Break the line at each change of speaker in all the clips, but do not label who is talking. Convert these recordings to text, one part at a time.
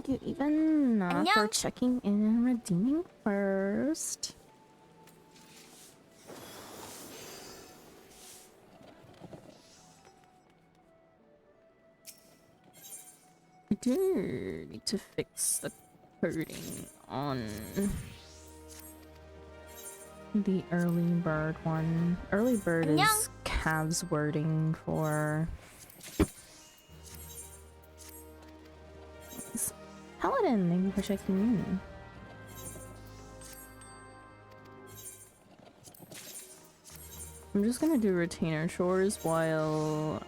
thank you even for
안녕.
checking in and redeeming first. I do need to fix the coding on the early bird one. Early bird
안녕.
is Cav's wording for Paladin. Thank you for checking in. I'm just gonna do retainer chores while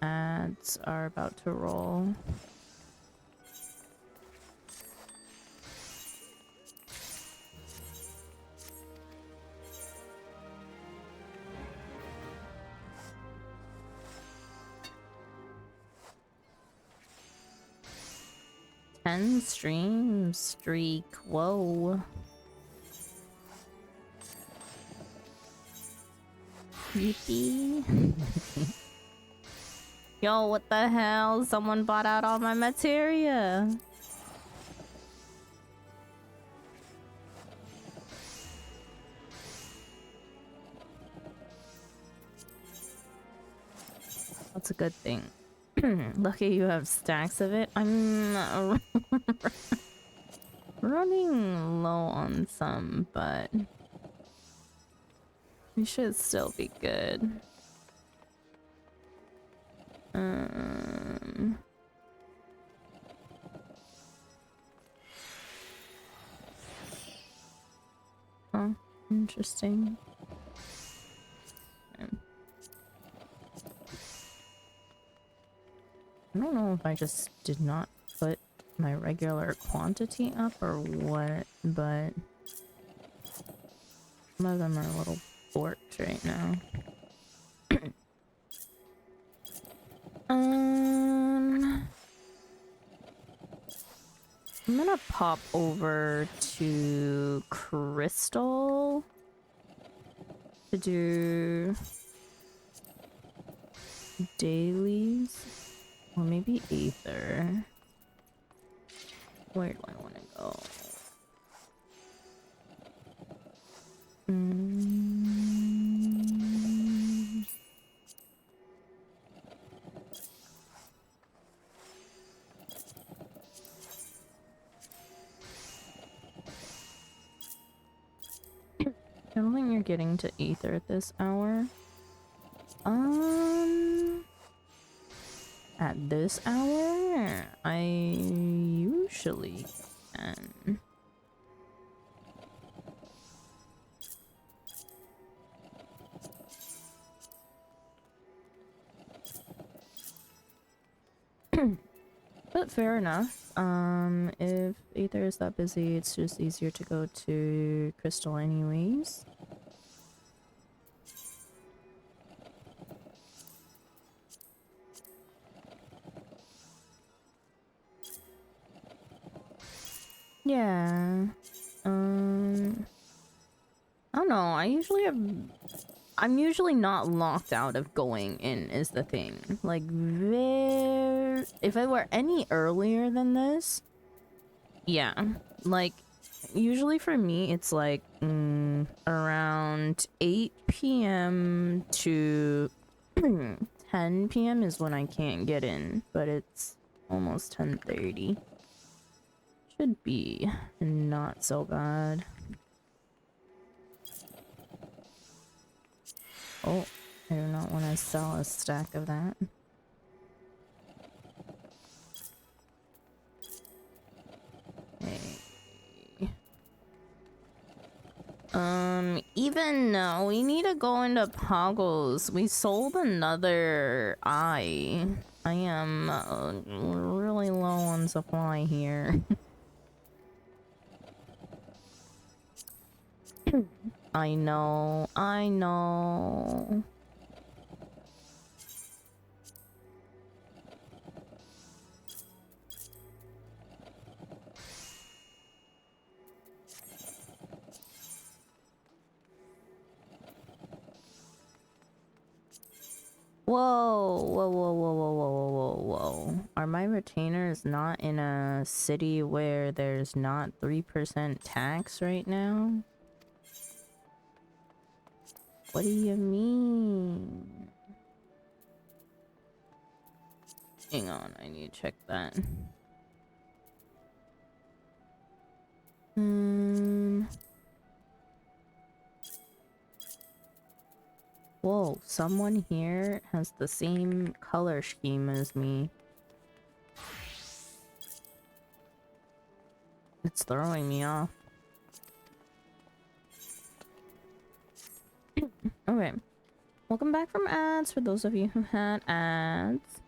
ads are about to roll. Stream streak. Whoa. Yippee. Yo, what the hell? Someone bought out all my materia. That's a good thing. Lucky you have stacks of it. I'm running low on some, but we should still be good. Oh, interesting. I don't know if I just did not put my regular quantity up or what, but some of them are a little borked right now. I'm gonna pop over to Crystal to do dailies, or maybe Aether. Where do I want to go? I don't think you're getting to Aether at this hour. At this hour, I usually can. But fair enough. If Aether is that busy, it's just easier to go to Crystal anyways. Yeah. I don't know. I'm usually not locked out of going in is the thing. Like, if I were any earlier than this, yeah. Like, usually for me, it's like around 8 p.m. to 10 p.m. is when I can't get in, but it's almost 10:30. Should be not so bad. Oh, I do not want to sell a stack of that. Hey. Even we need to go into Poggles. We sold another eye. I am really low on supply here. I know. Whoa, whoa, whoa, whoa, whoa, whoa, whoa, whoa. Are my retainers not in a city where there's not 3% tax right now? What do you mean? Hang on, I need to check that. Whoa, someone here has the same color scheme as me. It's throwing me off. Okay. Welcome back from ads for those of you who had ads.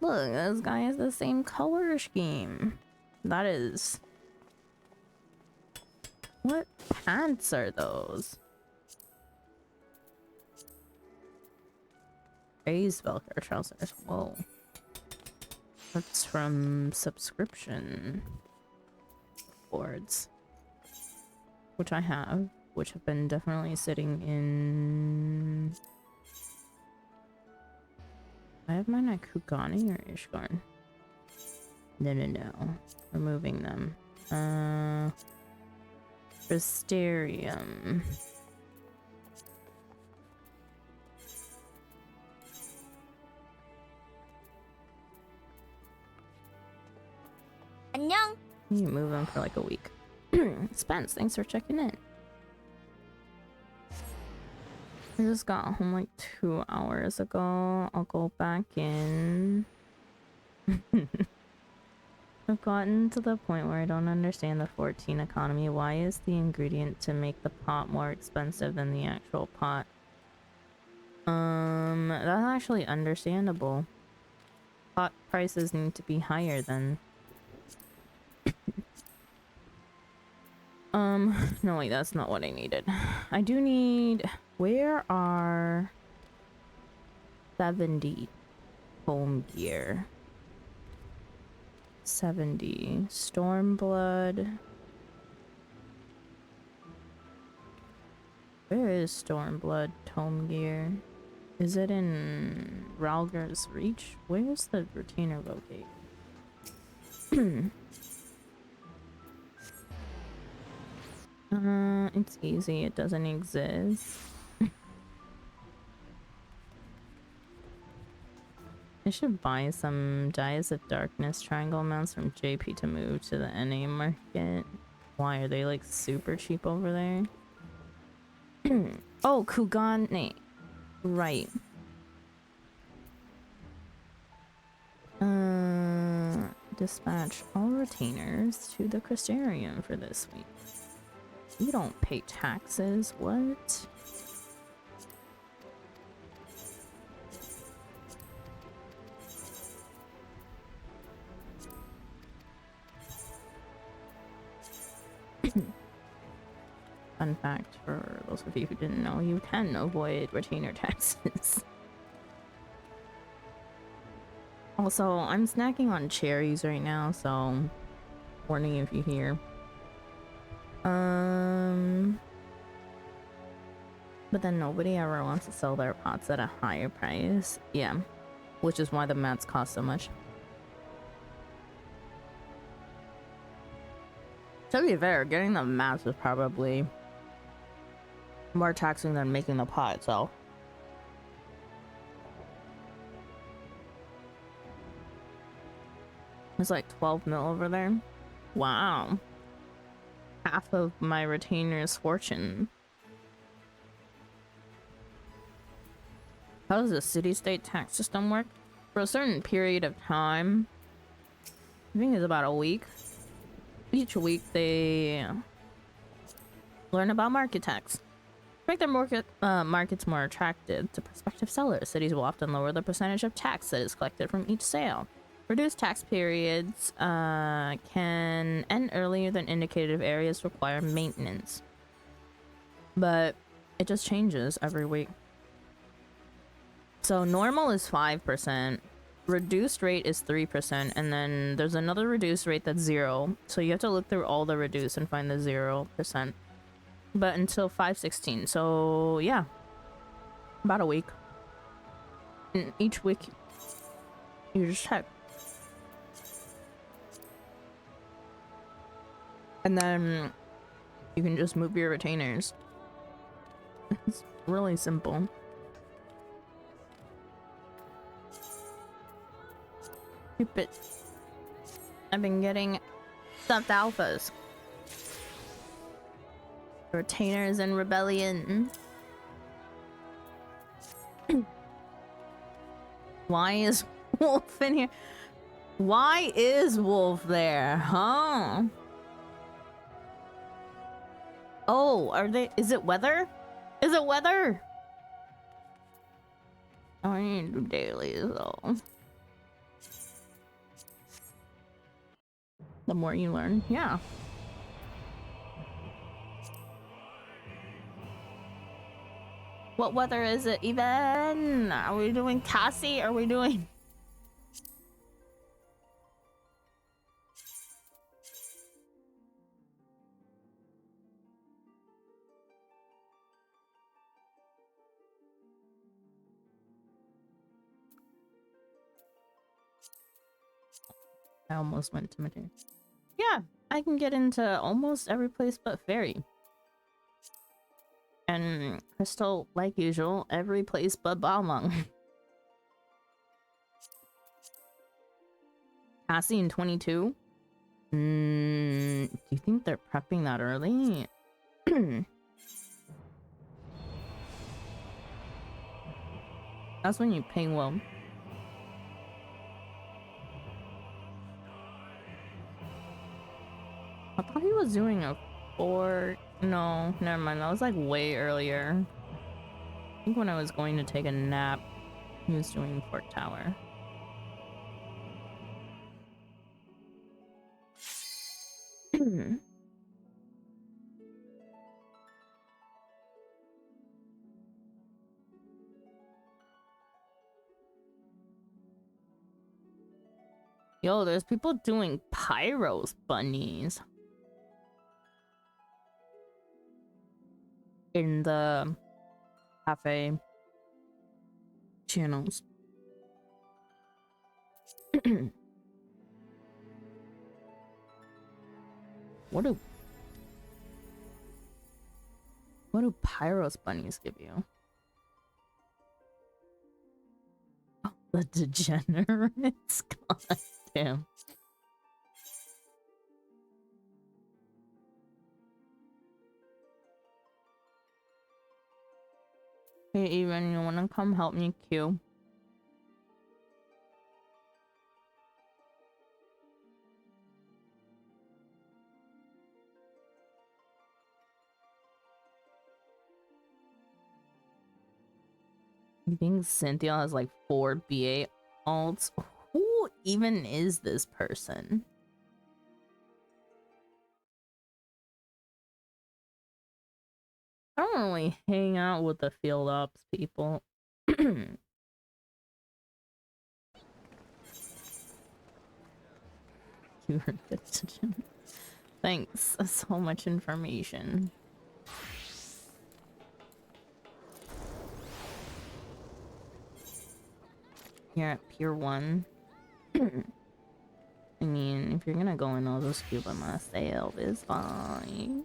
Look, this guy has the same color scheme. That is... What pants are those? Raised Velcro trousers. Whoa. That's from subscription boards. Which I have. Which have been definitely sitting in... I have mine at Kugani or Ishgarn? No. Removing them. Risterium.
안녕.
You move them for like a week. Spence, thanks for checking in. I just got home like 2 hours ago. I'll go back in. I've gotten to the point where I don't understand the 14 economy. Why is the ingredient to make the pot more expensive than the actual pot? That's actually understandable. Pot prices need to be higher than... No wait, that's not what I needed. I do need... Where are 70 home gear? 70 Stormblood. Where is Stormblood home gear? Is it in Ralger's Reach? Where's the retainer located? It's easy. It doesn't exist. I should buy some Dyes of Darkness triangle mounts from JP to move to the NA market. Why are they like super cheap over there? Oh, Kugane. Right. Dispatch all retainers to the Crystarium for this week. You don't pay taxes, what? Fun fact for those of you who didn't know, you can avoid retainer taxes. Also, I'm snacking on cherries right now, so warning if you hear. But then nobody ever wants to sell their pots at a higher price. Yeah, which is why the mats cost so much. To be fair, getting the mats is probably more taxing than making the pot itself. It's like 12 mil over there. Wow. Half of my retainer's fortune. How does the city-state tax system work? For a certain period of time, I think it's about a week. Each week they learn about market tax. To make their markets more attractive to prospective sellers, cities will often lower the percentage of tax that is collected from each sale. Reduced tax periods can end earlier than indicated if areas require maintenance. But it just changes every week. So normal is 5%, reduced rate is 3%, and then there's another reduced rate that's 0. So you have to look through all the reduced and find the 0%. But until 5/16, so yeah, about a week. In each week, you just check. And then you can just move your retainers. It's really simple. Stupid. I've been getting stuffed alphas. Retainers and rebellion. Why is Wolf in here? Why is Wolf there, huh? Oh, are they? Is it weather? Is it weather? Oh, I need to do dailies though. The more you learn, yeah. What weather is it even? Are we doing Cassie? Are we doing... I almost went to material. Yeah, I can get into almost every place but Fairy. And Crystal, like usual, every place but Balmung. Cassie in 22? Do you think they're prepping that early? That's when you pay well. I thought he was doing a 4... No, never mind. That was like way earlier. I think when I was going to take a nap, he was doing Fort Tower. Yo, there's people doing Pyros bunnies in the cafe channels. What do Pyros bunnies give you? Oh, the degenerates. God damn. Hey, Even, you wanna come help me queue? I think Cynthia has like 4 BA alts. Who even is this person? I don't really hang out with the field ops people. Thanks, so much information. You're at Pier 1. I mean, if you're gonna go in, I'll just scuba myself, it's fine.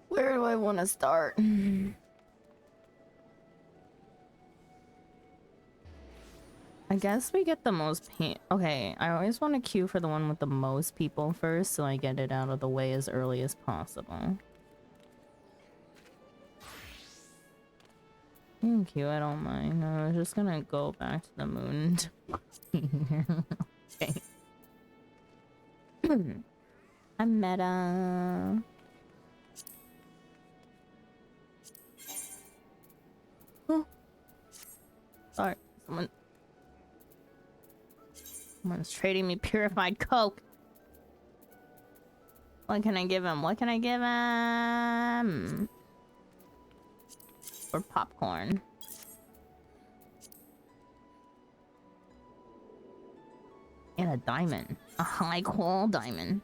Where do I want to start? I guess we get the most paint. Okay, I always want to queue for the one with the most people first, so I get it out of the way as early as possible. Thank you, I don't mind. I was just gonna go back to the moon. Okay. I'm meta. Oh. Sorry, someone's trading me purified coke. What can I give him? What can I give him? Or popcorn. And a diamond. A high qual diamond.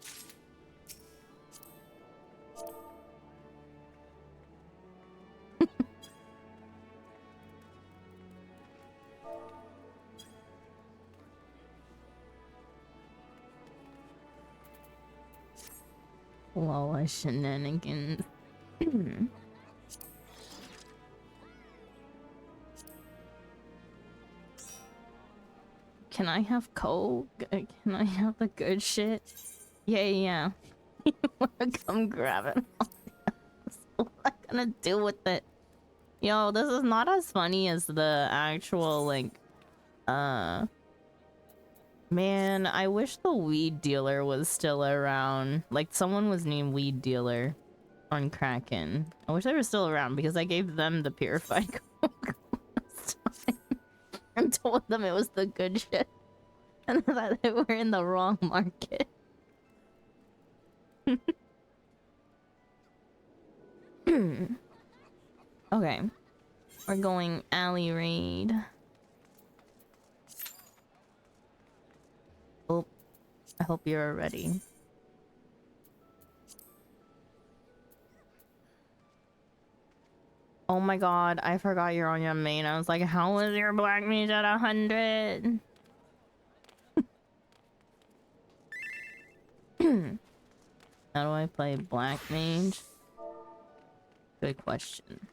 Lola shenanigans. Can I have coke? Can I have the good shit? Yeah. You wanna come grab it? What am I gonna do with it? Yo, this is not as funny as the actual, like, man, I wish the weed dealer was still around. Like, someone was named Weed Dealer on Kraken. I wish they were still around because I gave them the purified coke last time and told them it was the good shit and that they were in the wrong market. Okay. We're going alley raid. Oh, I hope you're ready. Oh my god, I forgot you're on your main. I was like, how is your black mage at 100? How do I play black mage? Good question.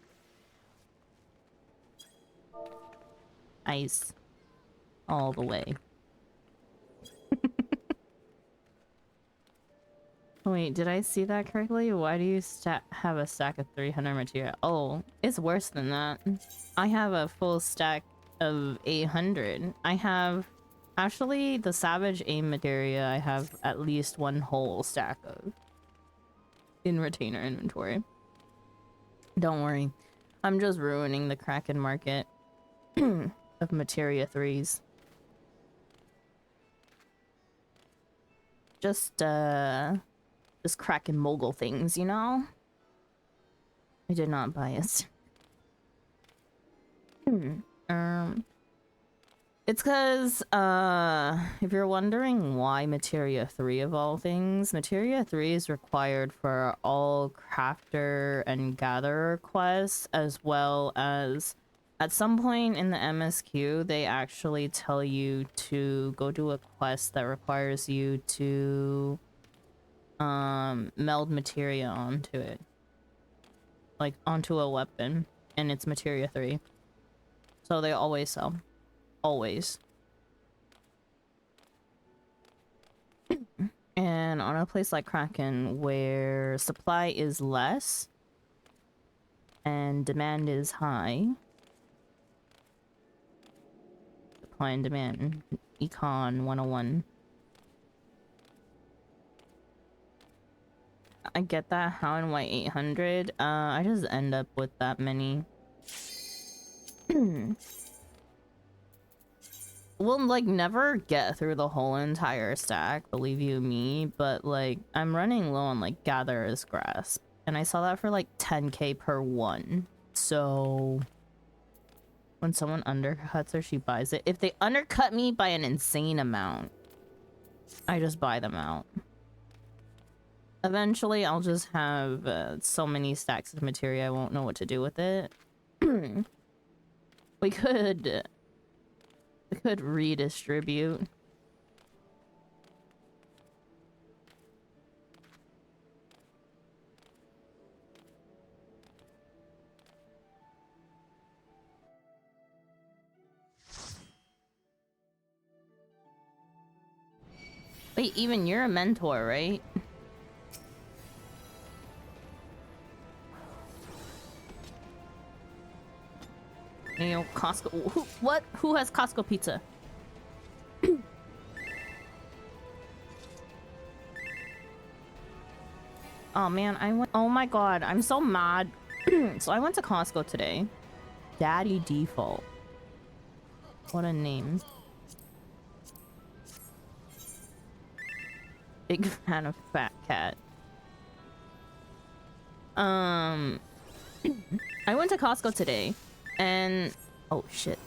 Ice. All the way. Wait, did I see that correctly? Why do you have a stack of 300 material? Oh, it's worse than that. I have a full stack of 800. I have... Actually, the Savage Aim materia, I have at least one whole stack of in retainer inventory. Don't worry. I'm just ruining the Kraken market of materia 3s. Just Kraken mogul things, you know? I did not buy it. It's because, if you're wondering why Materia 3 of all things, Materia 3 is required for all crafter and gatherer quests, as well as at some point in the MSQ, they actually tell you to go do a quest that requires you to meld materia onto it. Like, onto a weapon, and it's Materia 3. So they always sell. Always. And on a place like Kraken, where supply is less and demand is high, supply and demand, Econ 101. I get that. How and why 800? I just end up with that many. We'll, like, never get through the whole entire stack, believe you me, but, like, I'm running low on, like, Gatherer's Grasp. And I saw that for, like, 10k per one. So... when someone undercuts her, she buys it. If they undercut me by an insane amount, I just buy them out. Eventually, I'll just have so many stacks of materia, I won't know what to do with it. We could redistribute. Wait, even you're a mentor, right? You know, Costco. What? Who has Costco pizza? Oh man, I went. Oh my god, I'm so mad. So I went to Costco today. Daddy Default. What a name. Big fan of Fat Cat. I went to Costco today, and oh shit.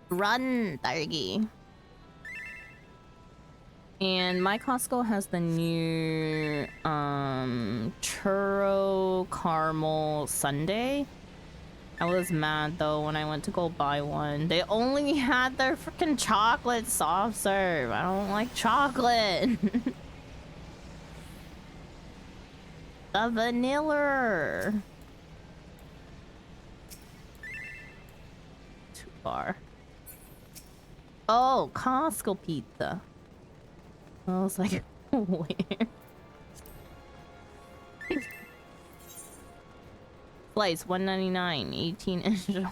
Run, Dargy. And my Costco has the new churro caramel sundae. I was mad though when I went to go buy one. They only had their freaking chocolate soft serve. I don't like chocolate. The vanilla. Too far. Oh, Costco pizza. I was like, where? Slice $1.99, 18-inch.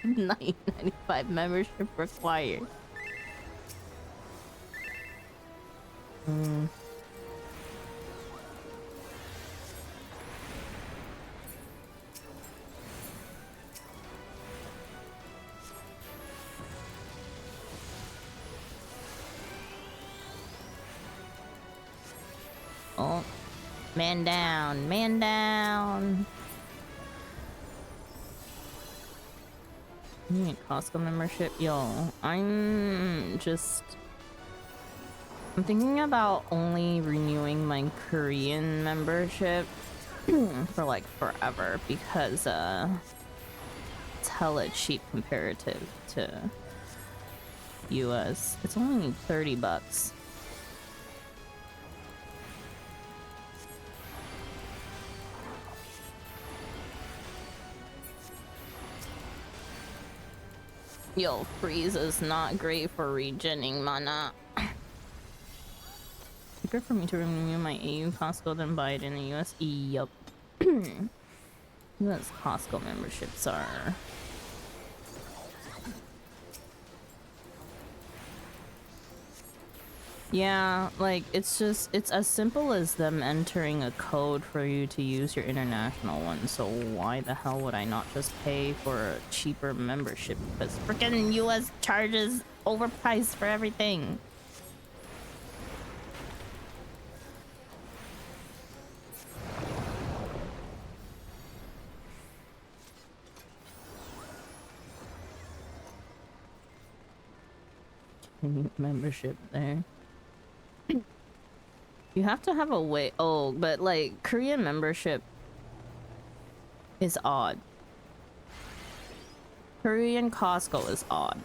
$9.95 membership required. Oh, man down, man down. You need Costco membership? Yo, I'm thinking about only renewing my Korean membership for like forever because it's hella cheap comparative to US. It's only $30. Yo, freeze is not great for regenning mana. Cheaper for me to renew my AU Costco than buy it in the US. Yup. US Costco memberships are. Yeah, like it's as simple as them entering a code for you to use your international one. So why the hell would I not just pay for a cheaper membership? Because freaking US charges overpriced for everything. Membership there. You have to have a way. Oh, but like Korean membership is odd. Korean Costco is odd.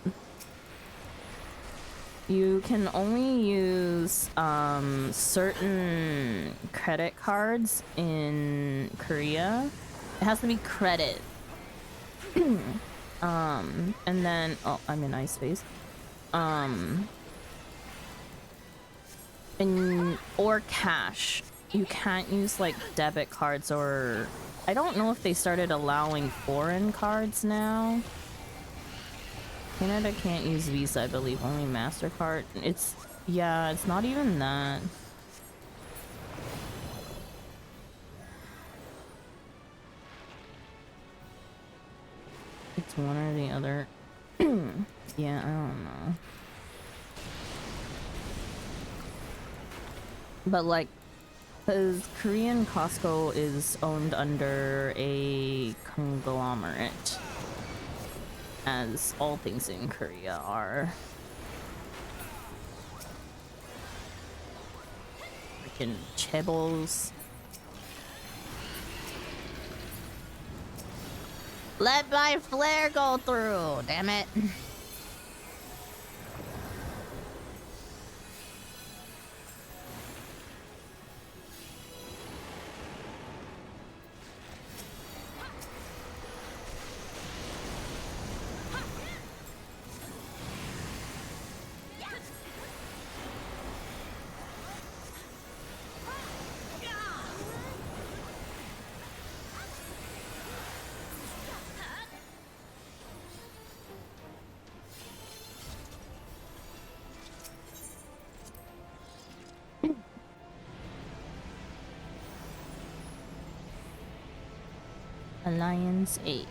You can only use certain credit cards in Korea. It has to be credit. And then oh, I'm in ice space. Or cash. You can't use like debit cards, or I don't know if they started allowing foreign cards now. Canada can't use Visa, I believe, only MasterCard. It's not even that. It's one or the other. Yeah, I don't know. But like, because Korean Costco is owned under a conglomerate, as all things in Korea are. Freaking chaebols. Let my flare go through, damn it. Alliance A.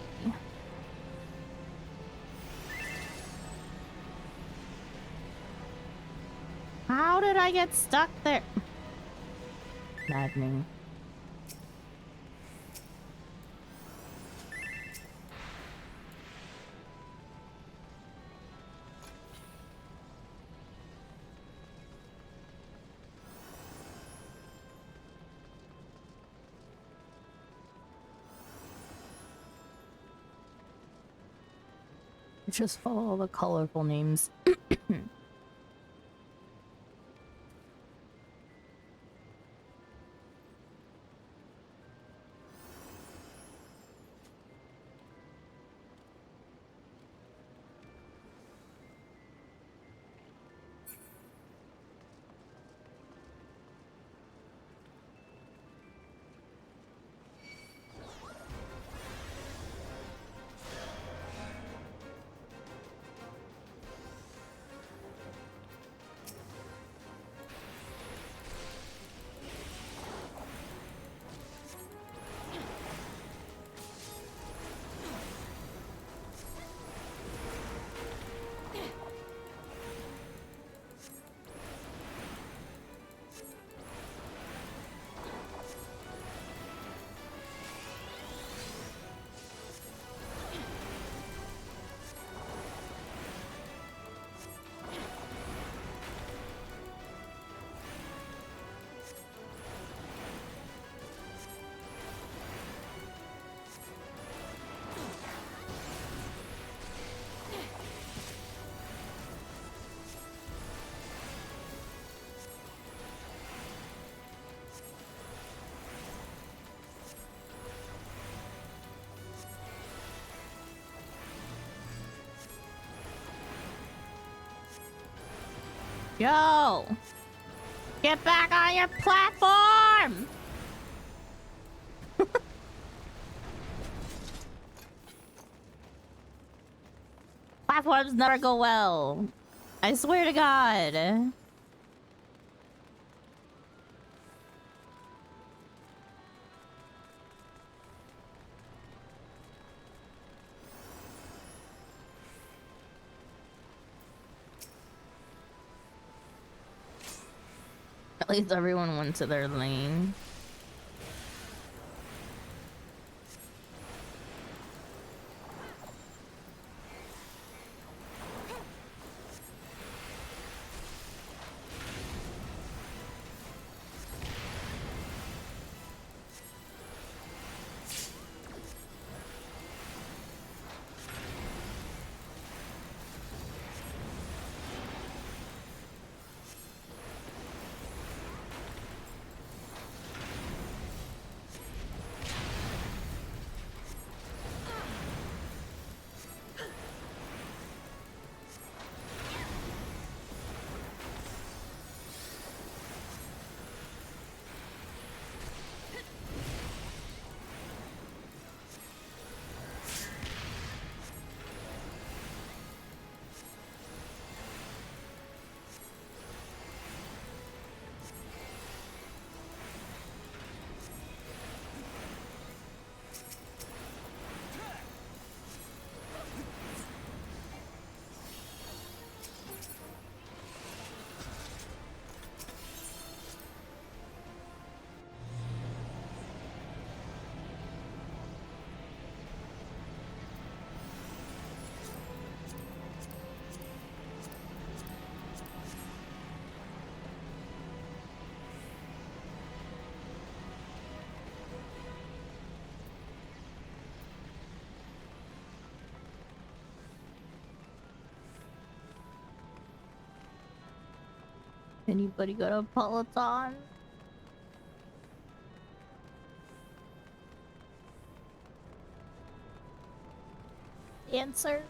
How did I get stuck there? Maddening. Just follow all the colorful names. Yo! Get back on your platform! Platforms never go well. I swear to God. At least everyone went to their lane. Anybody got a Peloton? Answer.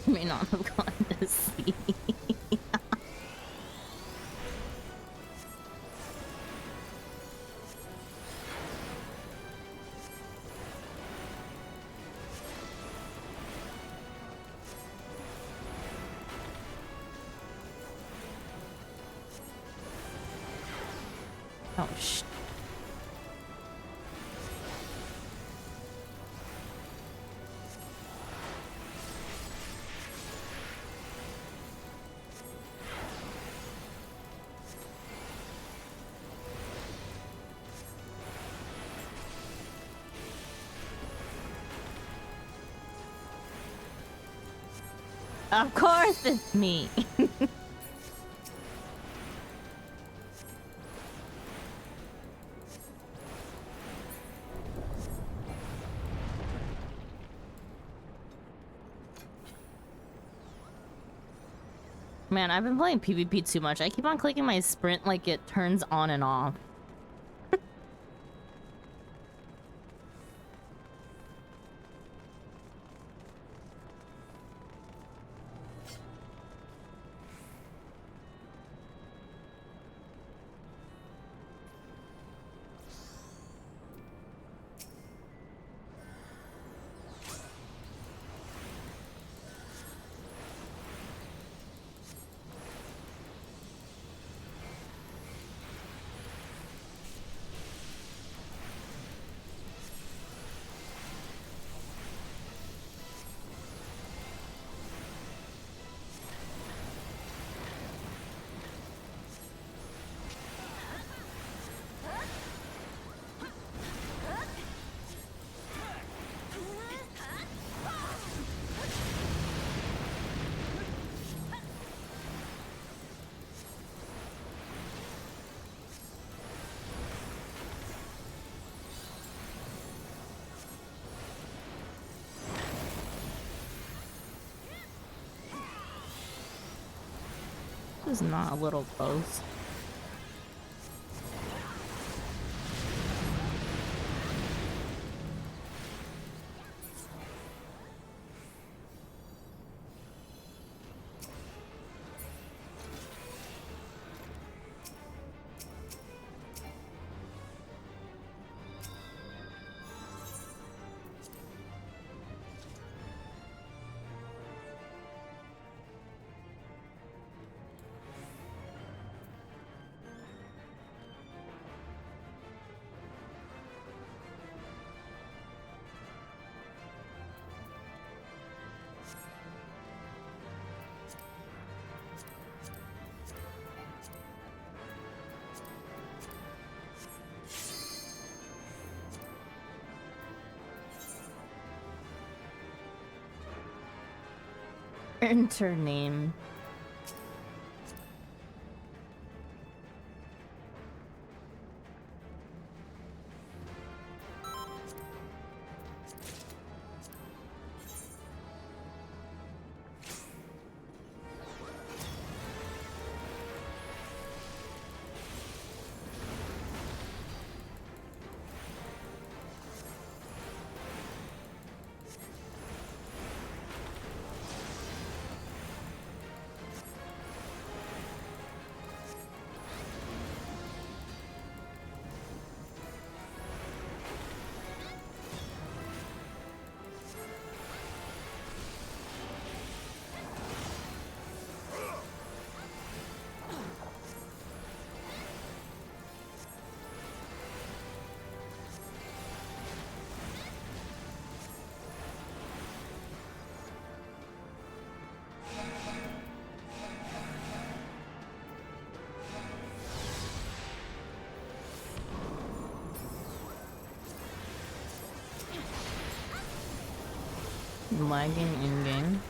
May not have gone to sleep. Oh, shit. Of course it's me. Man, I've been playing PvP too much. I keep on clicking my sprint like it turns on and off. is not a little close. Enter name. Lagging in game.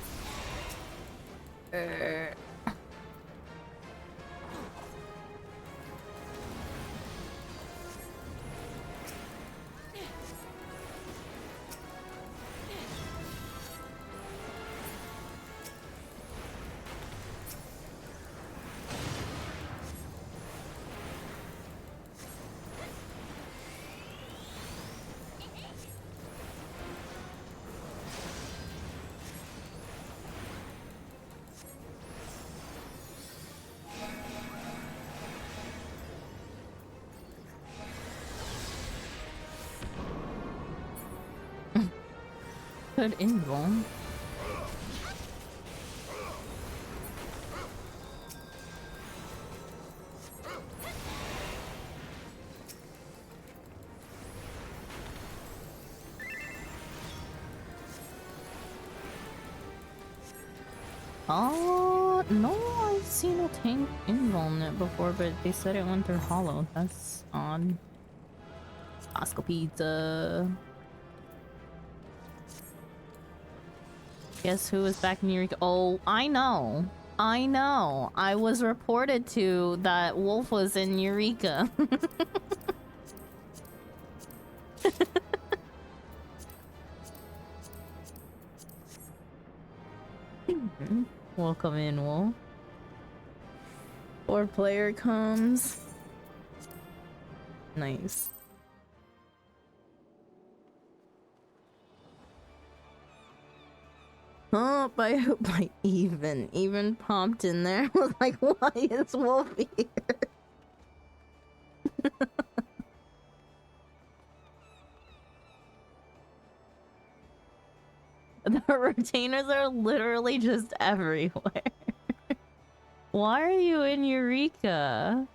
Good invuln. Oh no, I've seen a tank invuln it before, but they said it went through hollow. That's odd. Oscar pizza. Guess who was back in Eureka? Oh, I know. I know. I was reported to that Wolf was in Eureka. Welcome in, Wolf. 4-player comes. Nice. Oh, I hope I even popped in there. I was like, why is Wolf here? The retainers are literally just everywhere. Why are you in Eureka?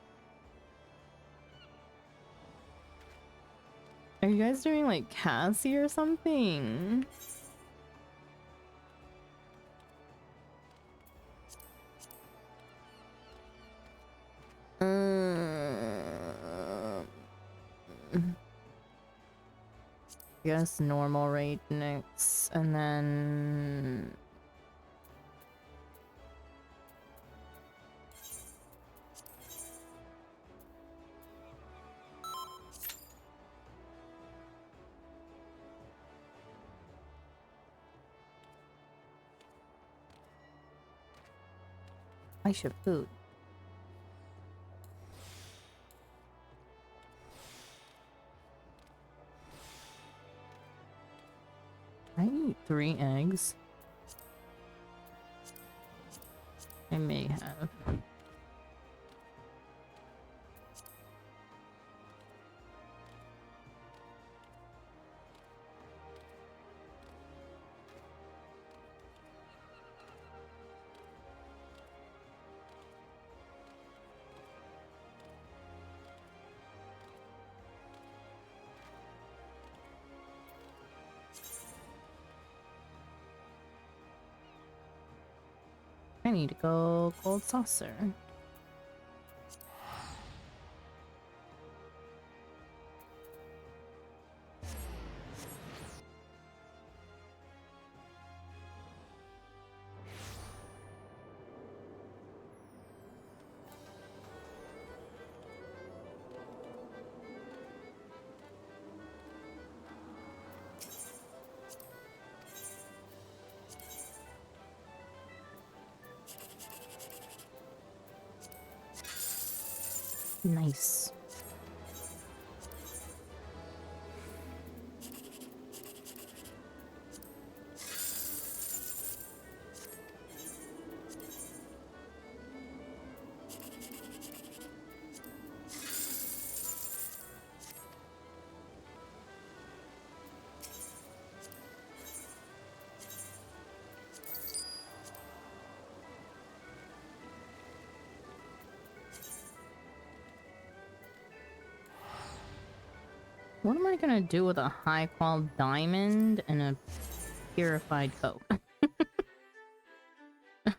Are you guys doing like Cassie or something? Guess normal rate next, and then I should food. 3 eggs. I may have. I need to go gold saucer. Nice. What am I gonna do with a high qual diamond and a purified coke?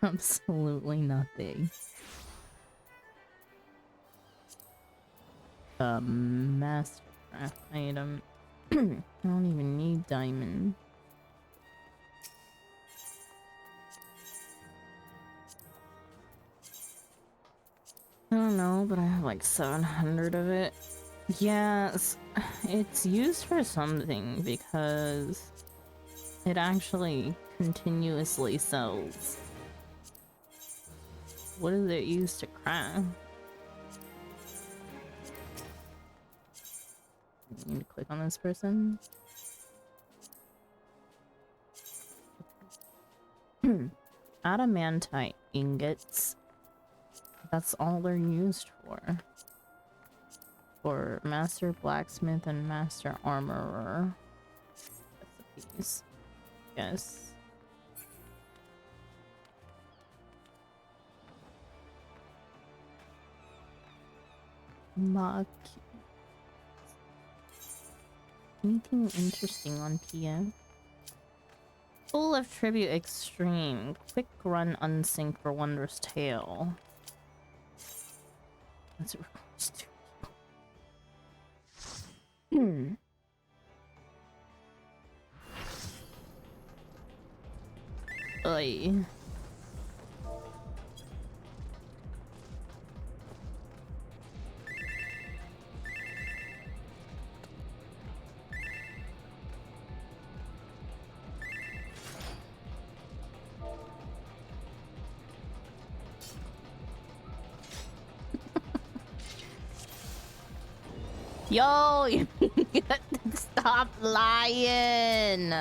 Absolutely nothing. Mastercraft item. I don't even need diamond. I don't know, but I have like 700 of it. Yes, it's used for something because it actually continuously sells. What is it used to craft? I need to click on this person. Adamantite ingots. That's all they're used for. For Master Blacksmith and Master Armorer recipes. Yes. Mock. Anything interesting on PM? Full of Tribute Extreme. Quick run unsync for Wondrous Tale. That's what we're going to do. Oy. Yo, you stop lying.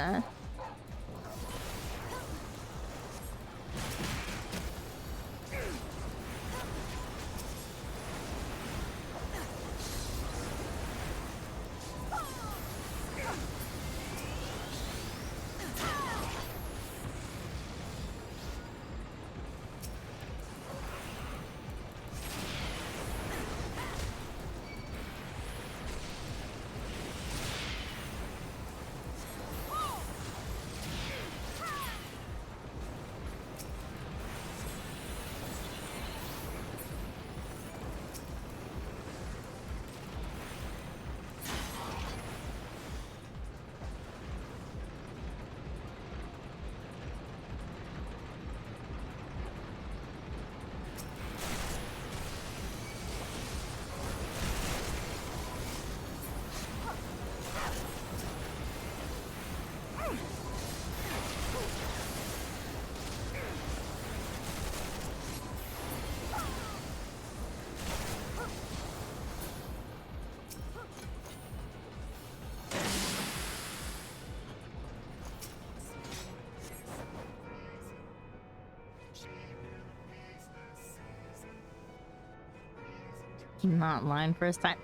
Not line first time.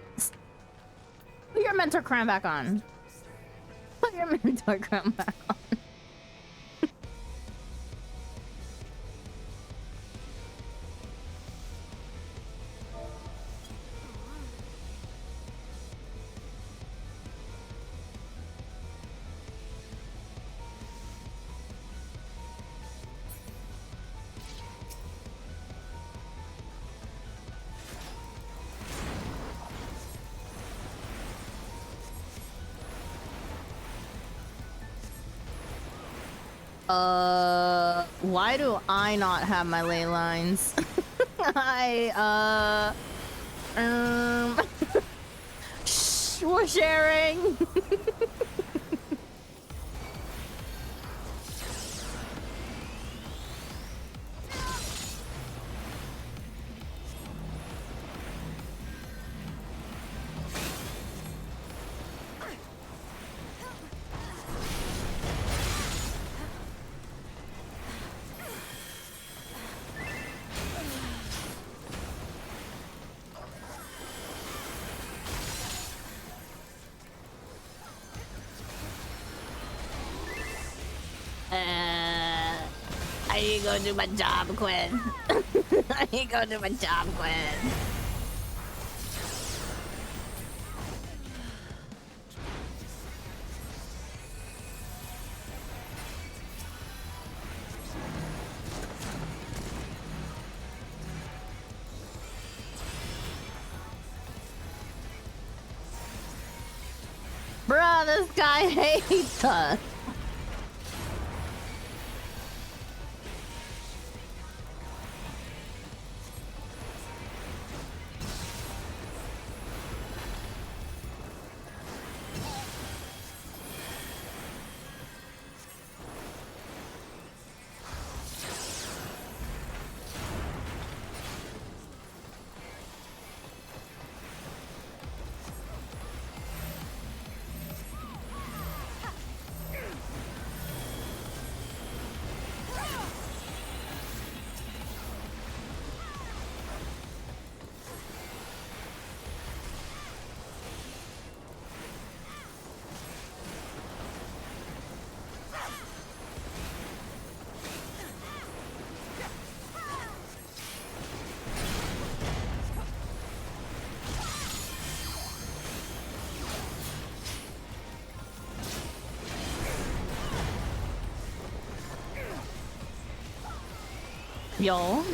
Put your mentor crown back on. Put your mentor crown back on. Why do I not have my ley lines? Shh, we're sharing. I need to go do my job quest. I need to go do my job quest. Bruh, this guy hates us. Yo.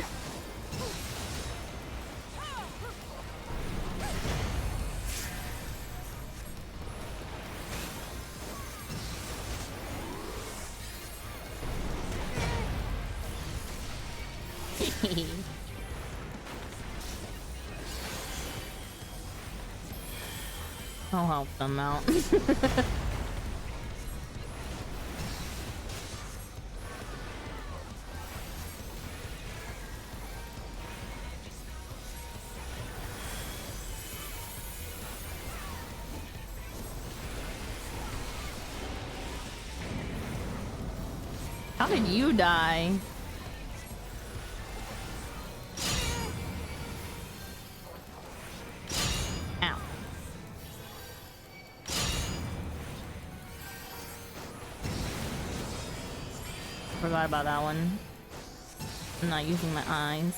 I'll help them out. How did you die? Ow. Forgot about that one. I'm not using my eyes.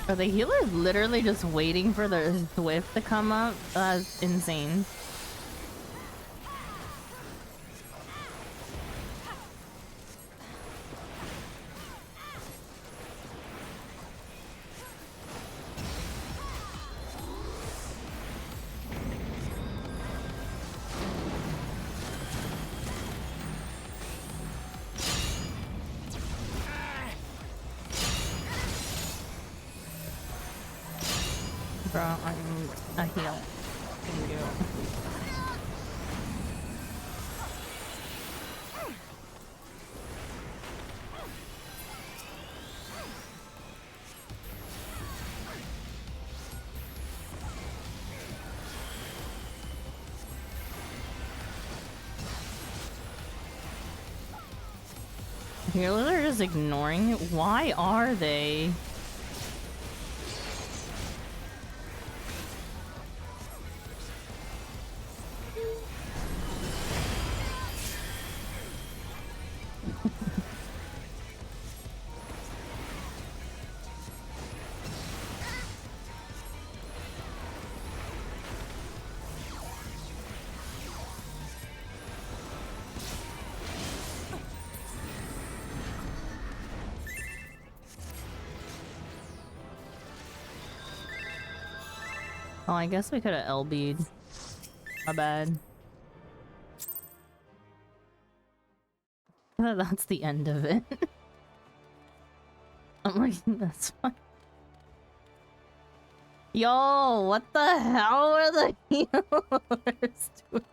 Are the healers literally just waiting for their Swift to come up? That's insane. Bro, I need a heal. Thank you. Healers are just ignoring it. Why are they? Oh, I guess we could have LB'd. My bad. That's the end of it. I'm like, that's fine. Yo, what the hell are the healers doing?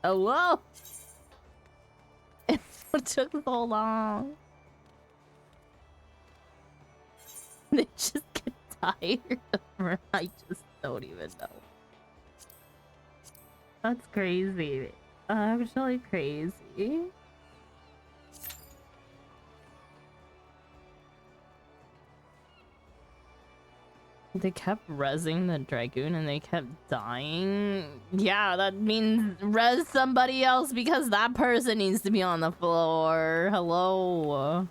Hello? It took so long. They just get tired of her. I just don't even know. That's crazy. Actually crazy. They kept rezzing the Dragoon and they kept dying. Yeah, that means res somebody else because that person needs to be on the floor. Hello.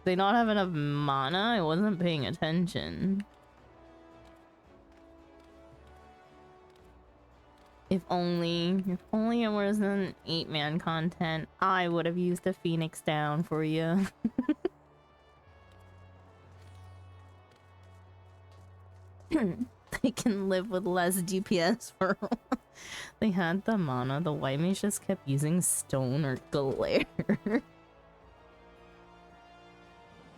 They not have enough mana? I wasn't paying attention. If only it wasn't 8-man content, I would have used a Phoenix down for you. They can live with less DPS for a while. They had the mana. The white mage just kept using stone or glare.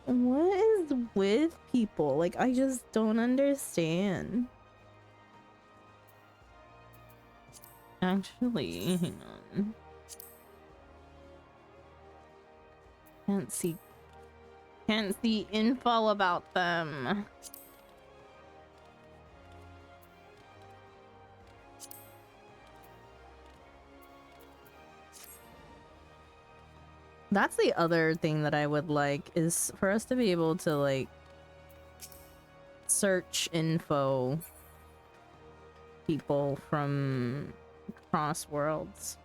What is with people? Like, I just don't understand. Actually, hang on. Can't see info about them. That's the other thing that I would like, is for us to be able to like search info people from cross worlds.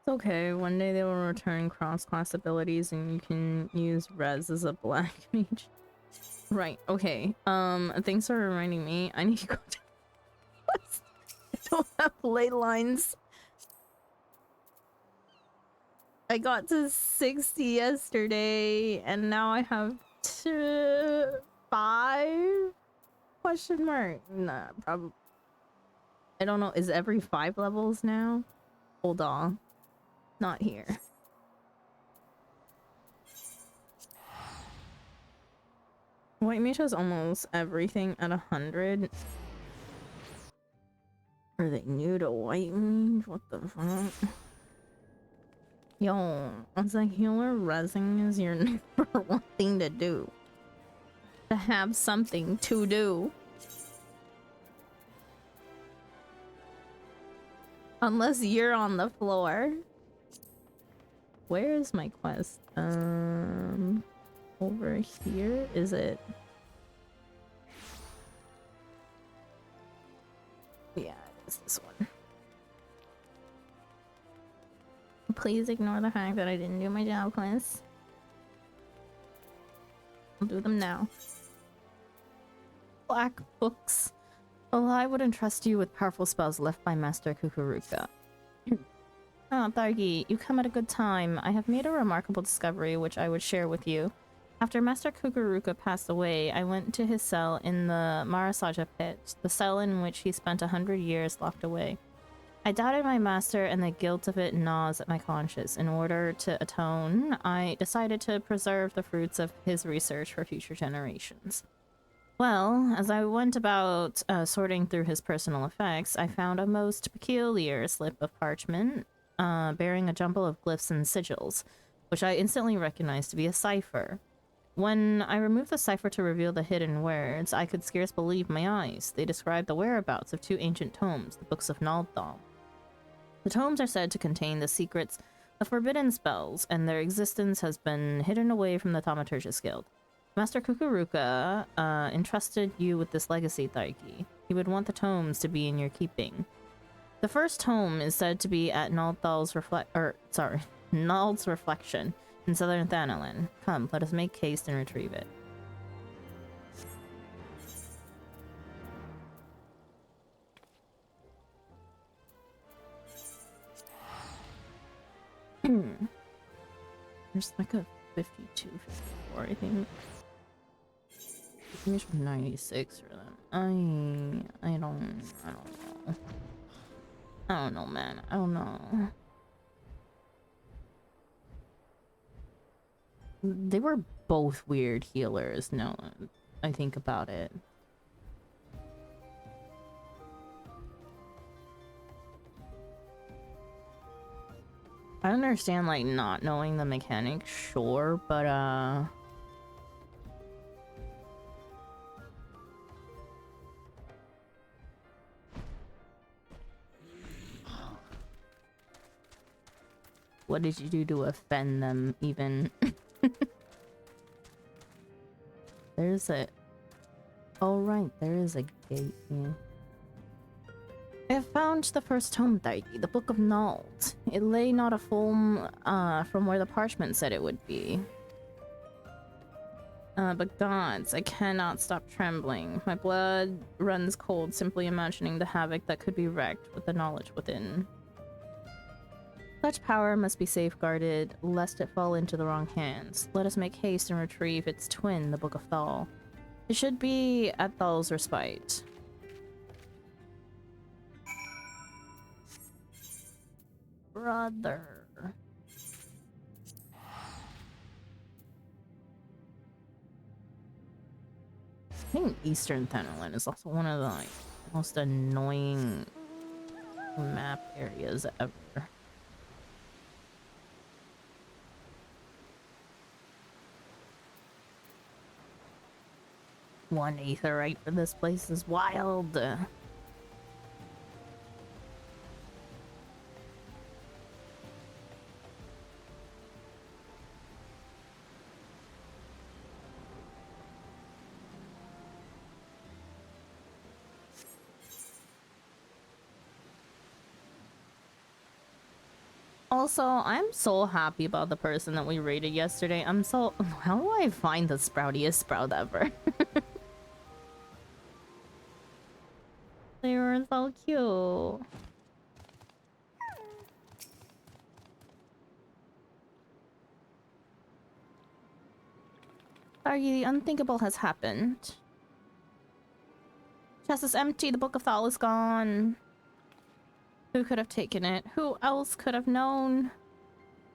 It's okay, one day they will return cross-class abilities and you can use Res as a black mage. Right, okay. Thanks for reminding me. I need to go to I don't have ley lines. I got to 60 yesterday and now I have 5 question mark. Nah, probably. I don't know. Is every 5 levels now? Hold on. Not here. White mage has almost everything at 100. Are they new to white mage? What the fuck? Yo, as a healer, rezzing is your number one thing to do. To have something to do. Unless you're on the floor. Where is my quest? Over here? Is it? Yeah, it's this one. Please ignore the fact that I didn't do my job quest. I'll do them now. Black books. Well, I wouldn't trust you with powerful spells left by Master Kukuruka. Oh, Thargi, you come at a good time. I have made a remarkable discovery which I would share with you. After Master Kukuruka passed away, I went to his cell in the Marasaja pit, the cell in which he spent 100 years locked away. I doubted my master and the guilt of it gnaws at my conscience. In order to atone, I decided to preserve the fruits of his research for future generations. Well, as I went about sorting through his personal effects, I found a most peculiar slip of parchment bearing a jumble of glyphs and sigils, which I instantly recognized to be a cipher. When I removed the cipher to reveal the hidden words, I could scarce believe my eyes. They described the whereabouts of two ancient tomes, the Books of Naldal. The tomes are said to contain the secrets of forbidden spells, and their existence has been hidden away from the Thaumaturgus Guild. Master Kukuruka entrusted you with this legacy, Taiki. He would want the tomes to be in your keeping. The first tome is said to be at Nald's reflection in southern Thanalan. Come, let us make haste and retrieve it. There's like a 52, 54, I think. I think it's 96 for them. I don't know. I don't know, man. I don't know. They were both weird healers now I think about it. I understand, like, not knowing the mechanics, sure, but, what did you do to offend them, even? There's a... Oh, right, there is a gate here. I have found the first tome, Daiki, the Book of Nald. It lay not a foam from where the parchment said it would be. But gods, I cannot stop trembling. My blood runs cold simply imagining the havoc that could be wreaked with the knowledge within. Such power must be safeguarded, lest it fall into the wrong hands. Let us make haste and retrieve its twin, the Book of Thal. It should be at Thal's respite. Brother. I think Eastern Thanalan is also one of the like most annoying map areas ever. One aetherite for this place is wild. Also, I'm so happy about the person that we raided yesterday. How do I find the sproutiest sprout ever? They were so cute. Argy, the unthinkable has happened. Chest is empty, the Book of Thal is gone. Who could have taken it? Who else could have known?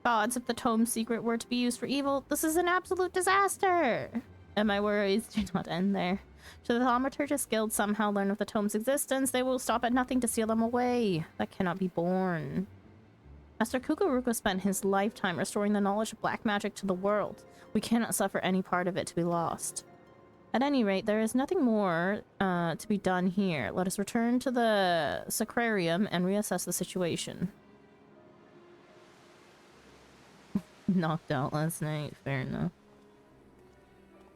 Gods, if the tome's secret were to be used for evil, this is an absolute disaster! And my worries do not end there. Should the Thaumaturgus Guild somehow learn of the tome's existence, they will stop at nothing to seal them away. That cannot be borne. Master Kukuruka spent his lifetime restoring the knowledge of black magic to the world. We cannot suffer any part of it to be lost. At any rate, there is nothing more to be done here. Let us return to the Sacrarium and reassess the situation. Knocked out last night, fair enough.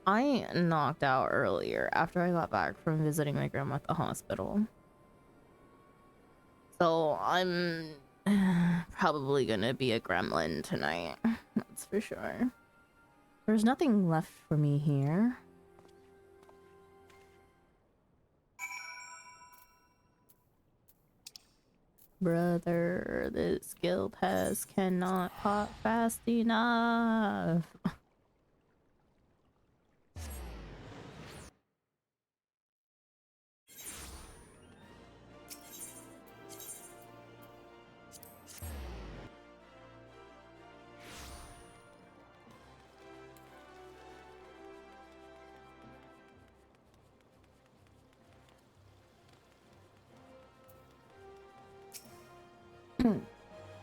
I knocked out earlier after I got back from visiting my grandma at the hospital. So I'm probably gonna be a gremlin tonight. That's for sure. There's nothing left for me here. Brother, this guild cannot pop fast enough.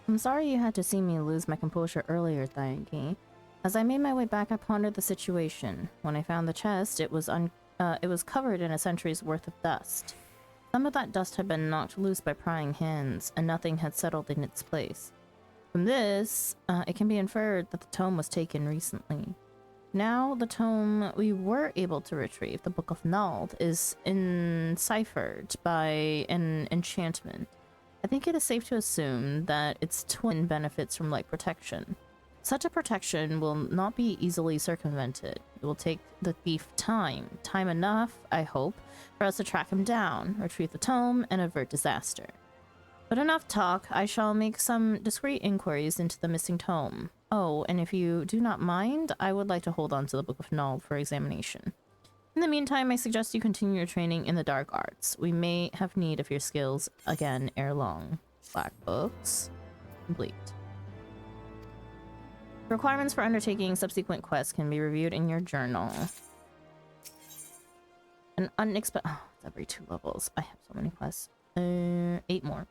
I'm sorry you had to see me lose my composure earlier, Daiki. As I made my way back, I pondered the situation. When I found the chest, it was covered in a century's worth of dust. Some of that dust had been knocked loose by prying hands, and nothing had settled in its place. From this, it can be inferred that the tome was taken recently. Now, the tome we were able to retrieve, the Book of Nald, is enciphered by an enchantment. I think it is safe to assume that its twin benefits from light protection. Such a protection will not be easily circumvented. It will take the thief time enough, I hope, for us to track him down, retrieve the tome, and avert disaster. But enough talk. I shall make some discreet inquiries into the missing tome. Oh, and if you do not mind, I would like to hold on to the Book of Nald for examination. In the meantime, I suggest you continue your training in the dark arts. We may have need of your skills again ere long. Black books. Complete. Requirements for undertaking subsequent quests can be reviewed in your journal. An unexpected... Oh, it's every 2 levels. I have so many quests. 8 more.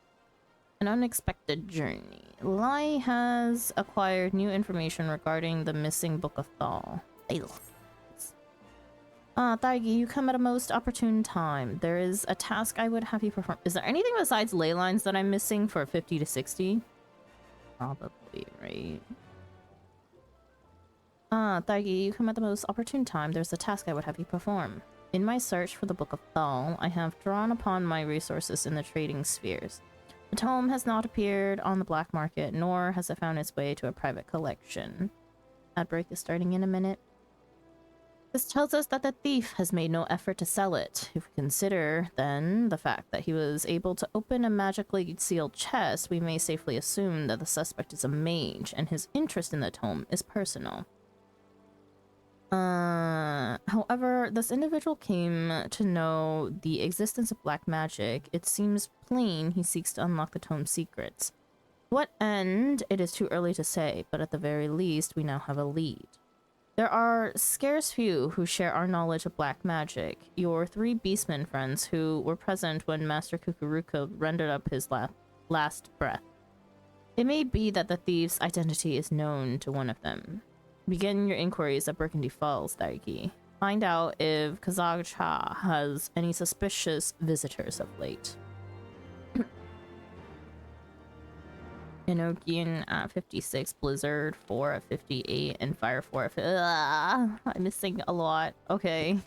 An unexpected journey. Lai has acquired new information regarding the missing Book of Thal. Daigi, you come at a most opportune time. There is a task I would have you perform. Is there anything besides ley lines that I'm missing for 50 to 60? Probably, right? Daigi, you come at the most opportune time. There's a task I would have you perform. In my search for the Book of Thal, I have drawn upon my resources in the trading spheres. The tome has not appeared on the black market, nor has it found its way to a private collection. Ad break is starting in a minute. This tells us that the thief has made no effort to sell it. If we consider, then, the fact that he was able to open a magically sealed chest, we may safely assume that the suspect is a mage, and his interest in the tome is personal. However, this individual came to know the existence of black magic. It seems plain he seeks to unlock the tome's secrets. To what end, it is too early to say, but at the very least, we now have a lead. There are scarce few who share our knowledge of black magic. Your 3 beastmen friends who were present when Master Kukuruko rendered up his last breath. It may be that the thief's identity is known to one of them. Begin your inquiries at Burgundy Falls, Daiki. Find out if Kazag-cha has any suspicious visitors of late. Enochian at 56, Blizzard 4 at 58, and Fire 4 at 50. I'm missing a lot. Okay.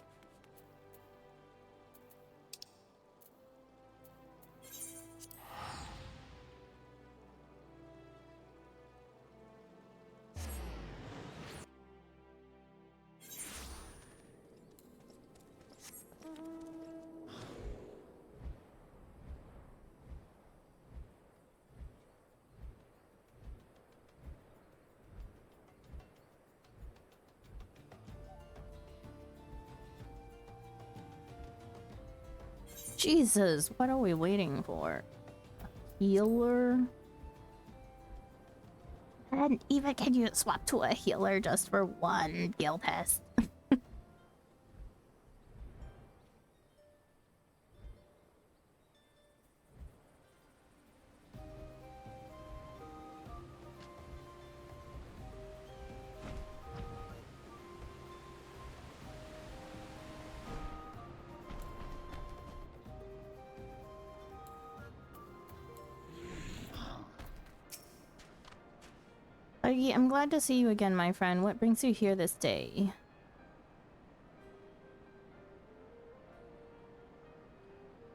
Jesus, what are we waiting for? A healer? And even can you swap to a healer just for one guild test? I'm glad to see you again, my friend. What brings you here this day?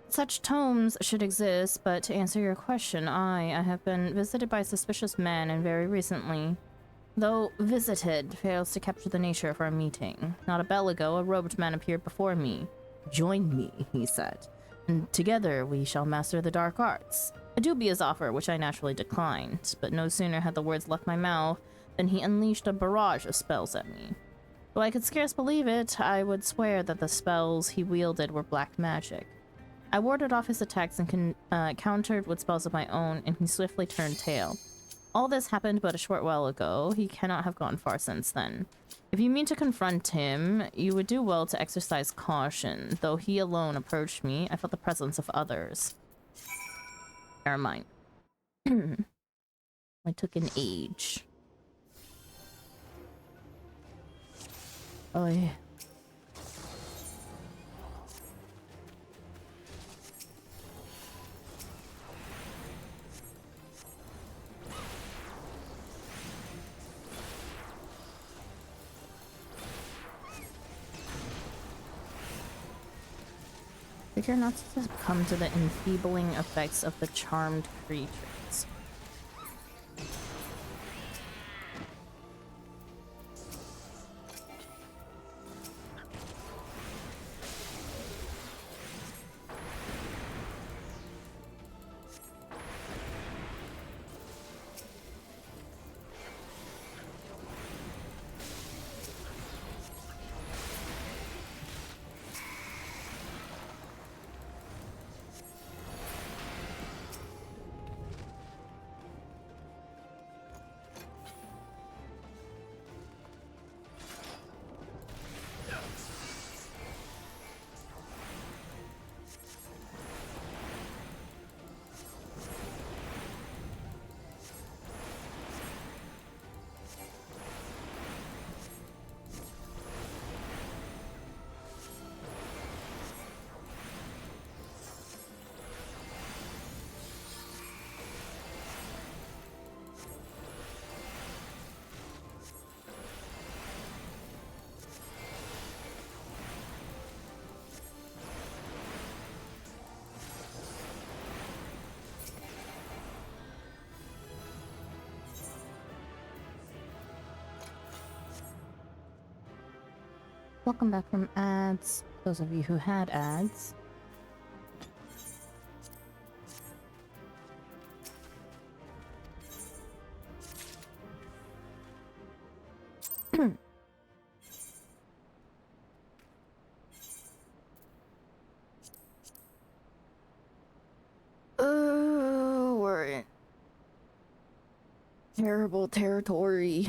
Such tomes should exist, but to answer your question, I have been visited by a suspicious man, and very recently. Though visited fails to capture the nature of our meeting. Not a bell ago, a robed man appeared before me. Join me, he said, and together we shall master the dark arts. A dubious offer, which I naturally declined, but no sooner had the words left my mouth than he unleashed a barrage of spells at me. Though I could scarce believe it, I would swear that the spells he wielded were black magic. I warded off his attacks and countered with spells of my own, and he swiftly turned tail. All this happened but a short while ago. He cannot have gone far since then. If you mean to confront him, you would do well to exercise caution. Though he alone approached me, I felt the presence of others. Never mind. I took an age. Oh yeah. Figure not to succumb to the enfeebling effects of the charmed creatures. Welcome back from ads. Those of you who had ads. We're in terrible territory.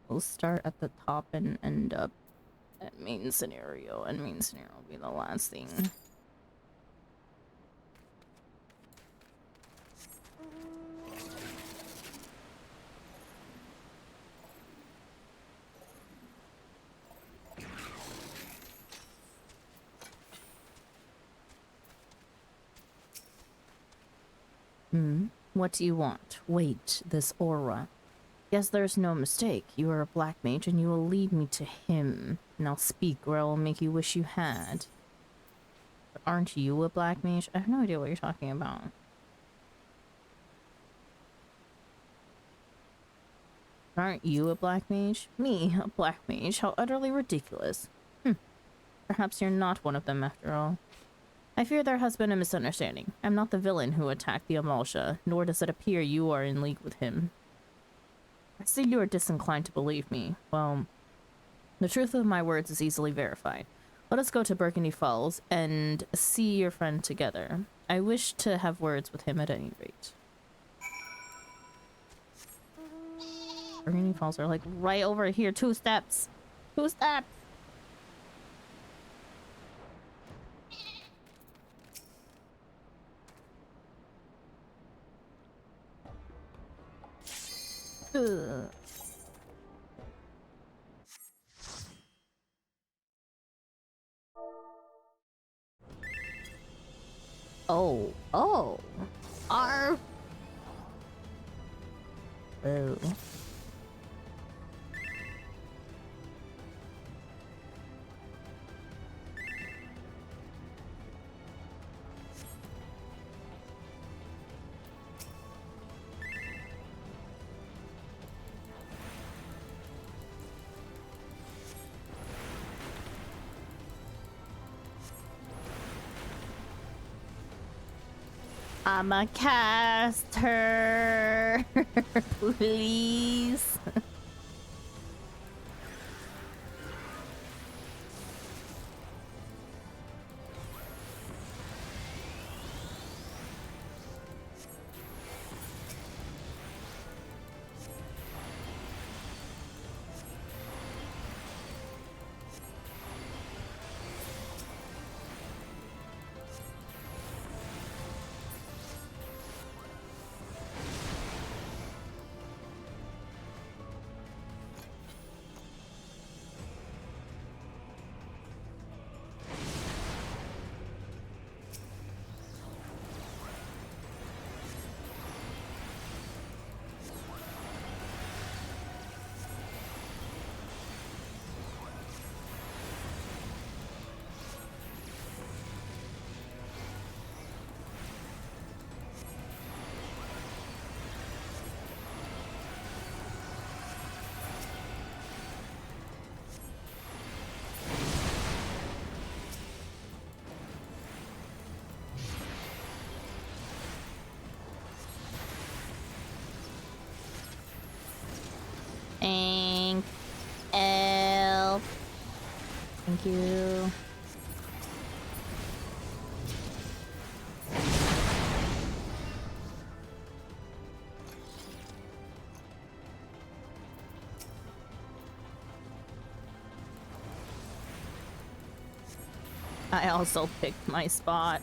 We'll start at the top and end up at main scenario, and main scenario will be the last thing. What do you want? Wait, this aura. Yes, there's no mistake. You are a black mage, and you will lead me to him. Now speak, or I will make you wish you had. But aren't you a black mage? I have no idea what you're talking about. Aren't you a black mage? Me, a black mage? How utterly ridiculous. Perhaps you're not one of them after all. I fear there has been a misunderstanding. I'm not the villain who attacked the Amalsha, nor does it appear you are in league with him. I see you are disinclined to believe me. Well, the truth of my words is easily verified. Let us go to Burgundy Falls and see your friend together. I wish to have words with him at any rate. Burgundy Falls are like right over here. 2 steps. 2 steps. Ugh. Oh. R. Oh. I'm a caster. Please. Thank you. I also picked my spot.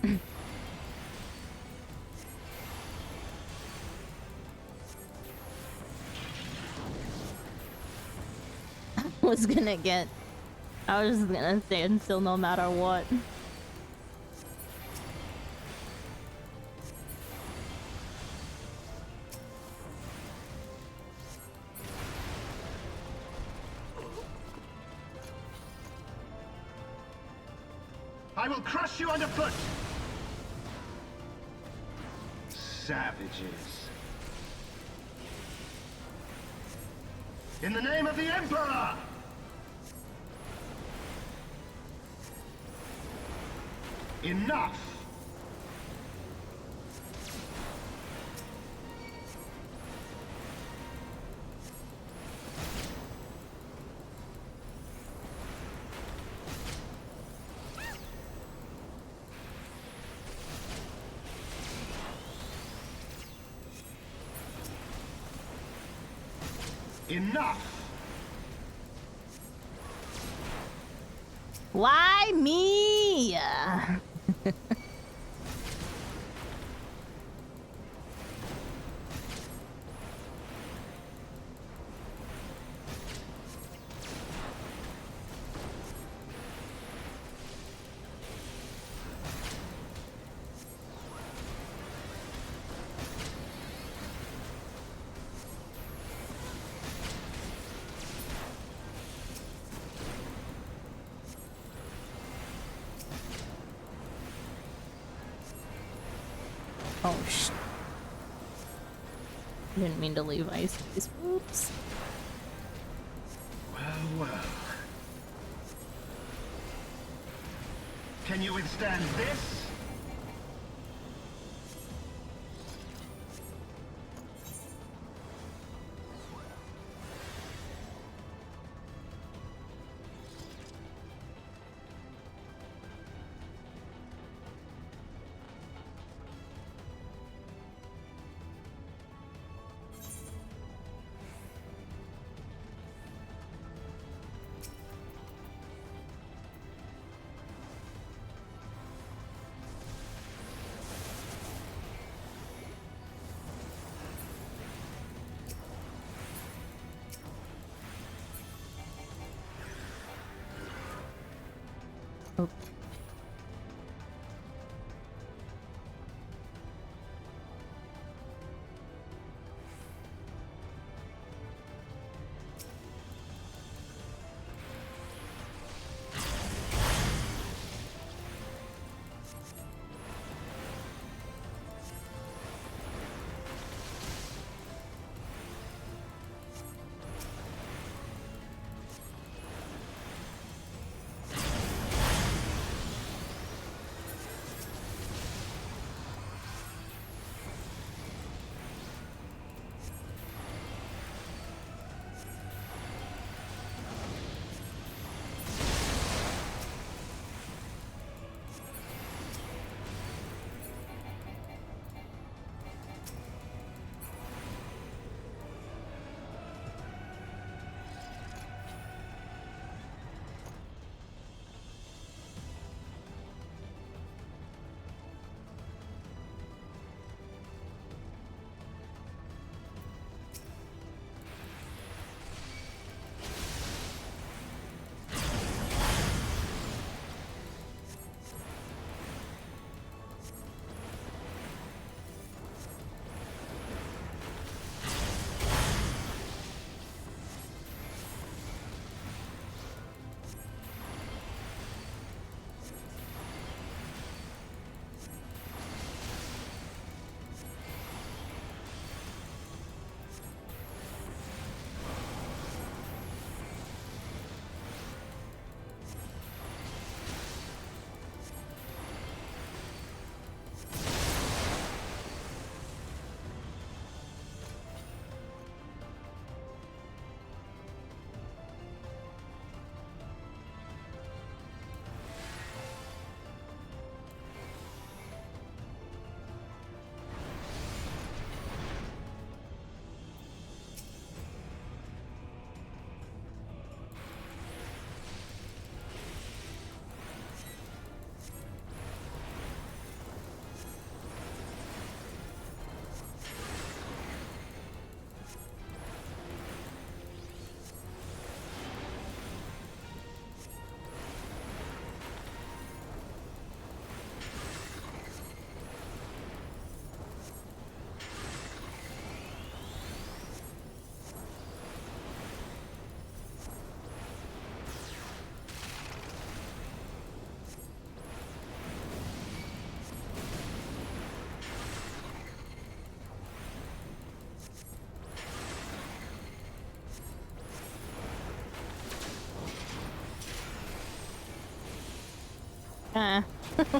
I was gonna stand still no matter what.
I will crush you underfoot! Savages. In the name of the Emperor! Enough! Enough!
Why me? Oh, didn't mean to leave ice. Oops.
Well, well. Can you withstand this?
Oh.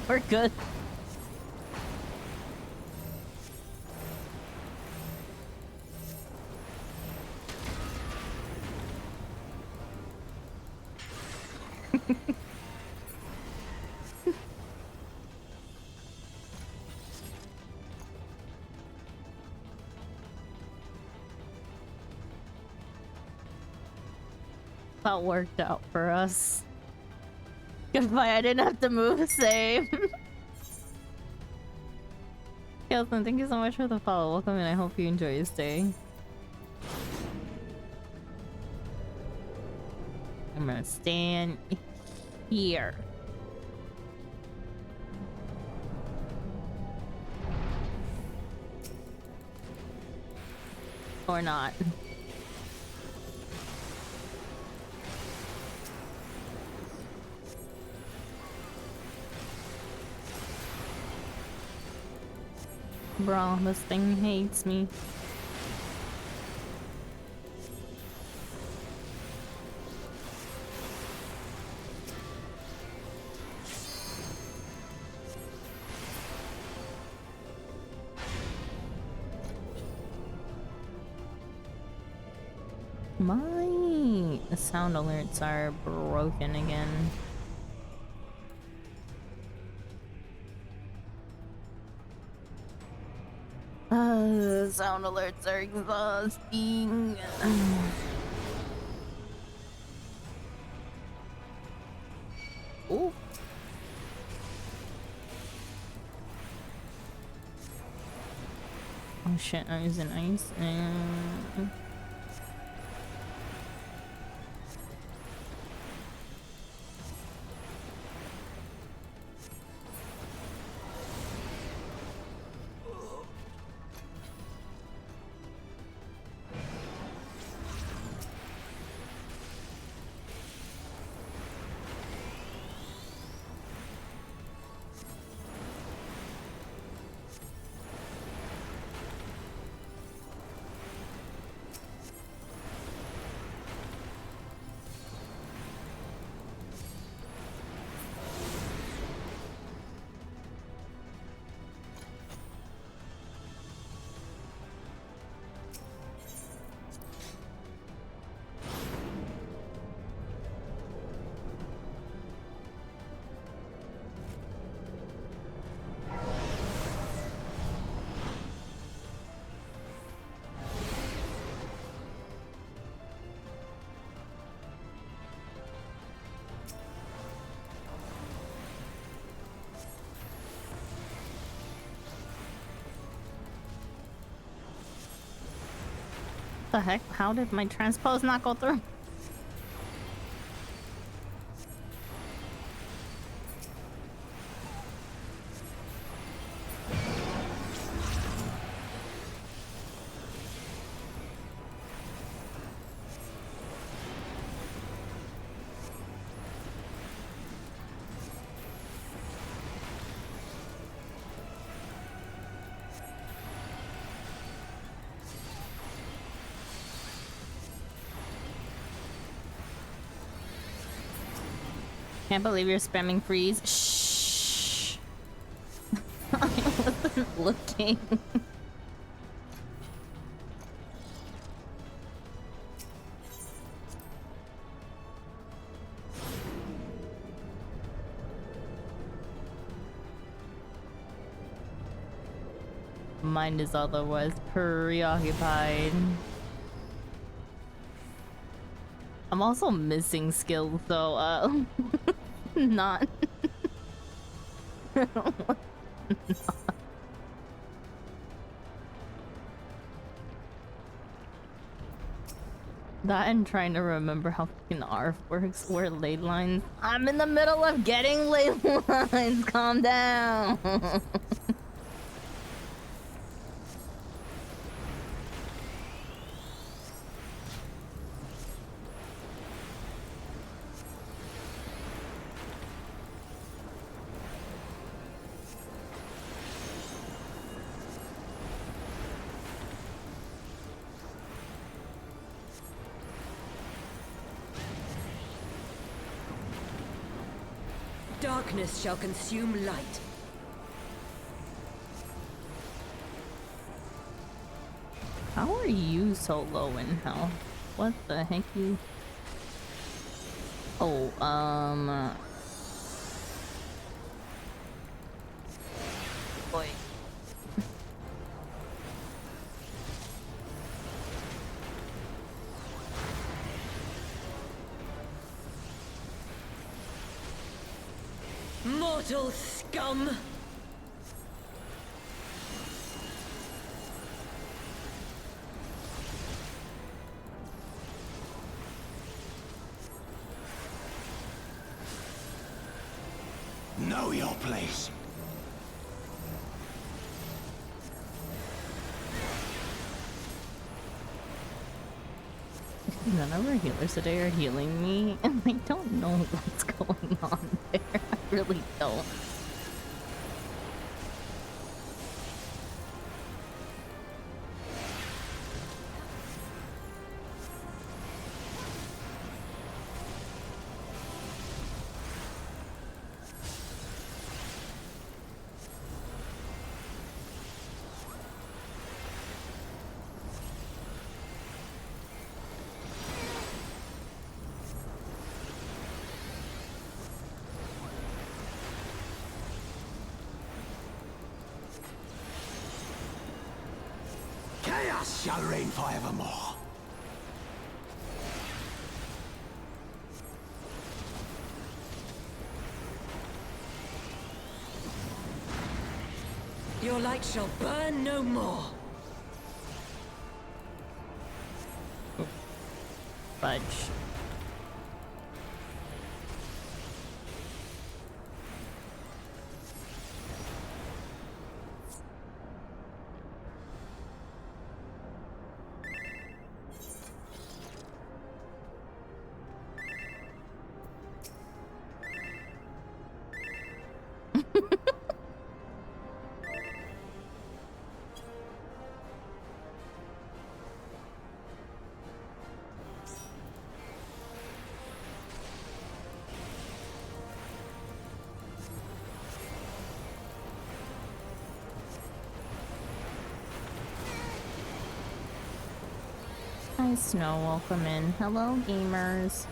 We're good. That worked out for us. Goodbye, I didn't have to move, save. Kelson, thank you so much for the follow. Welcome and I hope you enjoy your stay. I'm gonna stand here. Or not. Bro, this thing hates me. My sound alerts are broken again. Sound alerts are exhausting. Ooh. Oh shit, I'm using ice. The heck? How did my transpose not go through? Can't believe you're spamming freeze. Shh. I wasn't looking. Mind is otherwise preoccupied. I'm also missing skills, so not. That and trying to remember how fucking ARF works, where ley lines. I'm in the middle of getting ley lines. Calm down.
Darkness shall consume light.
How are you so low in health? What the heck you? Oh, boy.
Mortal scum!
Know your place.
None of our healers today are healing me, and I don't know what's going on there. I really don't.
Chaos shall reign forevermore.
Your light shall burn no more.
Fudge. Hi, Snow. Welcome in. Hello, gamers.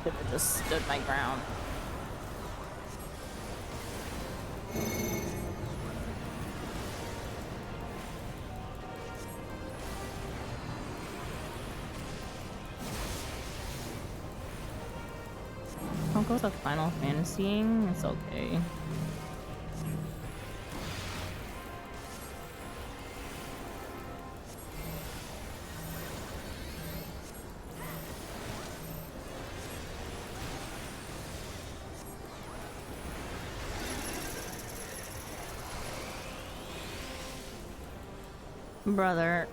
Could have just stood my ground. I'll go to Final Fantasying. It's okay. Brother.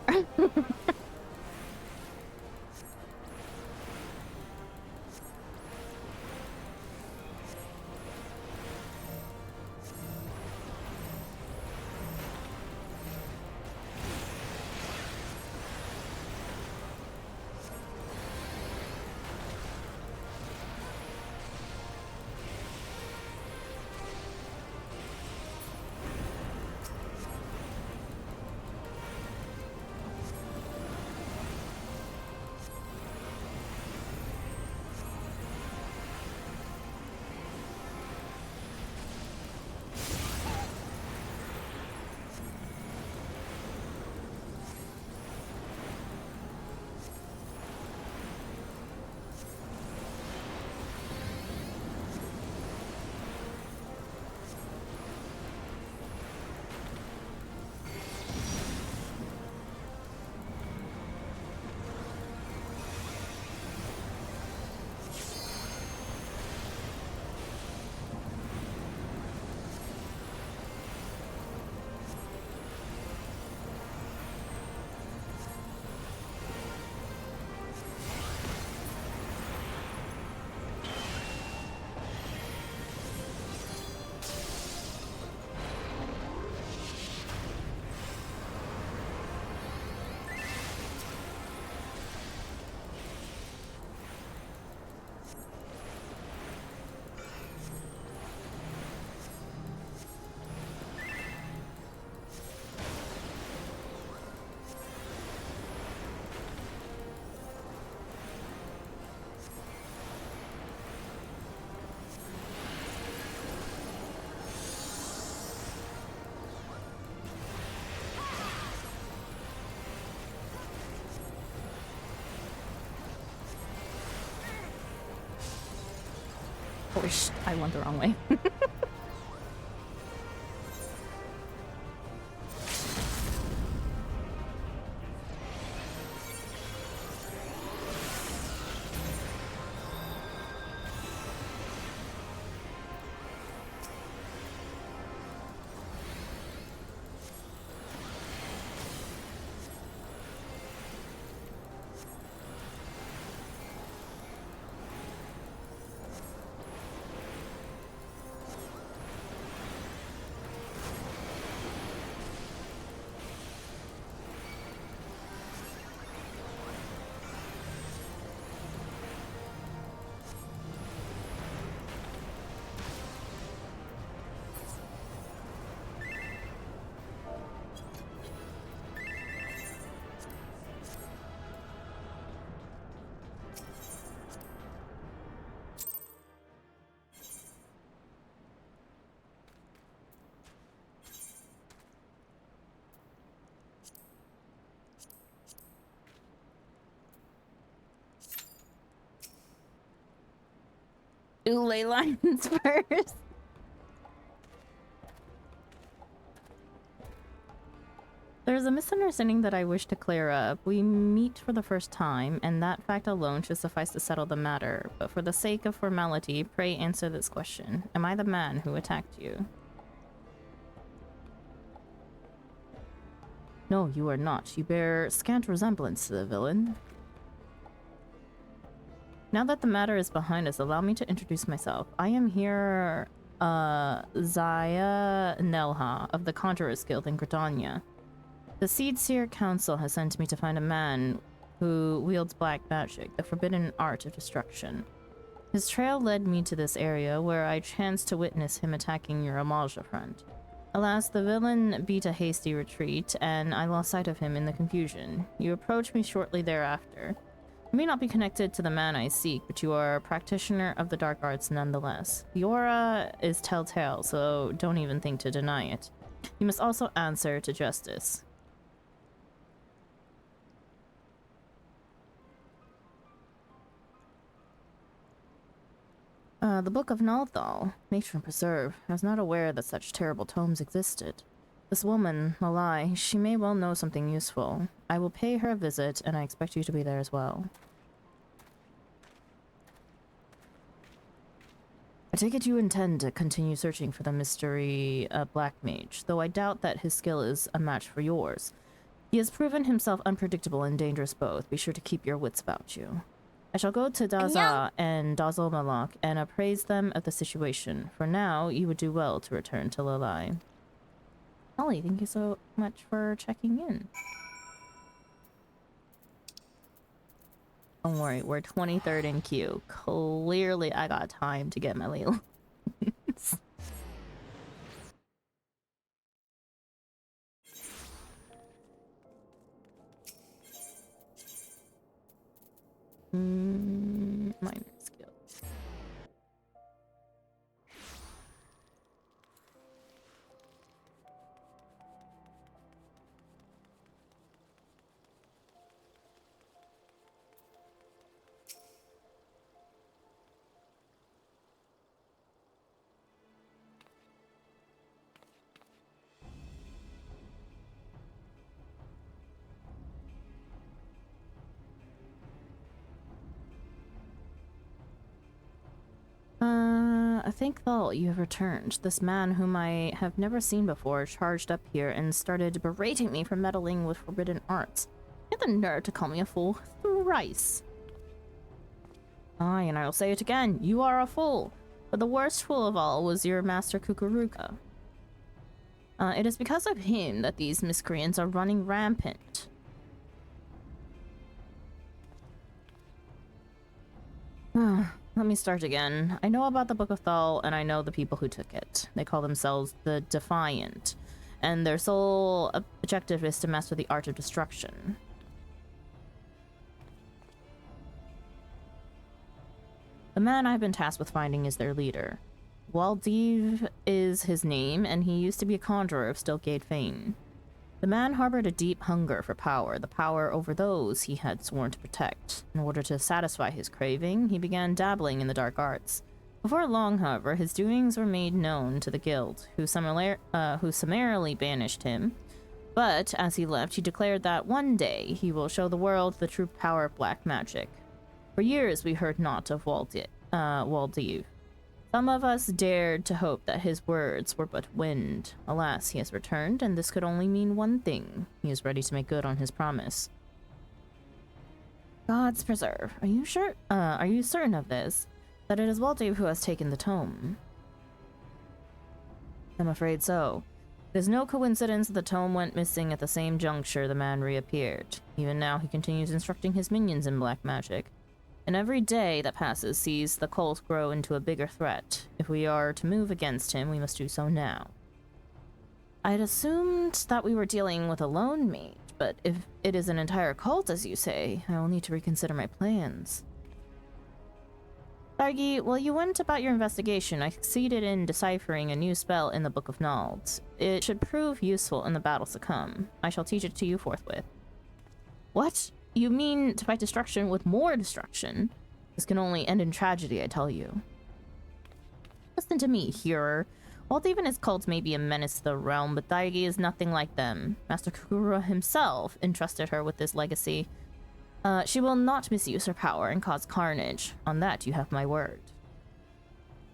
Oh, I went the wrong way. Do ley lines first. There's a misunderstanding that I wish to clear up. We meet for the first time, and that fact alone should suffice to settle the matter. But for the sake of formality, pray answer this question. Am I the man who attacked you? No, you are not. You bear scant resemblance to the villain. Now that the matter is behind us, allow me to introduce myself. I am here, Zaya Nelha of the Conjurer's Guild in Gridania. The Seedseer Council has sent me to find a man who wields black magic, the forbidden art of destruction. His trail led me to this area, where I chanced to witness him attacking your Amalja friend. Alas, the villain beat a hasty retreat, and I lost sight of him in the confusion. You approached me shortly thereafter. You may not be connected to the man I seek, but you are a practitioner of the dark arts nonetheless. The aura is telltale, so don't even think to deny it. You must also answer to justice. The Book of Nalthal, Matron Preserve. I was not aware that such terrible tomes existed. This woman, Malai, she may well know something useful. I will pay her a visit, and I expect you to be there as well. I take it you intend to continue searching for the mystery Black Mage, though I doubt that his skill is a match for yours. He has proven himself unpredictable and dangerous both. Be sure to keep your wits about you. I shall go to Daza and Dazzle Malak and appraise them of the situation. For now, you would do well to return to Lalai. Ollie, thank you so much for checking in. Don't worry, we're 23rd in queue. Clearly, I got time to get my Layla. Minor skill. I think that you have returned. This man whom I have never seen before charged up here and started berating me for meddling with forbidden arts. He had the nerve to call me a fool thrice. Aye, and I will say it again, you are a fool. But the worst fool of all was your master Kukuruka. It is because of him that these miscreants are running rampant. Let me start again. I know about the Book of Thal, and I know the people who took it. They call themselves the Defiant, and their sole objective is to master the art of destruction. The man I've been tasked with finding is their leader. Waldiv is his name, and he used to be a conjurer of Stiltgate fame. The man harbored a deep hunger for power, the power over those he had sworn to protect. In order to satisfy his craving, he began dabbling in the dark arts. Before long, however, his doings were made known to the guild, who summarily banished him. But as he left, he declared that one day he will show the world the true power of black magic. For years, we heard naught of Waldev. Some of us dared to hope that his words were but wind. Alas, he has returned, and this could only mean one thing. He is ready to make good on his promise. Gods preserve. Are you sure? Are you certain of this? That it is Waldev who has taken the tome? I'm afraid so. It is no coincidence that the tome went missing at the same juncture the man reappeared. Even now, he continues instructing his minions in black magic. And every day that passes sees the cult grow into a bigger threat. If we are to move against him, we must do so now. I'd assumed that we were dealing with a lone mage, but if it is an entire cult, as you say, I will need to reconsider my plans. Dargi, while you went about your investigation, I succeeded in deciphering a new spell in the Book of Nald. It should prove useful in the battles to come. I shall teach it to you forthwith. What? You mean to fight destruction with more destruction? This can only end in tragedy, I tell you. Listen to me, hearer. Waldev and his cult may be a menace to the realm, but Daigi is nothing like them. Master Kukura himself entrusted her with this legacy. She will not misuse her power and cause carnage. On that, you have my word.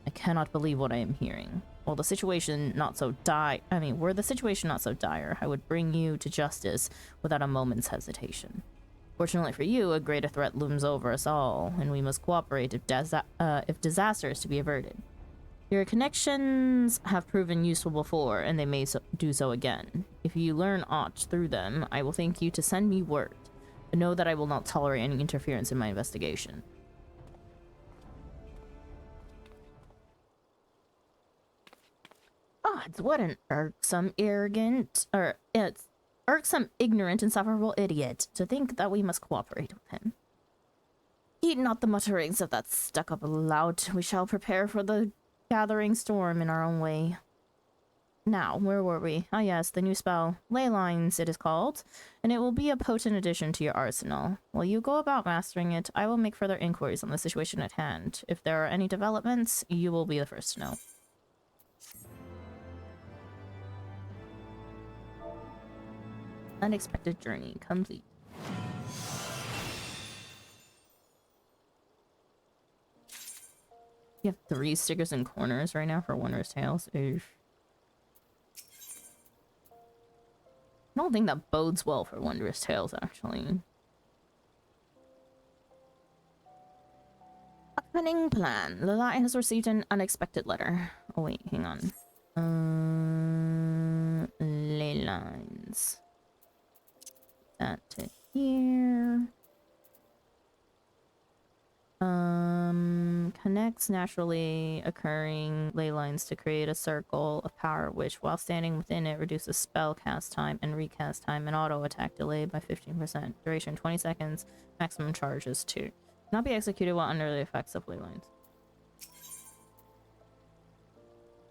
I cannot believe what I am hearing. Were the situation not so dire, I would bring you to justice without a moment's hesitation. Fortunately for you, a greater threat looms over us all, and we must cooperate if disaster is to be averted. Your connections have proven useful before, and they may do so again. If you learn aught through them, I will thank you to send me word. But know that I will not tolerate any interference in my investigation. Gods, what an irksome, irksome, ignorant, insufferable idiot, to think that we must cooperate with him. Heed not the mutterings of that stuck-up lout. We shall prepare for the gathering storm in our own way. Now, where were we? Ah yes, the new spell. Ley Lines, it is called, and it will be a potent addition to your arsenal. While you go about mastering it, I will make further inquiries on the situation at hand. If there are any developments, you will be the first to know. Unexpected journey complete. You have 3 stickers and corners right now for Wondrous Tales. Oof. I don't think that bodes well for Wondrous Tales, actually. A cunning plan. Lilai has received an unexpected letter. Oh wait, hang on. Ley Lines. That to here. Connects naturally occurring ley lines to create a circle of power which, while standing within it, reduces spell cast time and recast time and auto attack delay by 15%. Duration 20 seconds. Maximum charge is 2. Cannot be executed while under the effects of ley lines.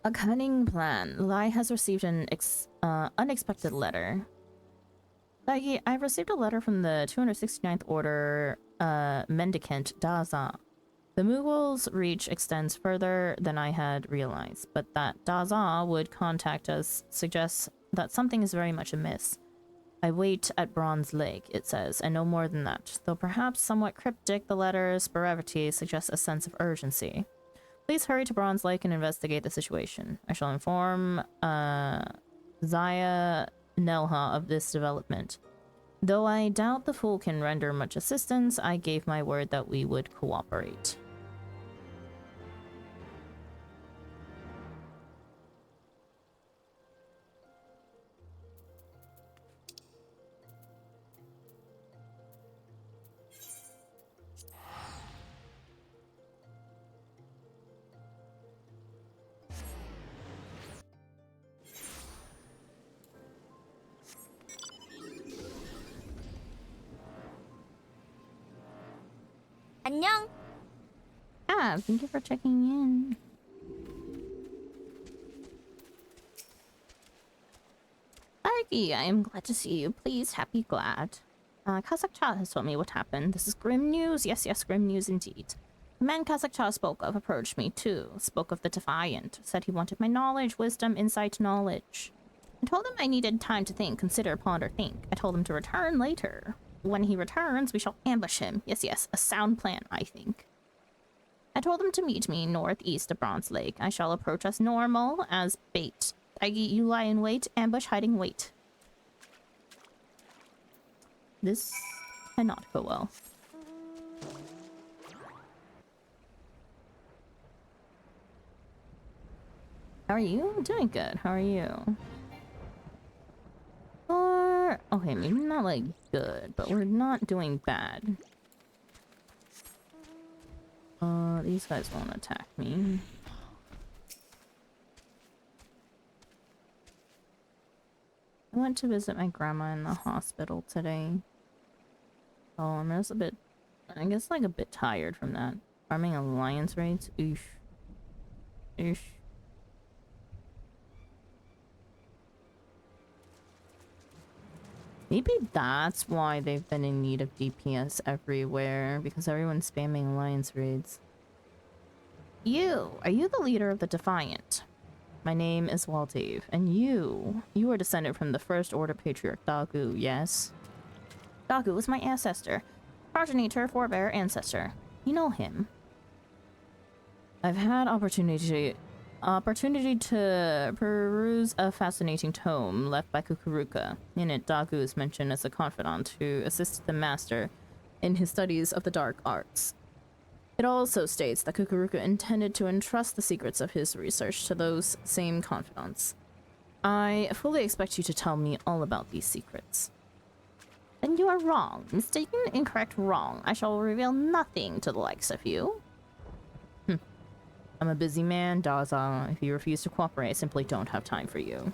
A cunning plan. Lai has received an unexpected letter. I've received a letter from the 269th Order Mendicant Daza. The Mughals' reach extends further than I had realized, but that Daza would contact us suggests that something is very much amiss. I wait at Bronze Lake, it says, and no more than that. Though perhaps somewhat cryptic, the letter's brevity suggests a sense of urgency. Please hurry to Bronze Lake and investigate the situation. I shall inform Zaya Nelha of this development. Though I doubt the fool can render much assistance, I gave my word that we would cooperate.
안녕.
Ah, thank you for checking in. Argy, I am glad to see you. Pleased, happy, glad. Kazakh chat has told me what happened. This is grim news. Yes, yes, grim news indeed. The man Kazakh spoke of approached me too, spoke of the Defiant, said he wanted my knowledge, wisdom, insight, knowledge. I told him I needed time to think, consider, ponder, think. I told him to return later. When he returns, we shall ambush him. Yes, yes, a sound plan, I think. I told him to meet me northeast of Bronze Lake. I shall approach us normal as bait. You lie in wait, ambush, hiding, wait. This cannot go well. How are you? Doing good. How are you? Or okay, maybe not like good, but we're not doing bad. These guys won't attack me. I went to visit my grandma in the hospital today. Oh, I'm just a bit, I guess like a bit tired from that. Farming alliance raids? Oosh. Oosh. Maybe that's why they've been in need of DPS everywhere, because everyone's spamming alliance raids. Are you the leader of the Defiant? My name is Waltave, and you are descended from the First Order Patriarch Dagu, yes? Dagu was my ancestor, progenitor, forebear, ancestor. You know him. I've had opportunity to peruse a fascinating tome left by Kukuruka. In it, Dagu is mentioned as a confidant who assisted the master in his studies of the dark arts. It also states that Kukuruka intended to entrust the secrets of his research to those same confidants. I fully expect you to tell me all about these secrets. Then you are wrong. Mistaken, incorrect, wrong. I shall reveal nothing to the likes of you. I'm a busy man, Daza. If you refuse to cooperate, I simply don't have time for you.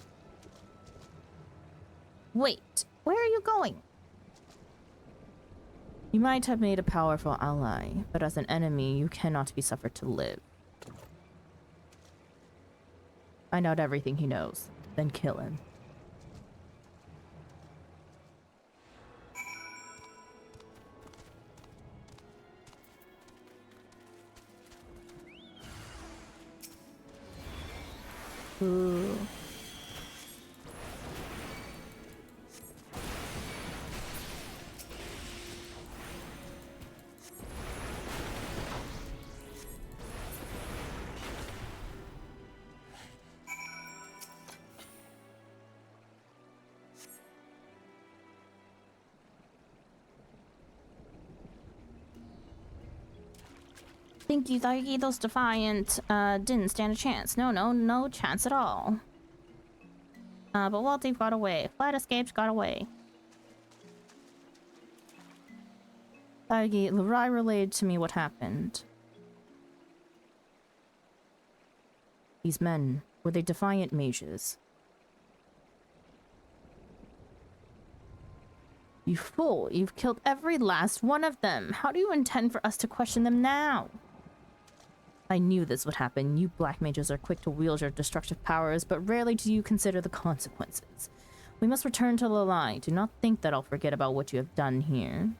Wait, where are you going? You might have made a powerful ally, but as an enemy, you cannot be suffered to live. Find out everything he knows, then kill him. Ooh. Think you thought those Defiant didn't stand a chance. No chance at all. But Waltave got away. Flight escapes got away. Lurai relayed to me what happened. These men, were they Defiant mages? You fool, you've killed every last one of them. How do you intend for us to question them now? I knew this would happen. You black mages are quick to wield your destructive powers, but rarely do you consider the consequences. We must return to Lalai. Do not think that I'll forget about what you have done here.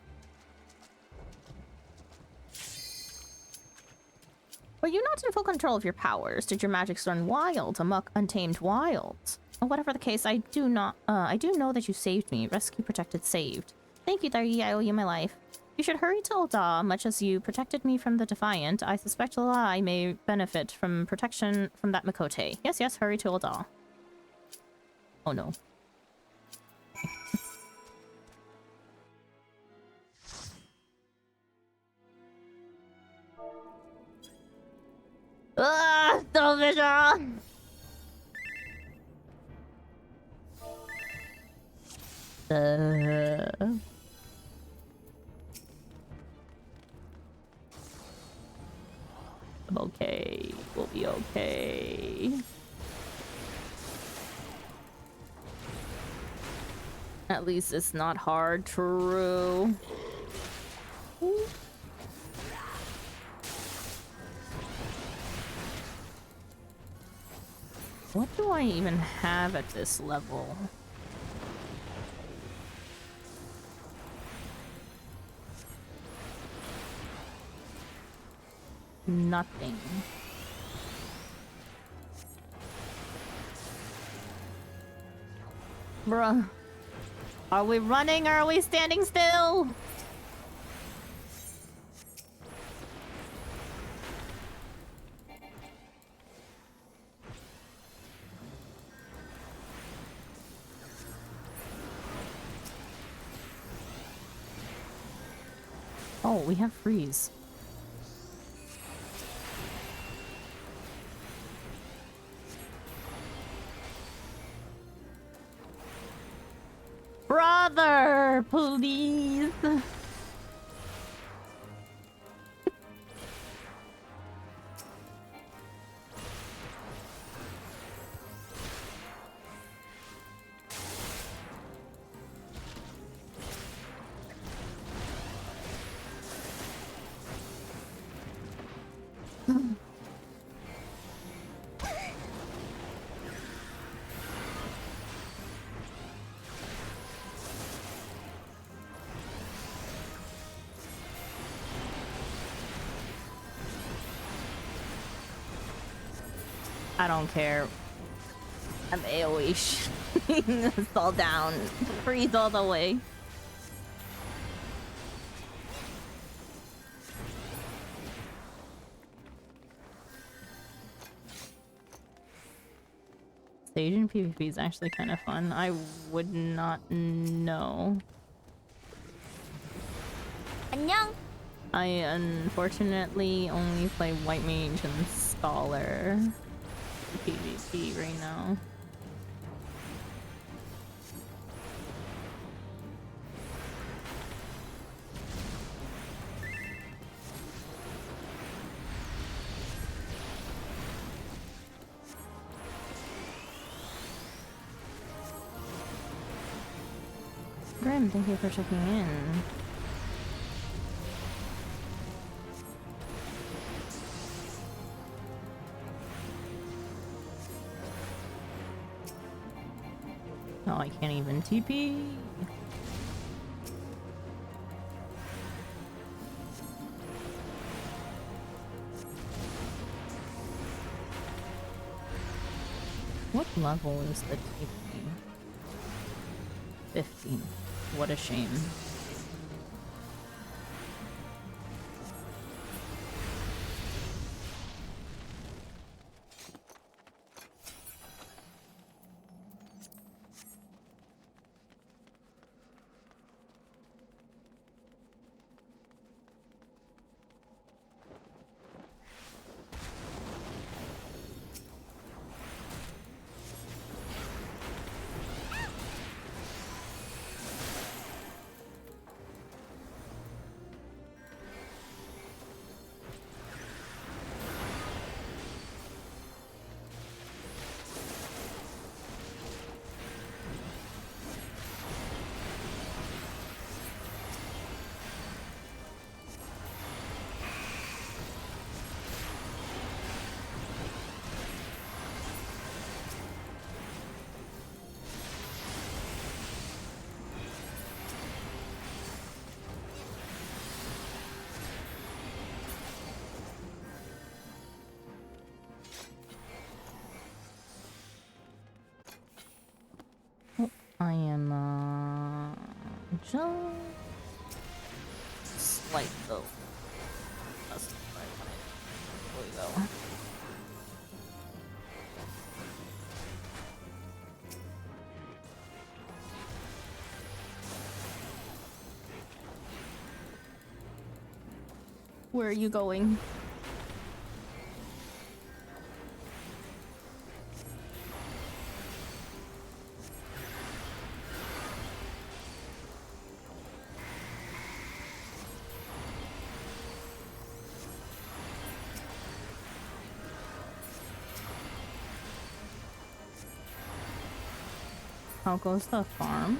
Were you not in full control of your powers? Did your magics run wild, amok, untamed wild? Whatever the case, I do know that you saved me. Rescue, protected, saved. Thank you, Dargi. I owe you my life. You should hurry to Ul'dah, much as you protected me from the Defiant. I suspect Lalai may benefit from protection from that Mikote. Yes, hurry to Ul'dah. Oh no. Ah, no vision! Okay, we'll be okay. At least it's not hard, true. What do I even have at this level? Nothing. Bruh. Are we running or are we standing still? Oh, we have freeze. Brother, please. I don't care. I'm AoE It's all down. Freeze all the way. Stage in PvP is actually kind of fun. I would not know.
안녕.
I unfortunately only play White Mage and Scholar PvP right now. Grim, thank you for checking in. Oh, I can't even TP. What level is the TP? 15. What a shame. I am, just slight though. That's what I wanted. There we go. Where are you going? How goes the farm?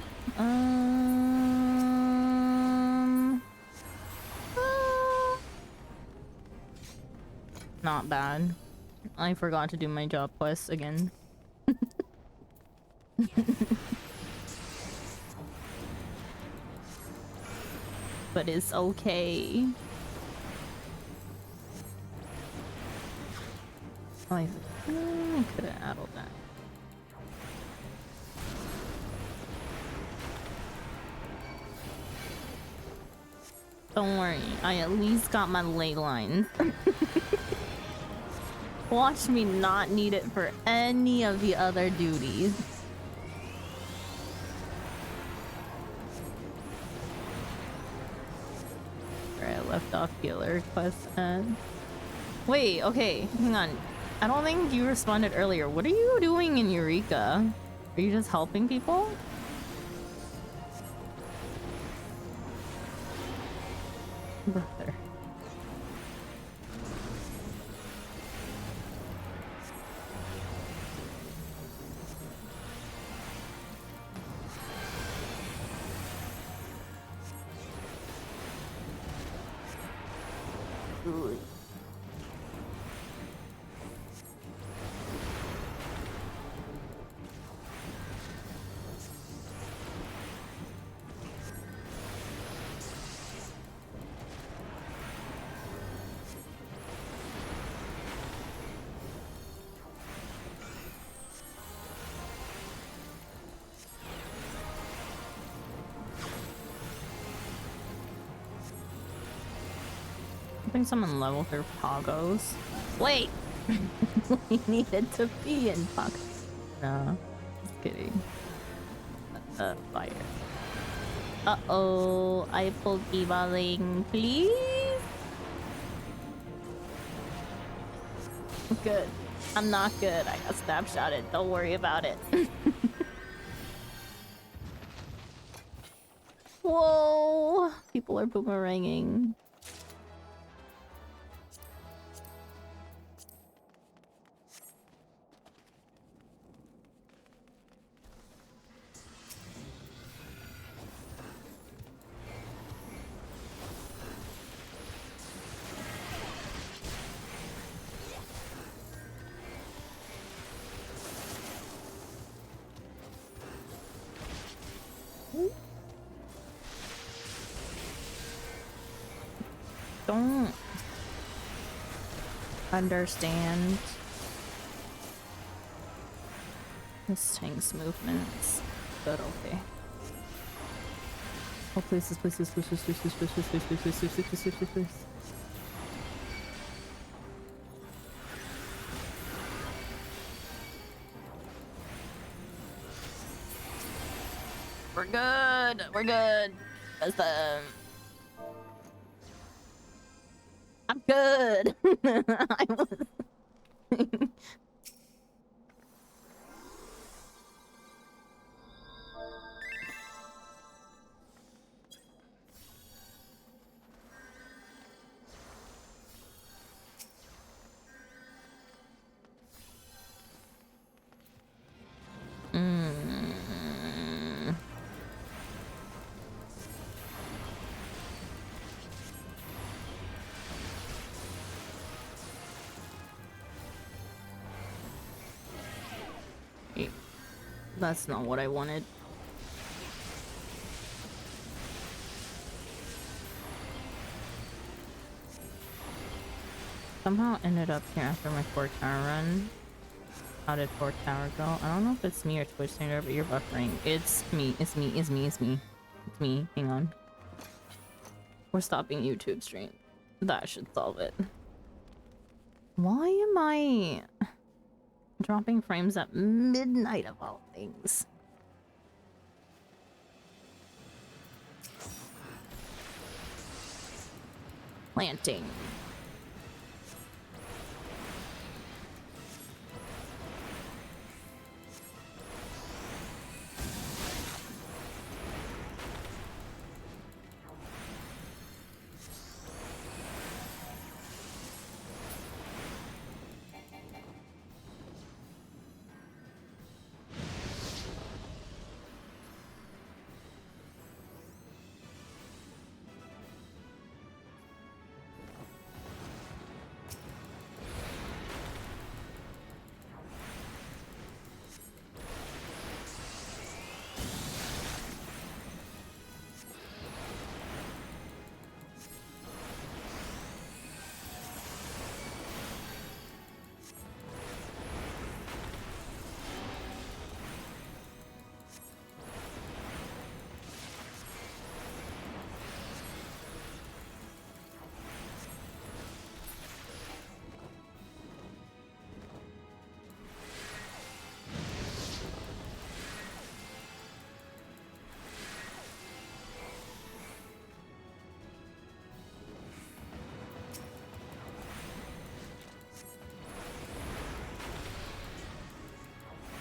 Not bad. I forgot to do my job quests again. But it's okay. I could have added that. Don't worry, I at least got my ley lines. Watch me not need it for any of the other duties. Where I left off healer quest and... Wait, okay, hang on. I don't think you responded earlier. What are you doing in Eureka? Are you just helping people? Brother. Ooh. I think someone leveled their poggos. Wait! We needed to be in poggos. No, just kidding. Fire. Uh-oh, I Pokeballing, please? Good. I'm not good. I got snapshotted. Don't worry about it. Whoa! People are boomeranging. Don't understand this tank's movements, but okay. Oh, please, please, please, please, please, please, please, please, please, please, please, please, please, please, please, please. We're good. We're good. That's I'm good. I was. That's not what I wanted. Somehow ended up here after my 4-tower run. How did 4-tower go? I don't know if it's me or Twitch Standard, but you're buffering. It's me. It's me. It's me. It's me. It's me. Hang on. We're stopping YouTube stream. That should solve it. Why am I dropping frames at midnight of all things? Planting.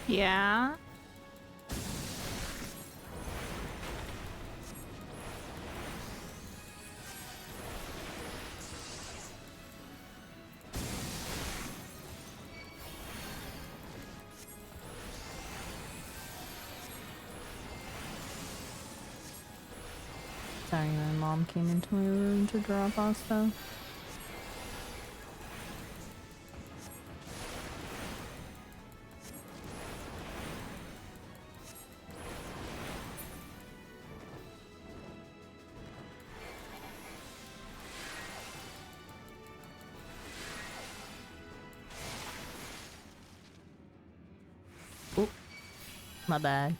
Yeah. Sorry, my mom came into my room to drop off stuff. Oh, my bad.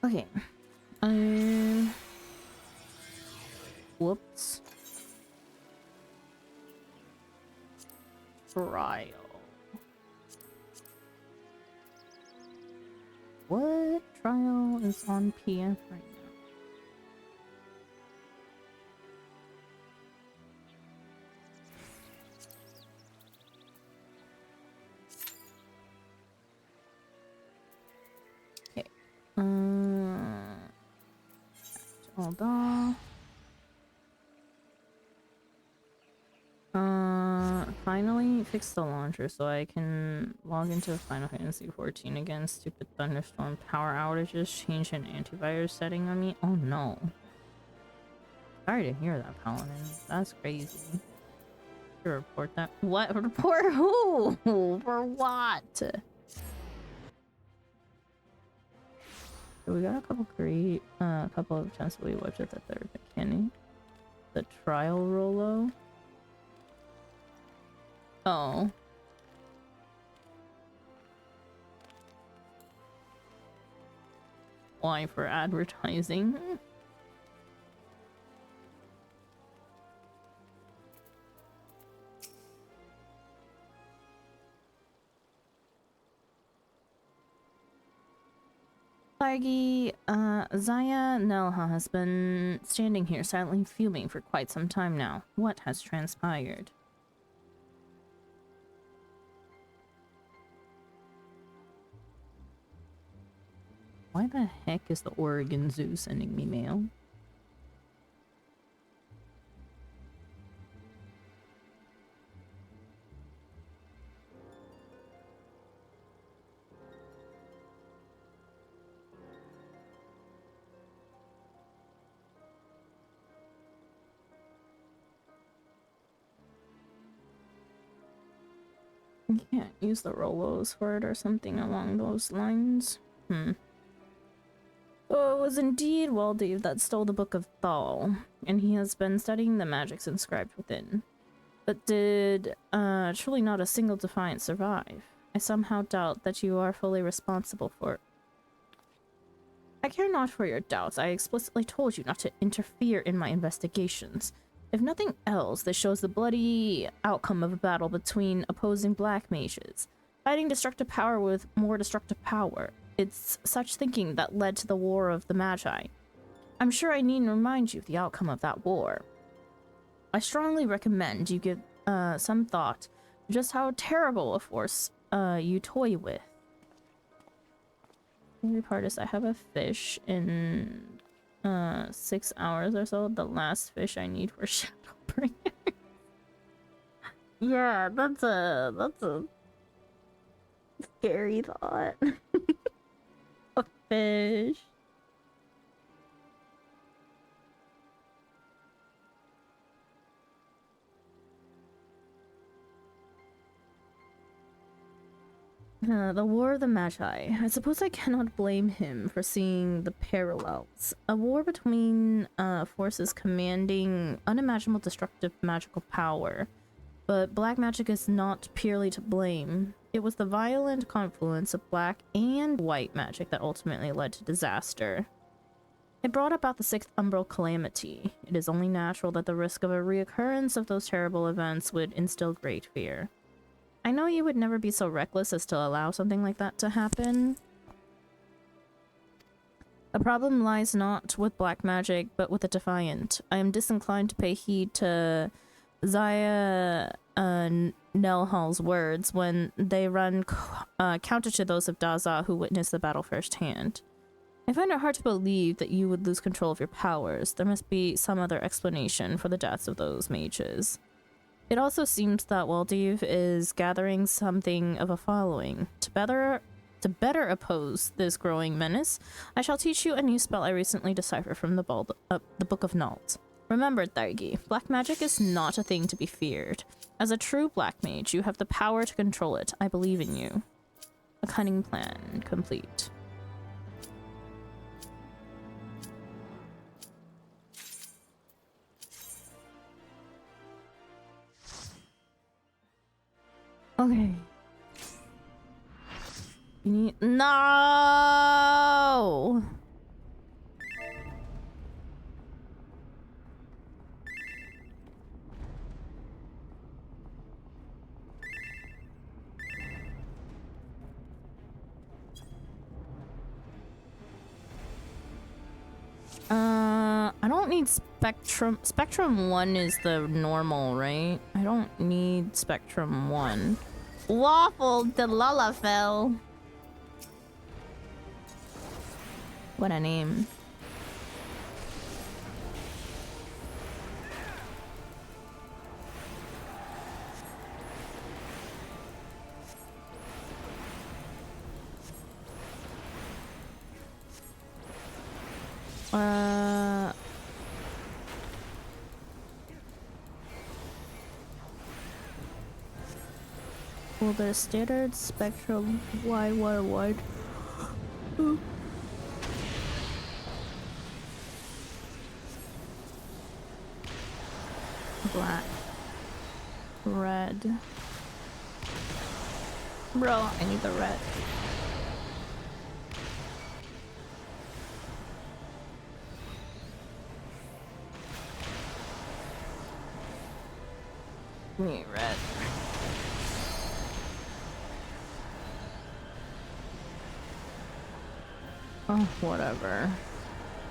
Okay. Whoops. Trial. What trial is on PF right now? Okay. Hold on. Finally fix the launcher so I can log into Final Fantasy 14 again. Stupid thunderstorm power outages change an antivirus setting on me. Oh no. Sorry to hear that, Paladin. That's crazy. To report that. What? Report who? For what? So we got a couple great, couple of chanceable webs at the third mechanic. The trial Rolo. Oh. Why for advertising? Largy, Zaya Nelha has been standing here silently fuming for quite some time now. What has transpired? Why the heck is the Oregon Zoo sending me mail? You can't use the Rolos for it or something along those lines. Oh, it was indeed Waldev that stole the Book of Thal, and he has been studying the magics inscribed within. But did truly not a single defiant survive? I somehow doubt that you are fully responsible for it. I care not for your doubts. I explicitly told you not to interfere in my investigations. If nothing else, this shows the bloody outcome of a battle between opposing black mages, fighting destructive power with more destructive power. It's such thinking that led to the War of the Magi. I'm sure I needn't remind you of the outcome of that war. I strongly recommend you give some thought to just how terrible a force you toy with. The only part is I have a fish in 6 hours or so. The last fish I need for Shadowbringer. Yeah, that's a scary thought. fish. The War of the Magi. I suppose I cannot blame him for seeing the parallels. A war between forces commanding unimaginable destructive magical power. But black magic is not purely to blame. It was the violent confluence of black and white magic that ultimately led to disaster. It brought about the Sixth Umbral Calamity. It is only natural that the risk of a reoccurrence of those terrible events would instill great fear. I know you would never be so reckless as to allow something like that to happen. The problem lies not with black magic, but with the Defiant. I am disinclined to pay heed to Zaya Nelhal's words when they run counter to those of Daza who witnessed the battle firsthand. I find it hard to believe that you would lose control of your powers. There must be some other explanation for the deaths of those mages. It also seems that Waldiv is gathering something of a following. To better oppose this growing menace, I shall teach you a new spell I recently deciphered from the Book of Nalt. Remember, Thargi, black magic is not a thing to be feared. As a true black mage, you have the power to control it. I believe in you. A cunning plan complete. Okay. You need— No! I don't need Spectrum. Spectrum 1 is the normal, right? I don't need Spectrum 1. Waffle de Lalafell. What a name. Well, the standard spectrum wide. Black. Red. Bro, I need the red. Need red. Oh, whatever.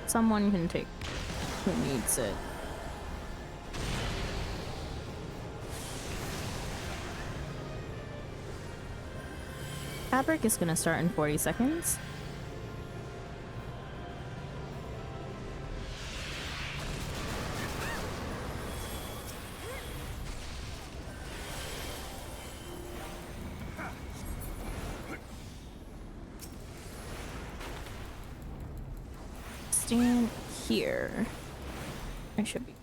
Someone can take who needs it. Fabric is gonna start in 40 seconds. Stand here. I should be.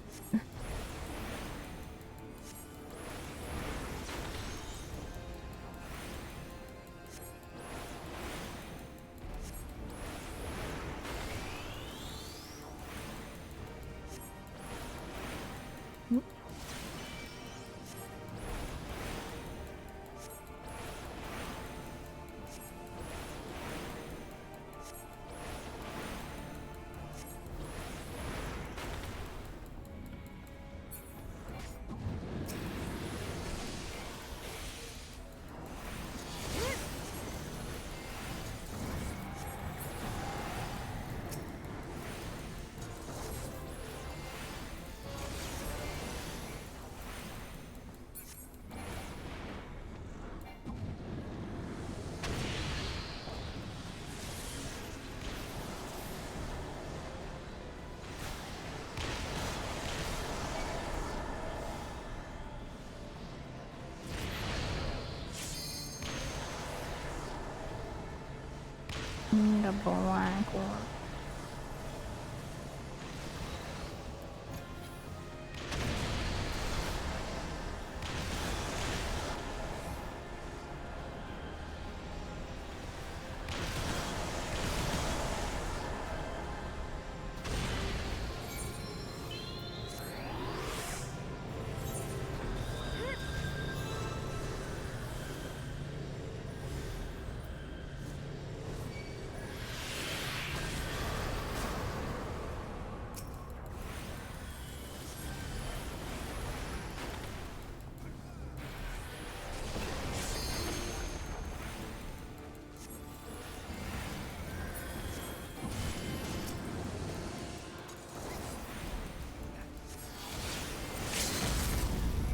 Need a black one.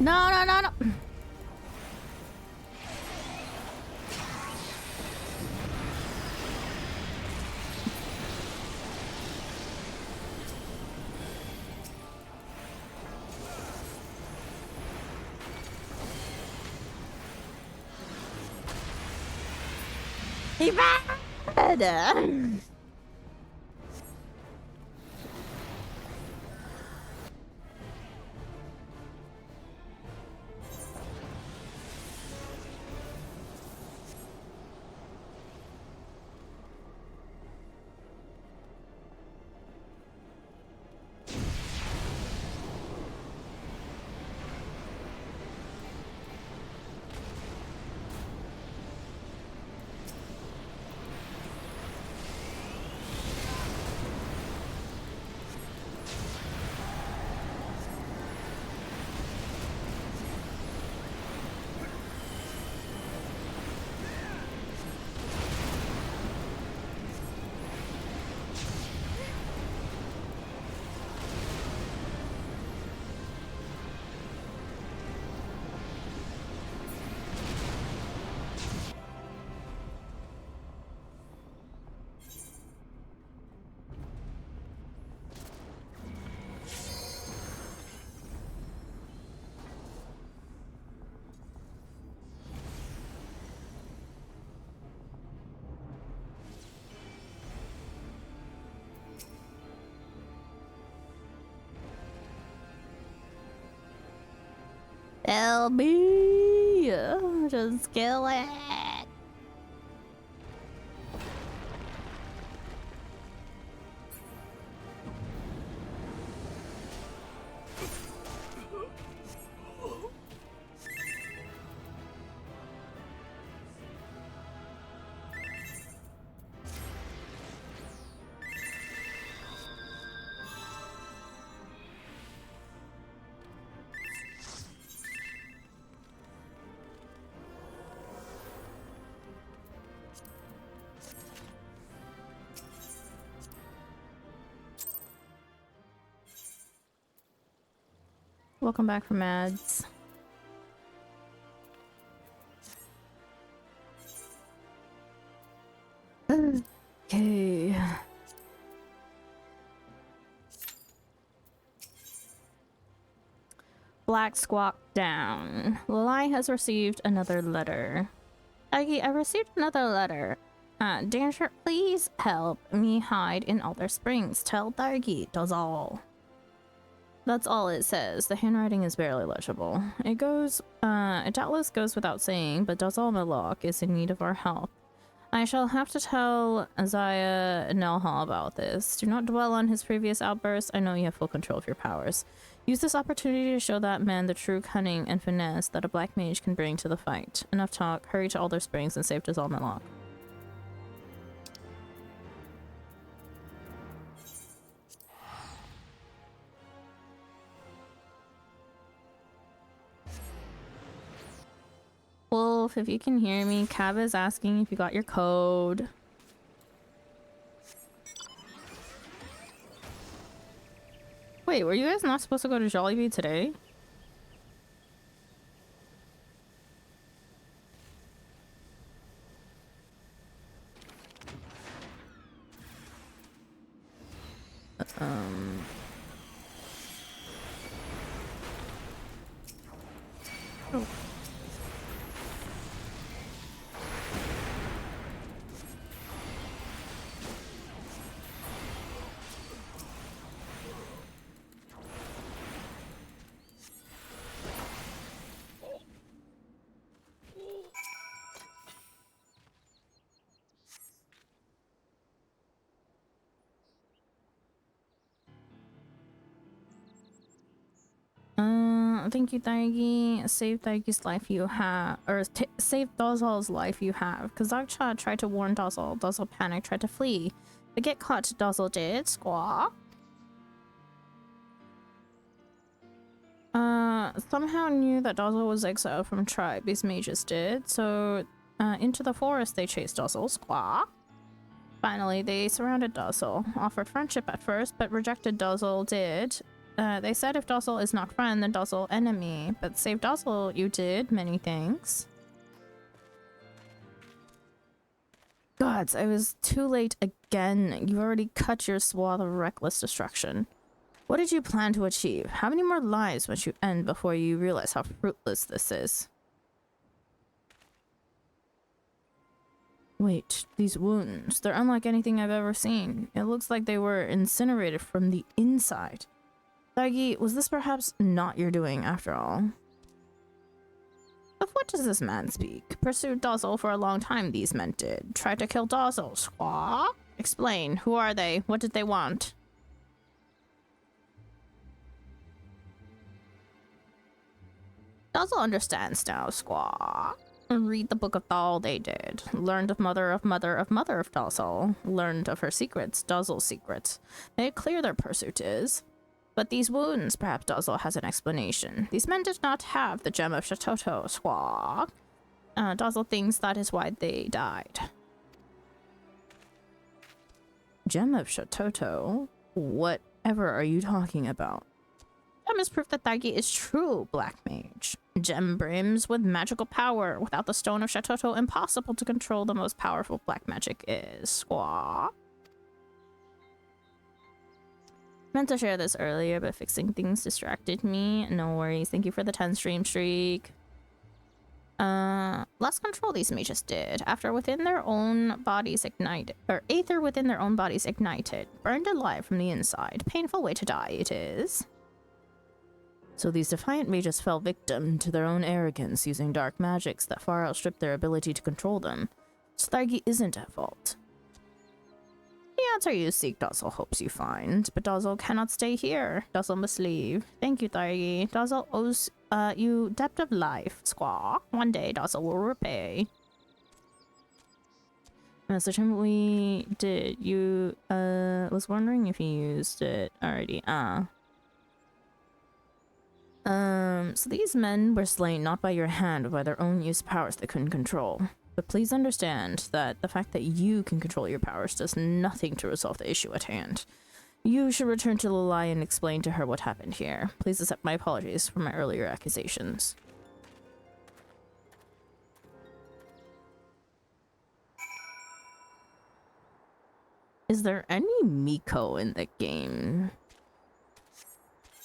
No, no, no, no. He bad. LB, just kill it. Welcome back from ads. Okay. Black squawk down. Lilai has received another letter. Aggie, I received another letter. Danger, please help me hide in Alder Springs. Tell Dargy, does all. That's all it says. The handwriting is barely legible. It doubtless goes without saying, but Dazal Milok is in need of our help. I shall have to tell Zaya Nelha about this. Do not dwell on his previous outbursts. I know you have full control of your powers. Use this opportunity to show that man the true cunning and finesse that a black mage can bring to the fight. Enough talk. Hurry to Alder Springs and save Dazal Milok. Wolf, if you can hear me, Cab is asking if you got your code. Wait, were you guys not supposed to go to Jollibee today? Oh. Thank you, Daigi. Save Daigi's life you have, or save Dozal's life you have. Kazakcha tried to warn Dozal. Dozal panicked, tried to flee. But get caught, Dozal did. Squawk. Somehow knew that Dozal was exiled from tribe. These mages did. So, into the forest they chased Dozal. Squawk. Finally, they surrounded Dozal. Offered friendship at first, but rejected Dozal did. They said if Dozal is not friend, then Dozal enemy. But save Dozal, you did. Many thanks. Gods, I was too late again. You've already cut your swath of reckless destruction. What did you plan to achieve? How many more lives must you end before you realize how fruitless this is? Wait, these wounds. They're unlike anything I've ever seen. It looks like they were incinerated from the inside. Daigi, was this perhaps not your doing after all? Of what does this man speak? Pursued Dozal for a long time, these men did. Tried to kill Dozal. Squaw? Explain. Who are they? What did they want? Dozal understands now, Squaw. Read the Book of Thal they did. Learned of mother of mother of mother of Dozal. Learned of her secrets, Dozal's secrets. Made clear their pursuit is. But these wounds, perhaps Dozal has an explanation. These men did not have the gem of Shatoto, Squawk. Dozal thinks that is why they died. Gem of Shatoto? Whatever are you talking about? Gem is proof that Daigi is true black mage. Gem brims with magical power. Without the stone of Shatoto, impossible to control the most powerful black magic is. Squawk. Meant to share this earlier, but fixing things distracted me. No worries. Thank you for the 10 stream streak. Less control these mages did. After within their own bodies ignited, or aether within their own bodies ignited. Burned alive from the inside. Painful way to die it is. So these defiant mages fell victim to their own arrogance, using dark magics that far outstripped their ability to control them. So Daigi isn't at fault. The answer you seek, Dozal hopes you find, but Dozal cannot stay here. Dozal must leave. Thank you, Daigi. Dozal owes you depth of life, Squawk. One day, Dozal will repay. Message him we did. You, was wondering if you used it already. So these men were slain not by your hand, but by their own use of powers they couldn't control. But please understand that the fact that you can control your powers does nothing to resolve the issue at hand. You should return to Lilai and explain to her what happened here. Please accept my apologies for my earlier accusations. Is there any Miko in the game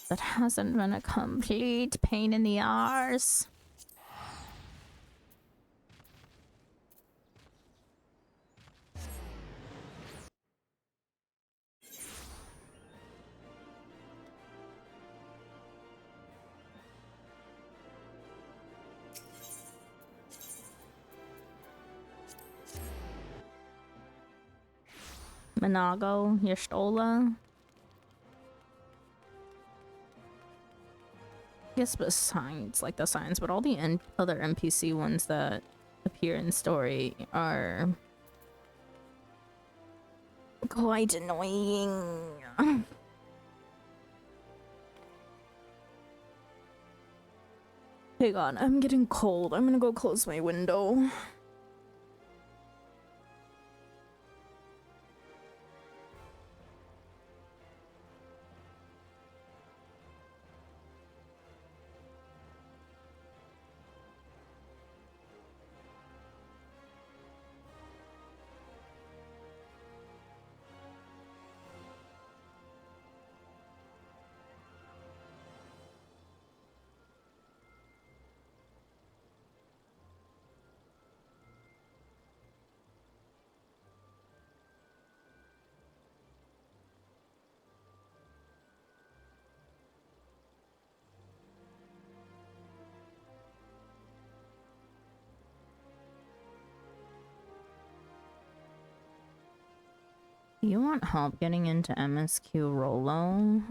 that hasn't been a complete pain in the arse? Minago, Yestola. Yes, besides like the signs, but all the other NPC ones that appear in story are quite annoying. Hang on, I'm getting cold. I'm gonna go close my window. You want help getting into MSQ Rolo?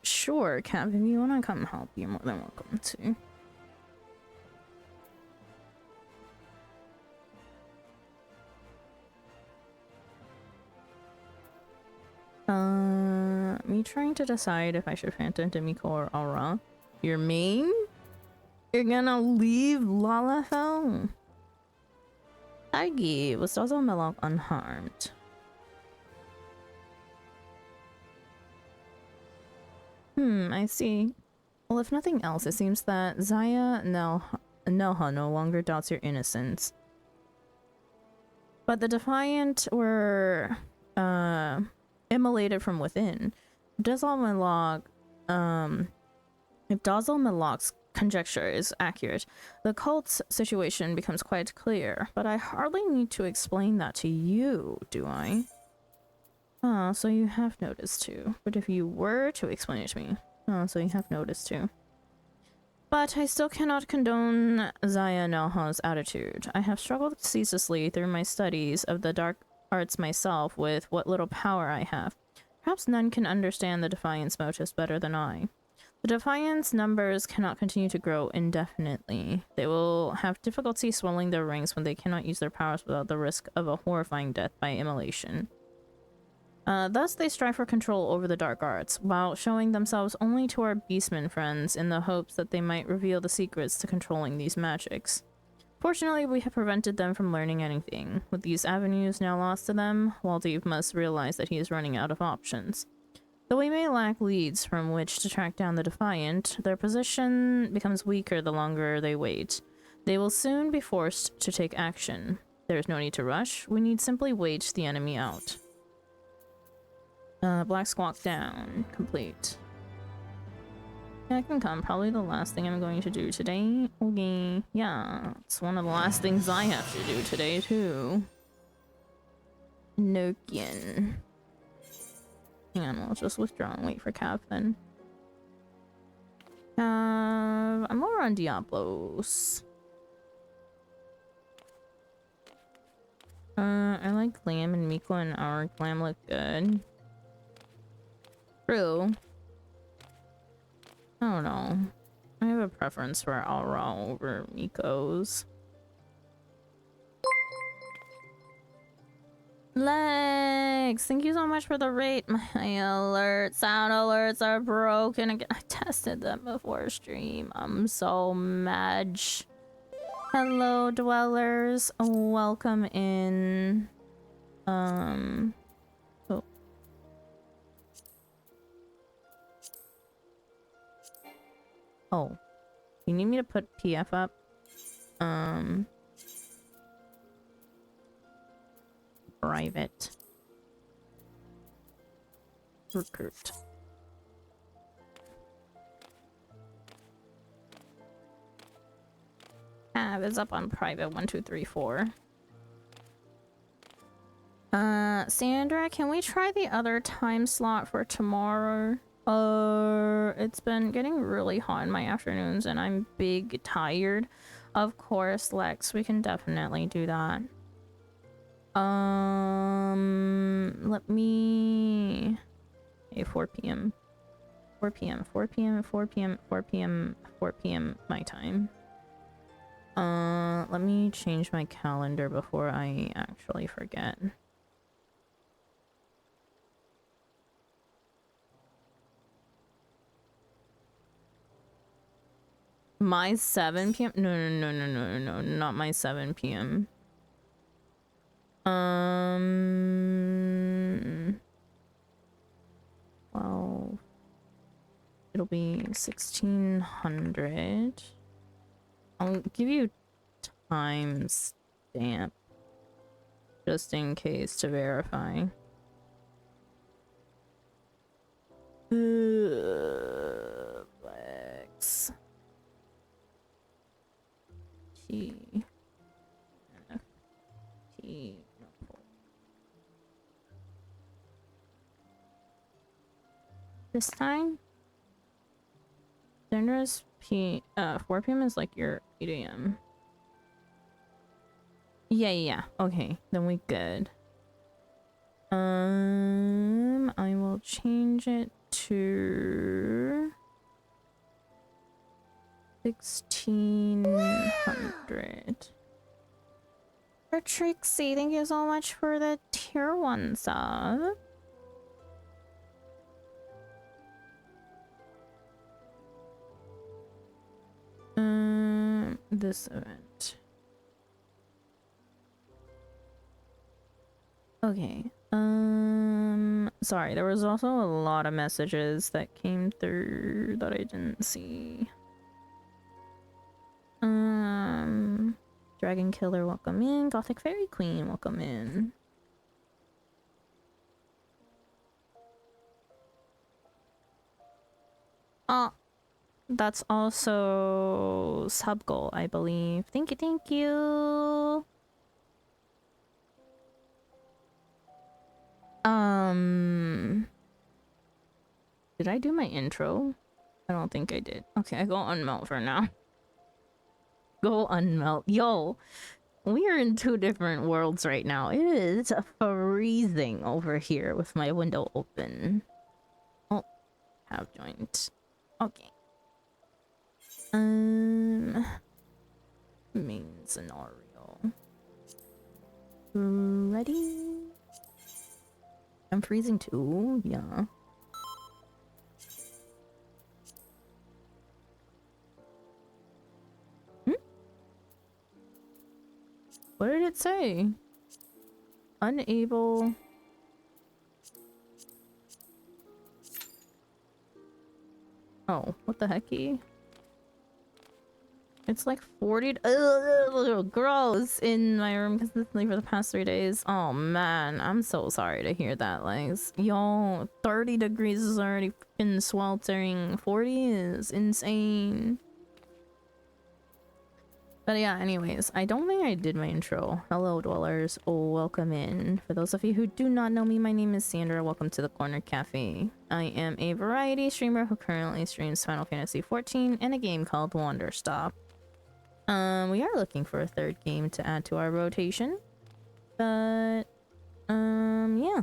Sure. Sure, Cav, if you wanna come help, you're more than welcome to. Me trying to decide if I should Phantom Demiko or Aura. Your main? You're gonna leave Lalafell? Agi was also Melok unharmed. I see. Well, if nothing else, it seems that Zaya Nelha no longer doubts your innocence. But the Defiant were immolated from within. If Dazzle Malok's conjecture is accurate, the cult's situation becomes quite clear, but I hardly need to explain that to you, do I? Ah, so you have noticed too. But if you were to explain it to me, so you have noticed too. But I still cannot condone Zaya Nelha's attitude. I have struggled ceaselessly through my studies of the dark arts myself with what little power I have. Perhaps none can understand the Defiant's motives better than I. The Defiant's numbers cannot continue to grow indefinitely. They will have difficulty swelling their ranks when they cannot use their powers without the risk of a horrifying death by immolation. Thus they strive for control over the dark arts, while showing themselves only to our beastmen friends in the hopes that they might reveal the secrets to controlling these magics. Fortunately, we have prevented them from learning anything. With these avenues now lost to them, Waldeep must realize that he is running out of options. Though we may lack leads from which to track down the Defiant, their position becomes weaker the longer they wait. They will soon be forced to take action. There is no need to rush, we need simply wait the enemy out. Black Squawk down. Complete. Yeah, I can come. Probably the last thing I'm going to do today. Okay. Yeah, it's one of the last things I have to do today, too. Nokian. Hang on, we'll just withdraw and wait for Cav then. I'm over on Diablos. I like Glam and Miko and our Glam look good. True. I don't know. I have a preference for Aura over Miko's. Legs! Thank you so much for the rate. My sound alerts are broken again. I tested them before stream. I'm so mad. Hello, dwellers. Welcome in. Oh, you need me to put PF up? Private. Recruit. It's up on private 1, 2, 3, 4. Sandra, can we try the other time slot for tomorrow? It's been getting really hot in my afternoons and I'm big tired. Of course, Lex, we can definitely do that. Let me... Okay, 4 p.m. 4 p.m. 4 p.m. 4 p.m. 4 p.m. 4 p.m. my time. Let me change my calendar before I actually forget. My 7 p.m.? No, not my 7 p.m. Well, it'll be 1600. I'll give you time stamp just in case to verify. Flex. T. F. T. This time? Sandra's 4 p.m. is like your 8 a.m. Yeah. Okay, then we good. I will change it to 1600. For Trixie, thank you so much for the tier 1 sub. This event. Okay. Sorry, there was also a lot of messages that came through that I didn't see. Dragon Killer, welcome in. Gothic Fairy Queen, welcome in. Oh, that's also sub goal, I believe. Thank you, thank you. Did I do my intro? I don't think I did. Okay, I go unmelt for now. Go unmelt. Yo, we are in two different worlds right now. It is freezing over here with my window open. Oh, have joined. Okay. Main scenario. Ready? I'm freezing too, yeah. What did it say? Unable. Oh, what the hecky? It's like 40. Ugh, gross in my room consistently for the past 3 days. Oh man, I'm so sorry to hear that. Like, yo, 30 degrees is already fucking sweltering. 40 is insane. But yeah, anyways, I don't think I did my intro. Hello, dwellers. Oh, welcome in. For those of you who do not know me, my name is Sandra. Welcome to the Corner Cafe. I am a variety streamer who currently streams Final Fantasy XIV and a game called Wanderstop. We are looking for a third game to add to our rotation. But, yeah.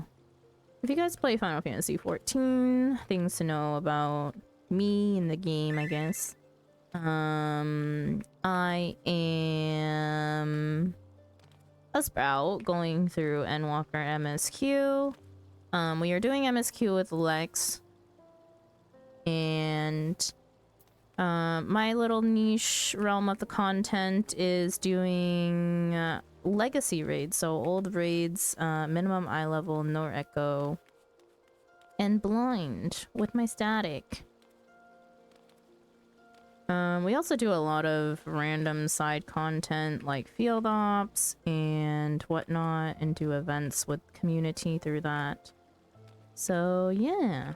If you guys play Final Fantasy XIV, things to know about me and the game, I guess. I am a Sprout going through Endwalker MSQ. We are doing MSQ with Lex. And my little niche realm of the content is doing legacy raids, so old raids, minimum eye level, no echo, and blind with my static. We also do a lot of random side content like field ops and whatnot, and do events with community through that. So yeah.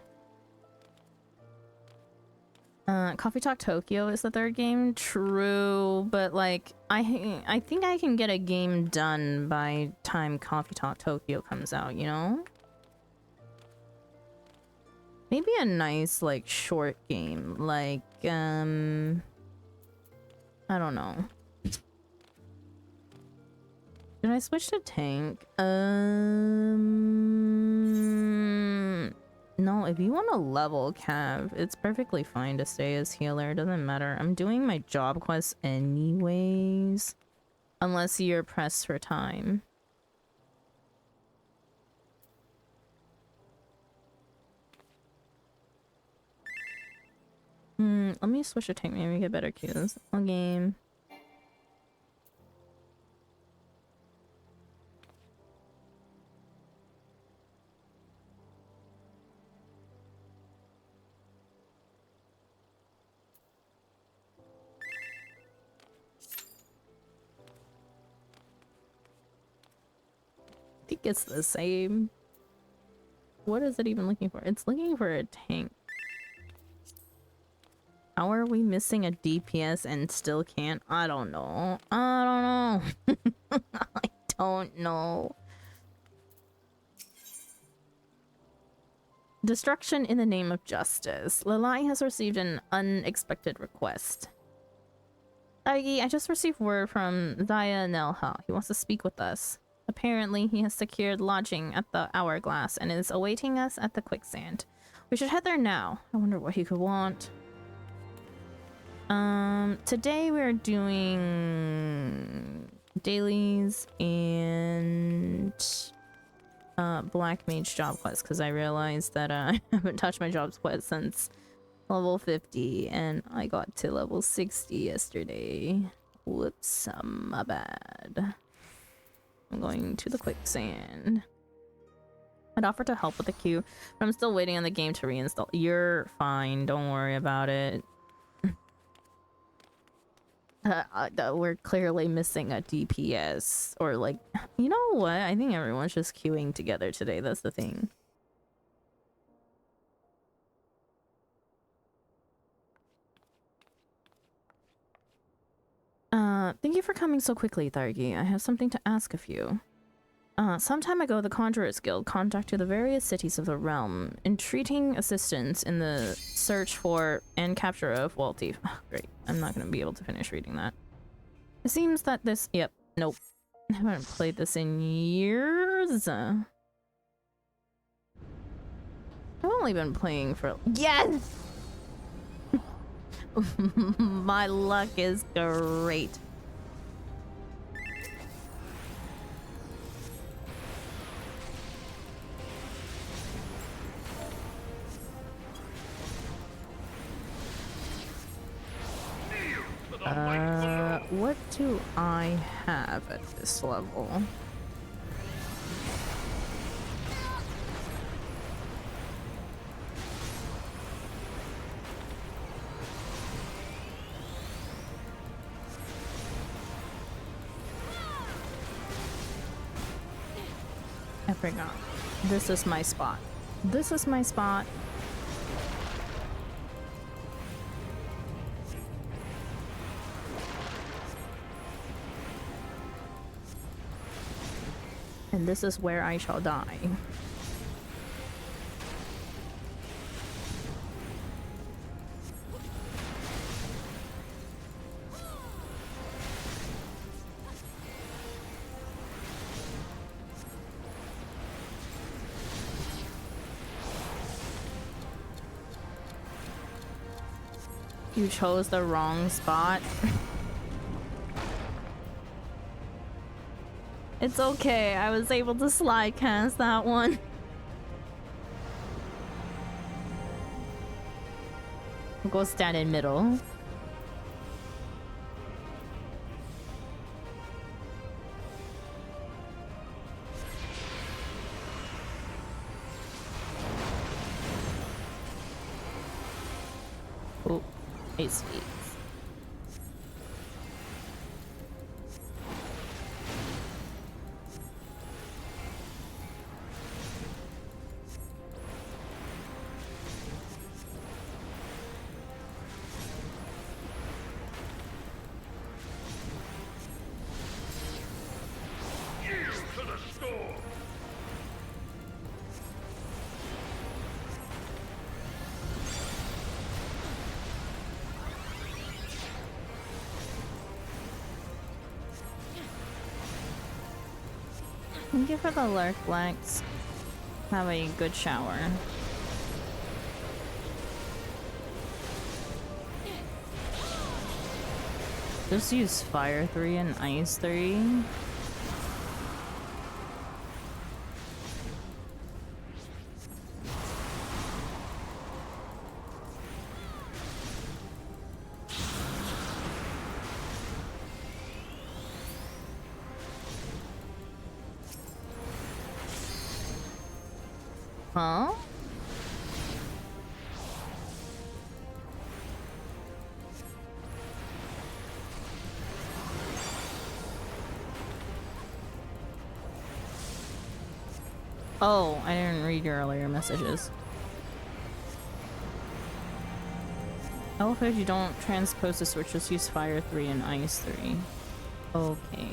Coffee Talk Tokyo is the third game. True, but like I think I can get a game done by time Coffee Talk Tokyo comes out, you know? Maybe a nice like short game, like I don't know. Did I switch to tank? No, if you want to level Cav, it's perfectly fine to stay as healer. It doesn't matter. I'm doing my job quests anyways. Unless you're pressed for time. Let me switch to tank, maybe get better queues. One game. I think it's the same. What is it even looking for? It's looking for a tank. How are we missing a DPS and still can't? I don't know. I don't know. I don't know. Destruction in the name of justice. Lalai has received an unexpected request. Aigi, I just received word from Zaya Nelha. He wants to speak with us. Apparently, he has secured lodging at the Hourglass and is awaiting us at the Quicksand. We should head there now. I wonder what he could want. Today we're doing dailies and Black Mage Job Quests because I realized that I haven't touched my Job Quest since level 50 and I got to level 60 yesterday. Whoops, my bad. I'm going to the quicksand. I'd offer to help with the queue, but I'm still waiting on the game to reinstall. You're fine, don't worry about it. We're clearly missing a DPS, or like, you know what? I think everyone's just queuing together today. That's the thing. Thank you for coming so quickly, Thargi. I have something to ask of you. Some time ago, the Conjurers Guild contacted the various cities of the realm, entreating assistance in the search for and capture of Walti. Oh, great. I'm not going to be able to finish reading that. It seems that this... Yep. Nope. I haven't played this in years. I've only been playing for... Yes! My luck is great. What do I have at this level? I forgot. This is my spot. This is my spot. And this is where I shall die. You chose the wrong spot. It's okay, I was able to slide cast that one. I'll go stand in middle. Oh, 8 feet. Thank you for the lurk, Lex. Have a good shower. Just use fire 3 and ice 3. Huh? Oh, I didn't read your earlier messages. Oh, if you don't transpose the switch, just use fire 3 and ice 3. Okay.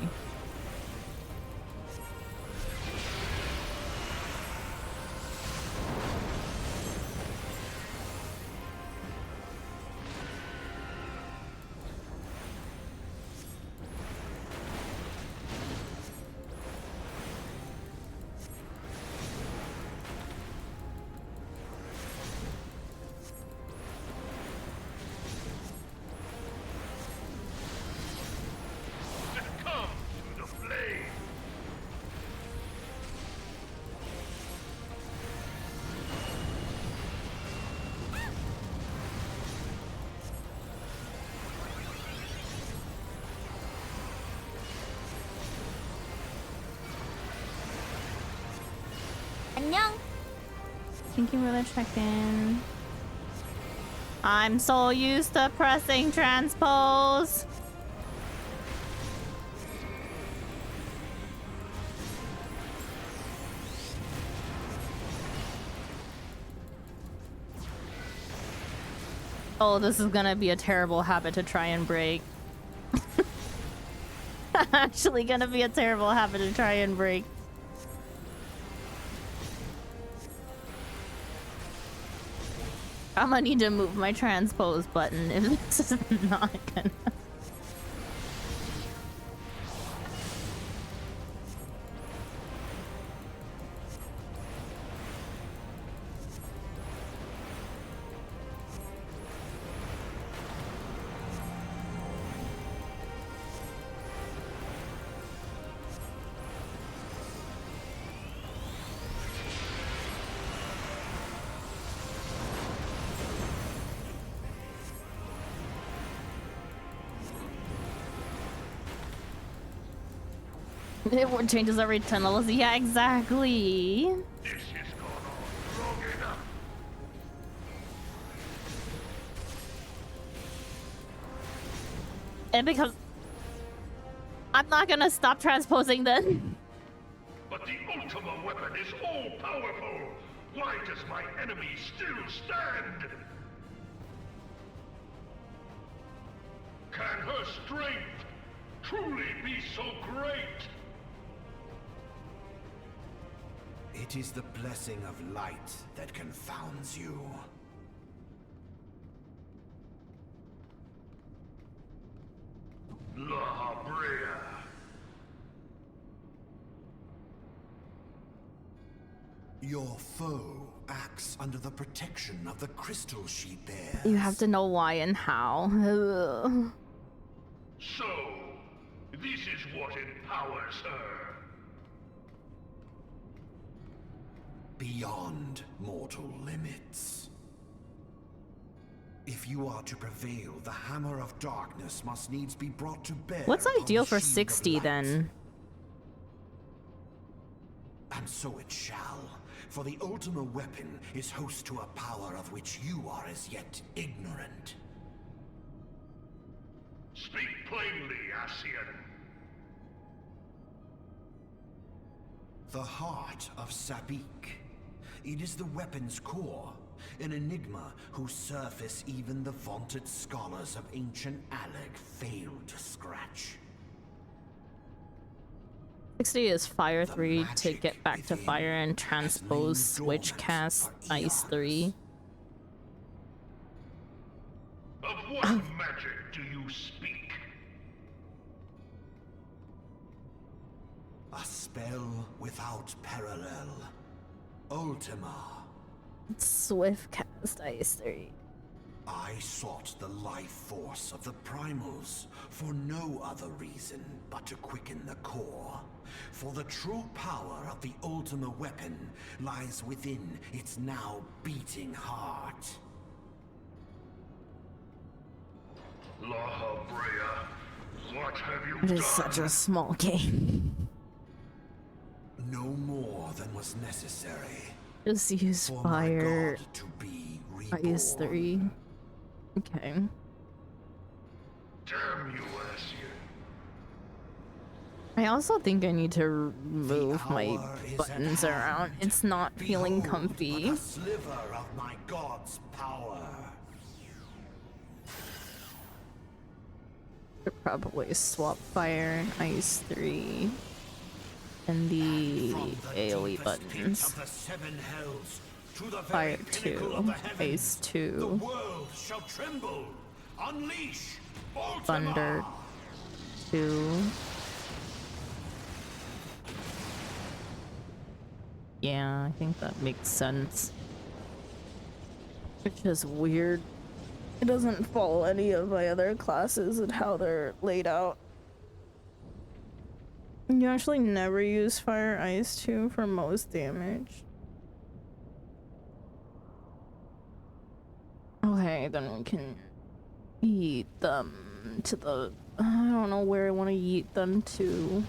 Thank you for the check-in. I'm so used to pressing transpose. Oh, this is gonna be a terrible habit to try and break. Actually gonna be a terrible habit to try and break. I'm gonna need to move my transpose button if this is not gonna... It changes every 10 levels. Yeah, exactly.
This has gone on long enough.
And because I'm not gonna stop transposing then.
But the Ultima weapon is all-powerful. Why does my enemy still stand? Can her strength truly be so great?
It is the blessing of light that confounds you.
La Habrea.
Your foe acts under the protection of the crystal she bears.
You have to know why and how. Ugh.
So, this is what empowers her.
Beyond mortal limits. If you are to prevail, the hammer of darkness must needs be brought to bear.
What's
upon
ideal
the
for
shield of
60
light.
then?
And so it shall, for the Ultima weapon is host to a power of which you are as yet ignorant.
Speak plainly, Ascian.
The heart of Sabik. It is the weapon's core, an enigma whose surface even the vaunted scholars of ancient Alec failed to scratch.
60 is fire
The
3 to
magic
get back to
within
fire and
has
transpose
lain
switch
dormant
cast
for
ice
eons.
3.
Of what magic do you speak?
A spell without parallel. Ultima.
Swift cast ice 3.
I sought the life force of the primals for no other reason but to quicken the core. For the true power of the Ultima weapon lies within its now beating heart.
La Habrea, what have you
It
done?
is such a small game.
No more than was necessary
Just use
for
fire
my god to be reborn.
ice 3. Okay.
Damn you, Ascian.
I also think I need to move my
hour is at
buttons around.
hand.
It's not feeling
Behold
comfy.
but a sliver of my god's power.
Should probably swap fire and ice 3 and the
From the
AoE
deepest
buttons.
pits of the seven hells to the
Fire
very pinnacle
2,
of the heavens,
ice 2,
the world shall tremble. Unleash Ultima!
thunder 2. Yeah, I think that makes sense. Which is weird. It doesn't follow any of my other classes and how they're laid out. You actually never use fire ice 2 for most damage. Okay, then we can yeet them to the... I don't know where I want to yeet them to.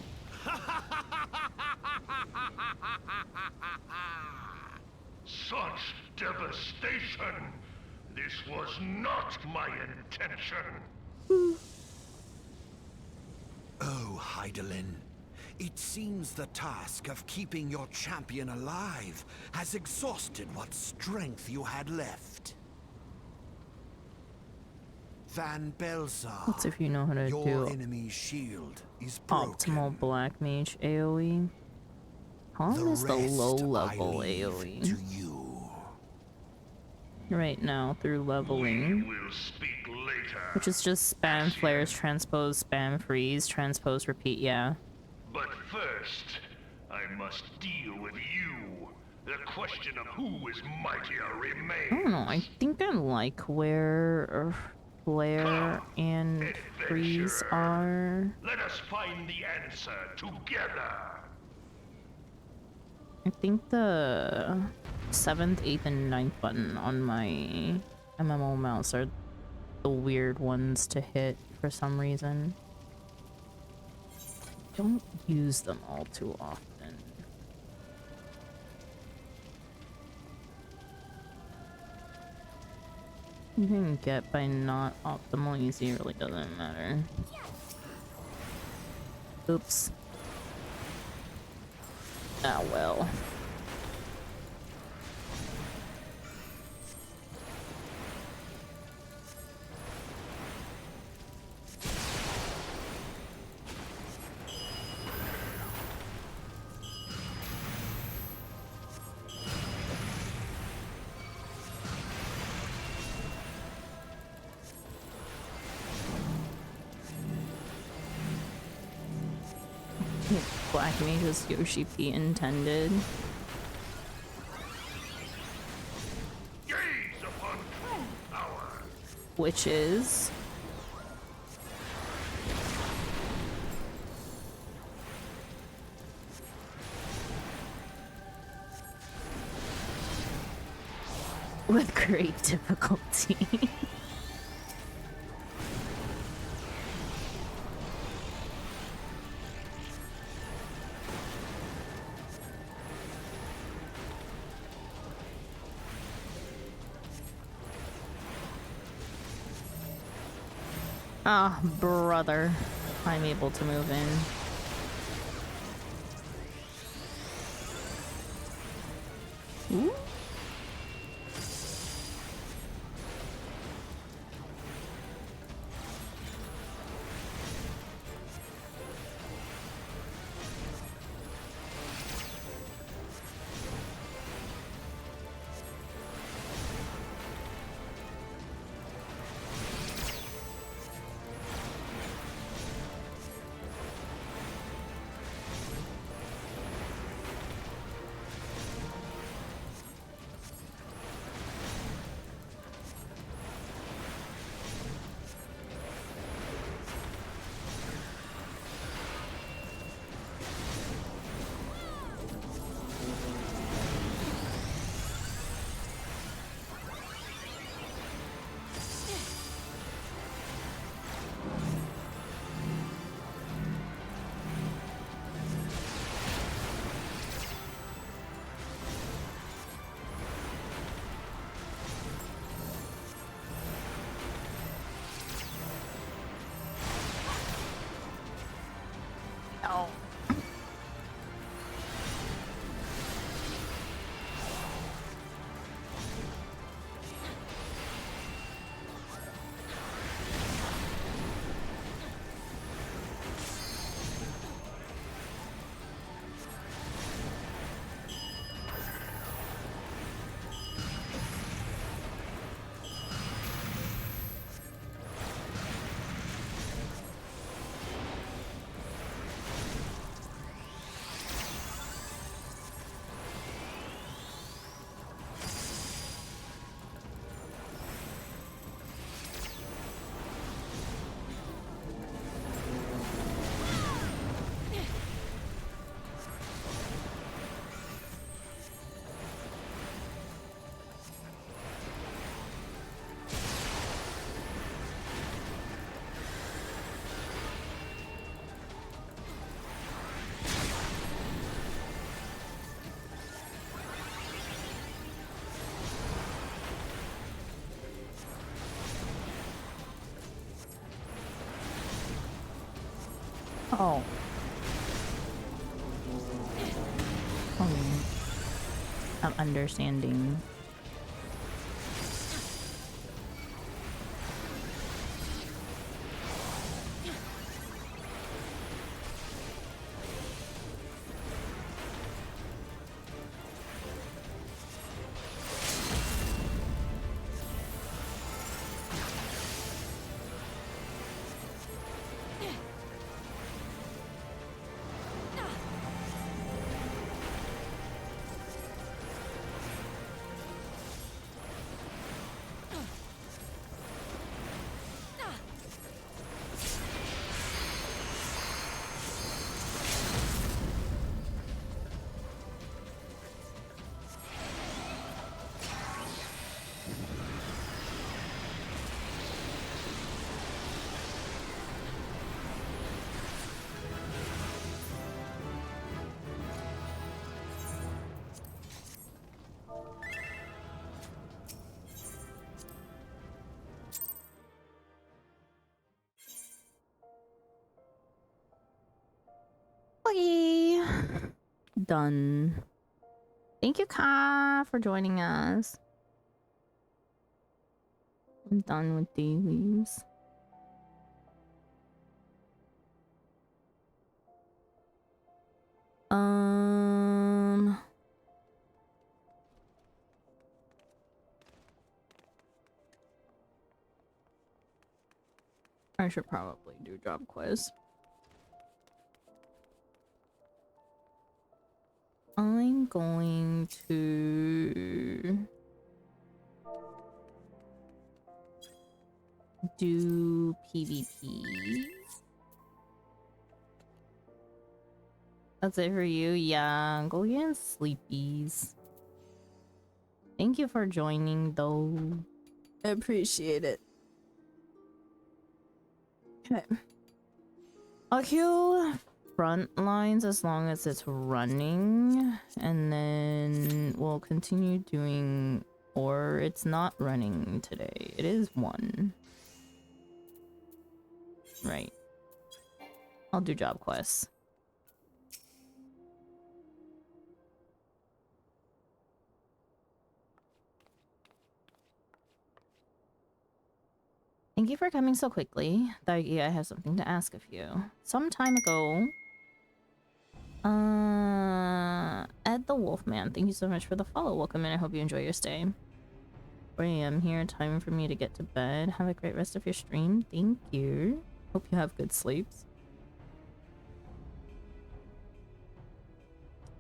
Such devastation! This was not my intention!
Oh, Heidelin. It seems the task of keeping your champion alive has exhausted what strength you had left. Van Belsar,
What's if you know how to
your
do
enemy's shield is broken.
optimal black mage AoE? How long is the low level AoE?
To you.
Right now through leveling,
We'll speak later.
which is just spam flares, transpose, spam freeze, transpose, repeat. Yeah.
But first, I must deal with you. The question of who is mightier remains.
I don't know. I think I like where flare and freeze are.
Let us find the answer together.
I think the 7th, 8th, and 9th button on my MMO mouse are the weird ones to hit for some reason. Don't use them all too often. You can get by not optimal easy, it really doesn't matter. Oops. Ah well. Black Mage's Yoshi P intended.
Gaze upon true power.
Which is with great difficulty. Ah, brother. I'm able to move in. Ooh. Oh. Oh. I'm understanding. Okay. Done. Thank you, Ka, for joining us. I'm done with dailies. I should probably do job quiz. I'm going to do PvP. That's it for you? Yeah, go get sleepies. Thank you for joining though. I appreciate it. Okay. I'll queue front lines as long as it's running, and then we'll continue doing, or it's not running today. It is 1. Right. I'll do job quests. Thank you for coming so quickly. Daigi, I have something to ask of you. Some time ago, Ed the Wolfman, thank you so much for the follow. Welcome in. I hope you enjoy your stay. 4 a.m. here. Time for me to get to bed. Have a great rest of your stream. Thank you. Hope you have good sleeps.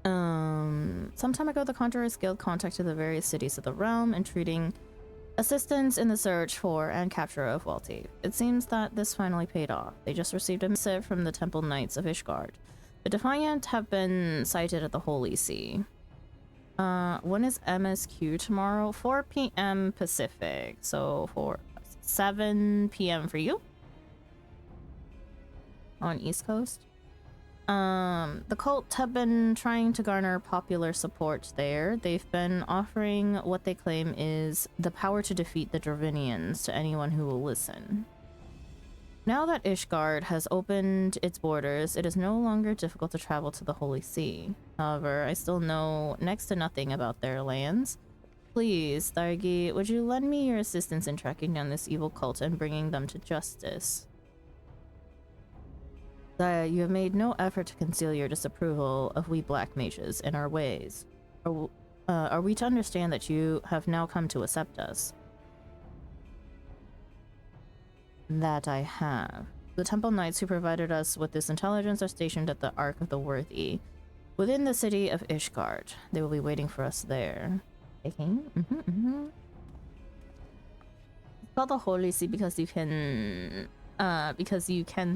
Some time ago, the Conjurers Guild contacted the various cities of the realm, entreating assistance in the search for and capture of Welty. It seems that this finally paid off. They just received a missive from the Temple Knights of Ishgard. The Defiant have been sighted at the Holy See. When is MSQ tomorrow? 4 p.m. Pacific. So 7 p.m. for you? On East Coast? The cult have been trying to garner popular support there. They've been offering what they claim is the power to defeat the Dravinians to anyone who will listen. Now that Ishgard has opened its borders, it is no longer difficult to travel to the Holy See. However, I still know next to nothing about their lands. Please, Thargi, would you lend me your assistance in tracking down this evil cult and bringing them to justice? You have made no effort to conceal your disapproval of we black mages and our ways. Are we to understand that you have now come to accept us? That I have. The Temple Knights who provided us with this intelligence are stationed at the Ark of the Worthy, within the city of Ishgard. They will be waiting for us there. Okay. It's called the Holy See because you can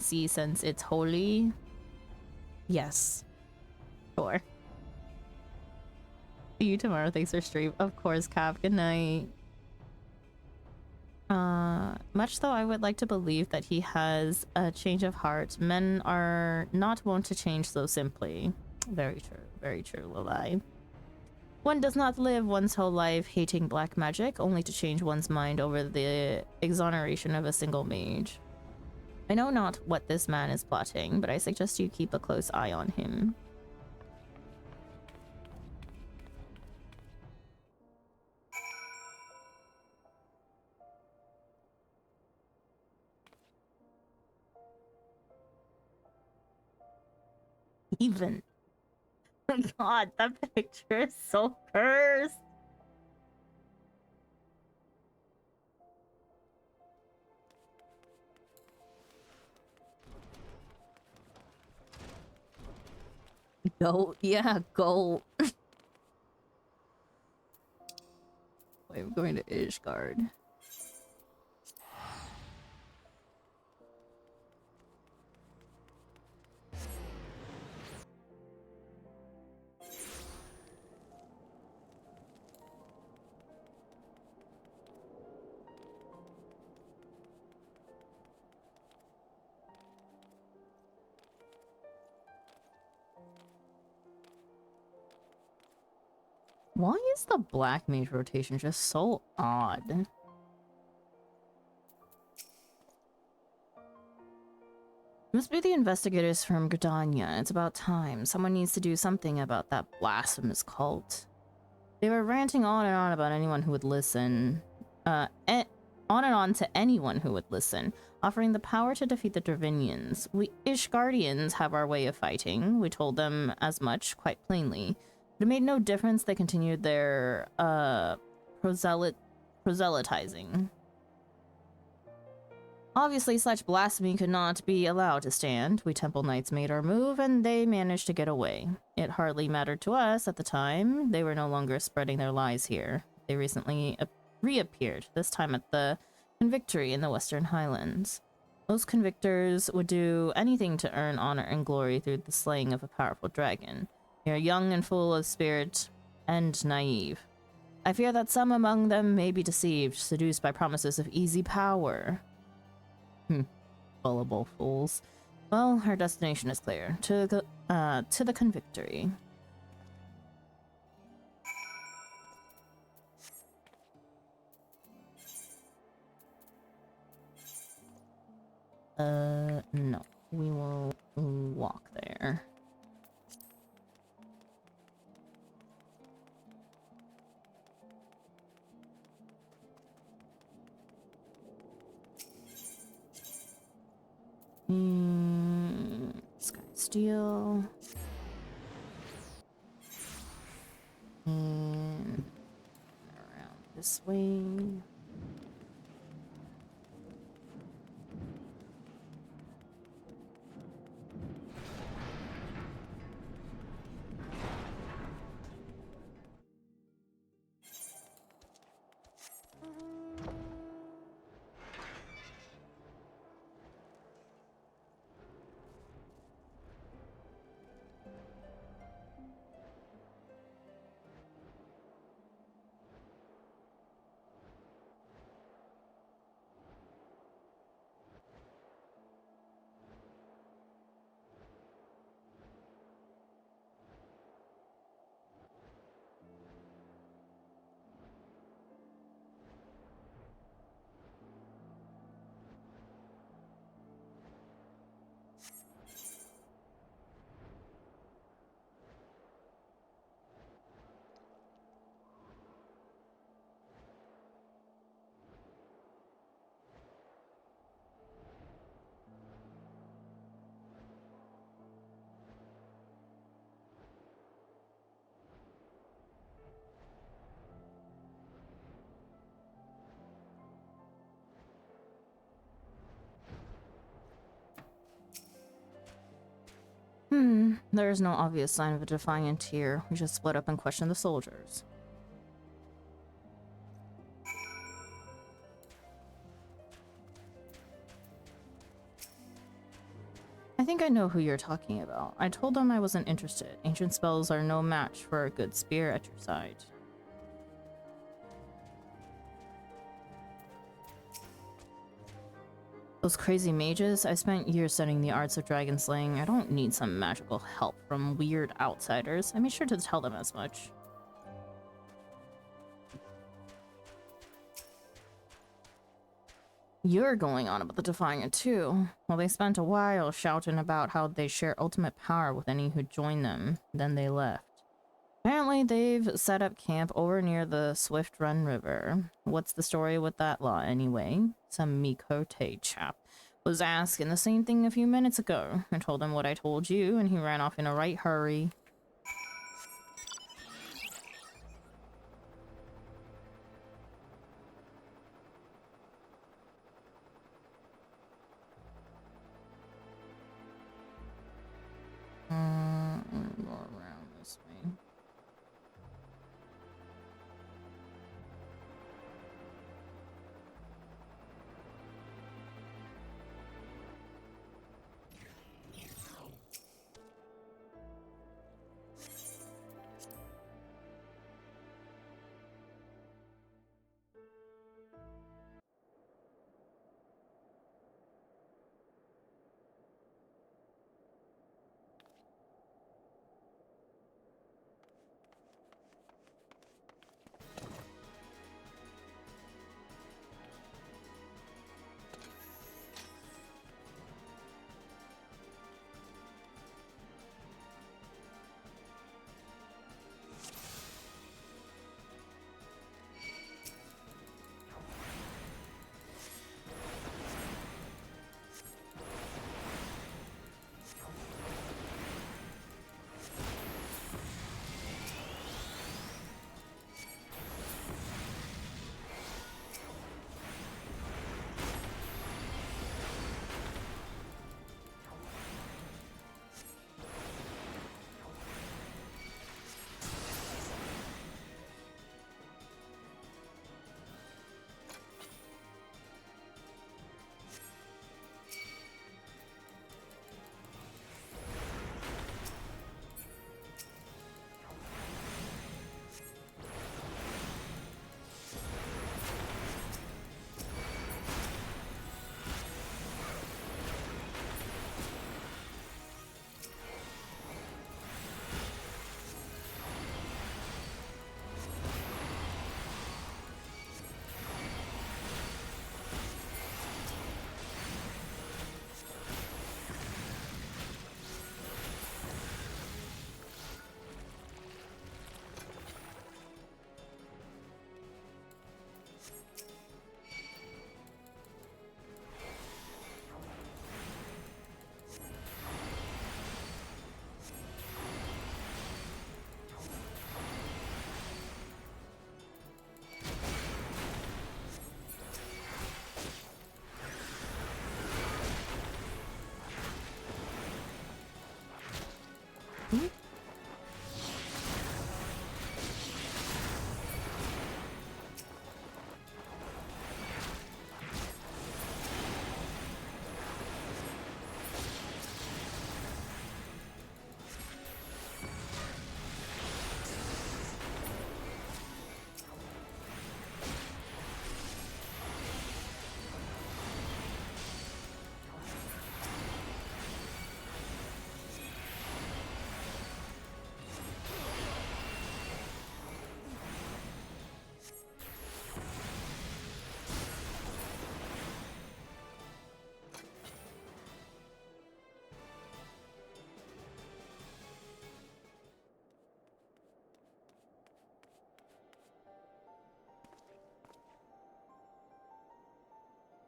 see since it's holy. Yes. Sure. See you tomorrow. Thanks for stream. Of course, Cap. Good night. Much though I would like to believe that he has a change of heart, men are not wont to change so simply. Very true, Lolai. One does not live one's whole life hating black magic, only to change one's mind over the exoneration of a single mage. I know not what this man is plotting, but I suggest you keep a close eye on him. Even. God, that picture is so cursed. Go, yeah, go. Wait, we're going to Ishgard. Why is the black mage rotation just so odd? Must be the investigators from Gridania. It's about time. Someone needs to do something about that blasphemous cult. They were ranting on and on about anyone who would listen. On and on to anyone who would listen, offering the power to defeat the Dravinians. We Ishgardians have our way of fighting. We told them as much quite plainly. But it made no difference. They continued their proselytizing. Obviously, such blasphemy could not be allowed to stand. We Temple Knights made our move, and they managed to get away. It hardly mattered to us at the time. They were no longer spreading their lies here. They recently reappeared, this time at the Convictory in the Western Highlands. Most convictors would do anything to earn honor and glory through the slaying of a powerful dragon. They are young and full of spirit and naive. I fear that some among them may be deceived, seduced by promises of easy power. Gullible fools. Well, our destination is clear. To the Convictory. No. We will walk there. Sky Steel. And around this way. There is no obvious sign of a defiant here. We just split up and question the soldiers. I think I know who you're talking about. I told them I wasn't interested. Ancient spells are no match for a good spear at your side. Those crazy mages? I spent years studying the arts of dragon slaying. I don't need some magical help from weird outsiders. I made sure to tell them as much. You're going on about the Defiant too. Well, they spent a while shouting about how they share ultimate power with any who join them. Then they left. Apparently, they've set up camp over near the Swift Run River. What's the story with that law anyway? Some Mikote chap was asking the same thing a few minutes ago. I told him what I told you, and he ran off in a right hurry. I'm gonna go around this way.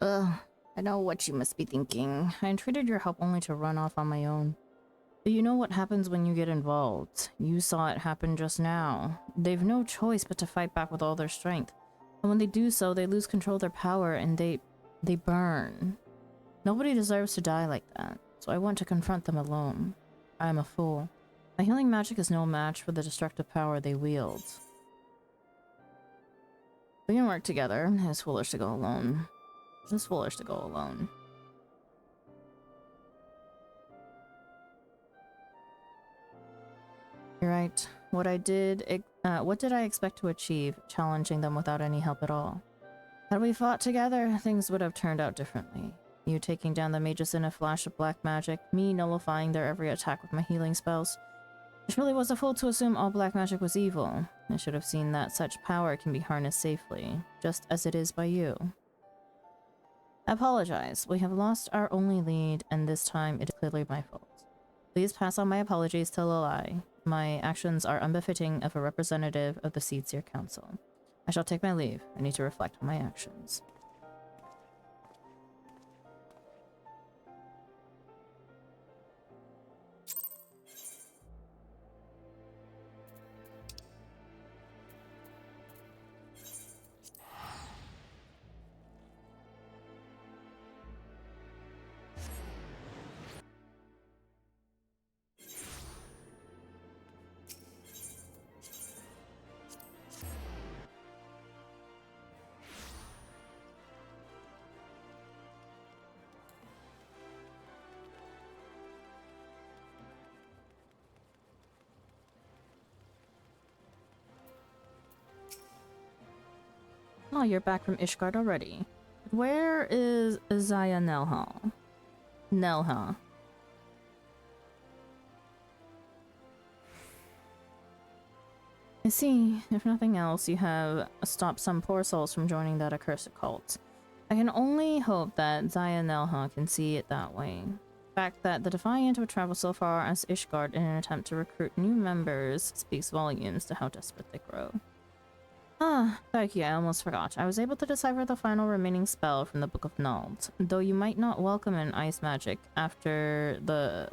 Ugh, I know what you must be thinking. I entreated your help only to run off on my own. But you know what happens when you get involved. You saw it happen just now. They've no choice but to fight back with all their strength. And when they do so, they lose control of their power and they burn. Nobody deserves to die like that, so I want to confront them alone. I am a fool. My healing magic is no match for the destructive power they wield. We can work together. It's foolish to go alone. It's foolish to go alone. You're right. What did I expect to achieve, challenging them without any help at all? Had we fought together, things would have turned out differently. You taking down the mages in a flash of black magic, me nullifying their every attack with my healing spells. I surely was a fool to assume all black magic was evil. I should have seen that such power can be harnessed safely, just as it is by you. I apologize. We have lost our only lead, and this time it is clearly my fault. Please pass on my apologies to Lilai. My actions are unbefitting of a representative of the Seedseer Council. I shall take my leave. I need to reflect on my actions. Oh, you're back from Ishgard already. Where is Zaya Nelha? Nelha. I see. If nothing else, you have stopped some poor souls from joining that accursed cult. I can only hope that Zaya Nelha can see it that way. The fact that the Defiant would travel so far as Ishgard in an attempt to recruit new members speaks volumes to how desperate they grow. Ah, Becky, I almost forgot. I was able to decipher the final remaining spell from the Book of Nald. Though you might not welcome an ice magic after the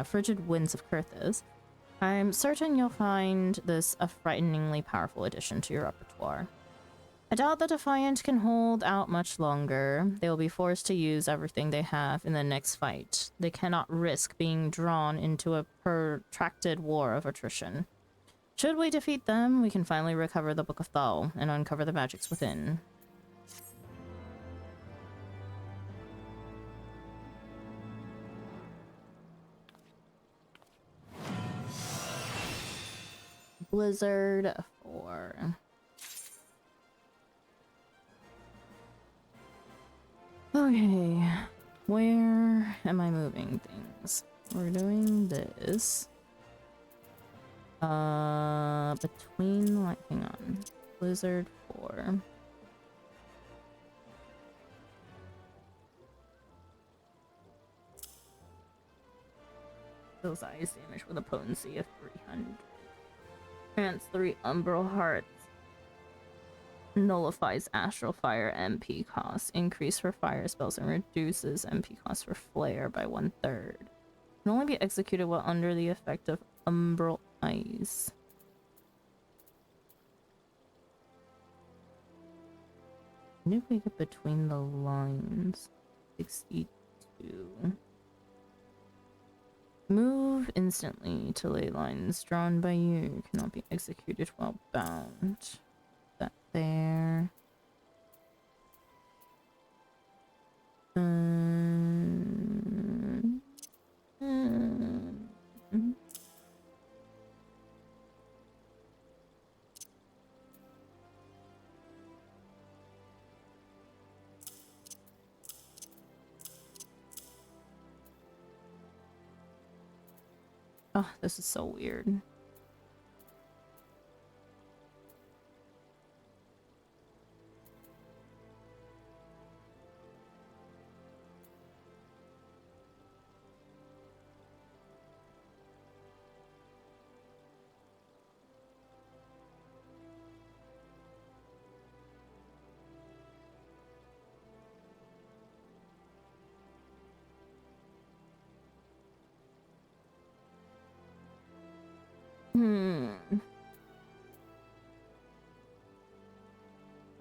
frigid winds of Kurthis, I'm certain you'll find this a frighteningly powerful addition to your repertoire. I doubt the Defiant can hold out much longer. They will be forced to use everything they have in the next fight. They cannot risk being drawn into a protracted war of attrition. Should we defeat them, we can finally recover the Book of Thal and uncover the magics within. Blizzard 4. Okay, where am I moving things? We're doing this. Between, like, hang on. Blizzard 4. Those ice damage with a potency of 300. Grants 3 Umbral Hearts. Nullifies Astral Fire MP cost. Increase for fire spells and reduces MP cost for flare by 1/3. Can only be executed while under the effect of Umbral Ice. I think we get between the lines. 62. Move instantly to ley lines drawn by you. Cannot be executed while bound. That there. Oh, this is so weird.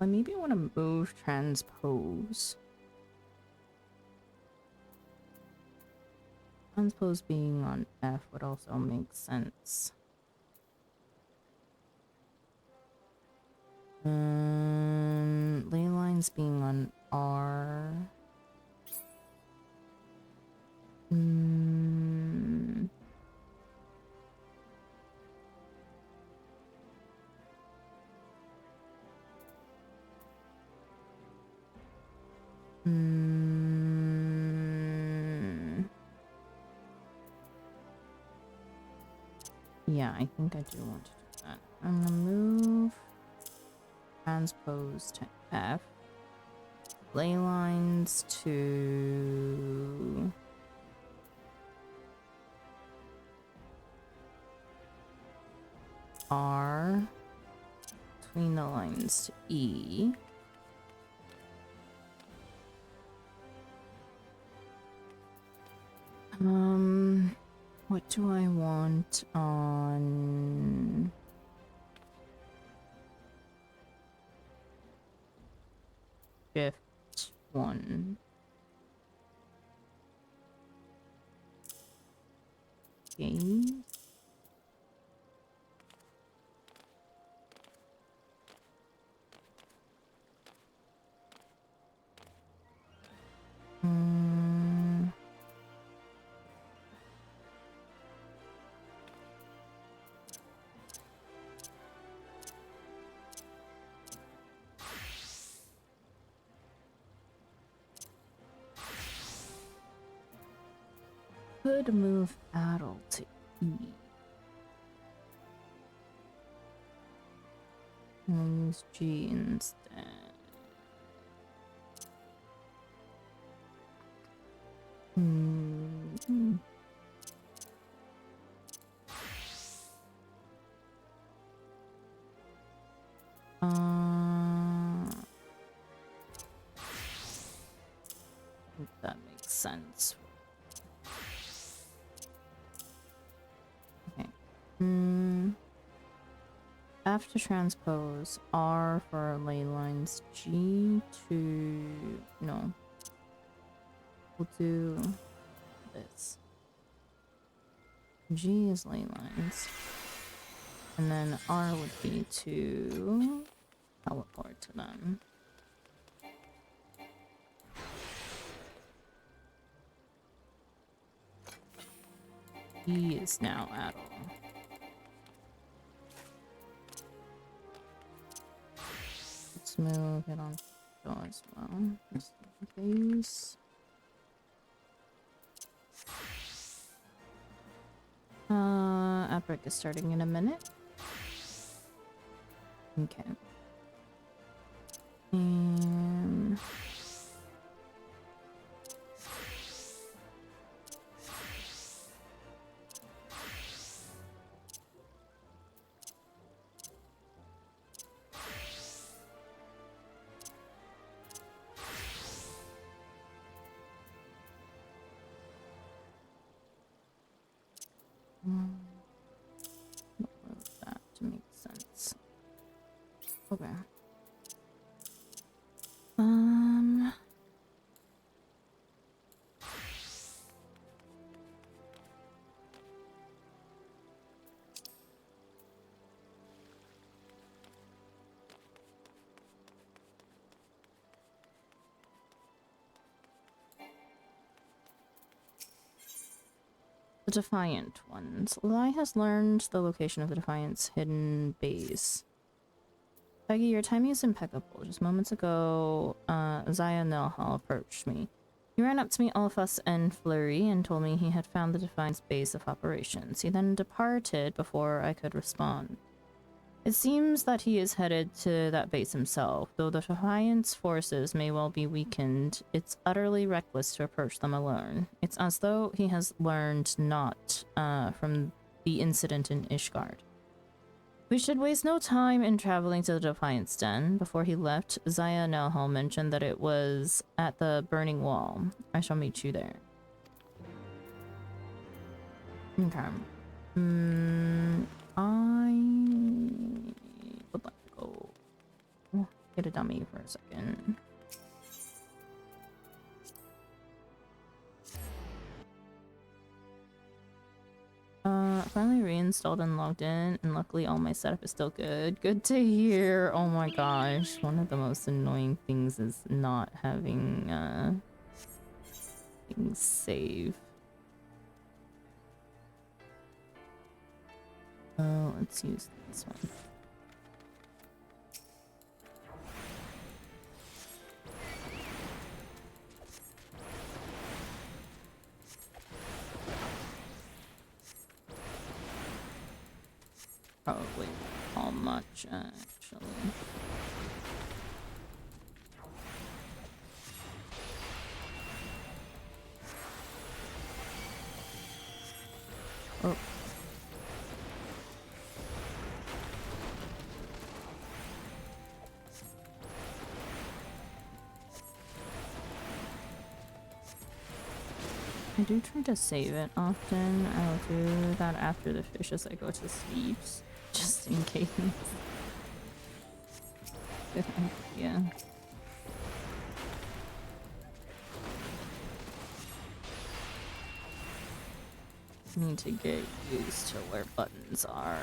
I maybe want to move transpose. Transpose being on F would also make sense. Ley lines being on R. Yeah, I think I do want to do that. I'm gonna move transpose to F. ley lines to R, between the lines to E. What do I want on shift 1? Okay. Could move Adel to E. And use G instead. If that makes sense. Okay. After transpose, R for ley lines, G to... no. We'll do this. G is ley lines. And then R would be to teleport to them. E is now Adel. Let's move it on to as well. Just in case. Outbreak is starting in a minute. Okay. And that to make sense. Okay. The Defiant ones. Lai has learned the location of the Defiant's hidden base. Peggy, your timing is impeccable. Just moments ago, Zaya Nelhal approached me. He ran up to me all fuss and flurry and told me he had found the Defiant's base of operations. He then departed before I could respond. It seems that he is headed to that base himself. Though the Defiant's forces may well be weakened, it's utterly reckless to approach them alone. It's as though he has learned not from the incident in Ishgard. We should waste no time in traveling to the Defiant's den. Before he left, Zaya Nelhal mentioned that it was at the Burning Wall. I shall meet you there. Okay. I would like to go get a dummy for a second. Finally reinstalled and logged in, and luckily all my setup is still good. Good to hear. Oh my gosh, one of the most annoying things is not having things save. Oh, let's use this one. Probably all much, actually. Oh. I do try to save it often. I'll do that after the fish as I go to sleep, just in case. Good idea. Need to get used to where buttons are.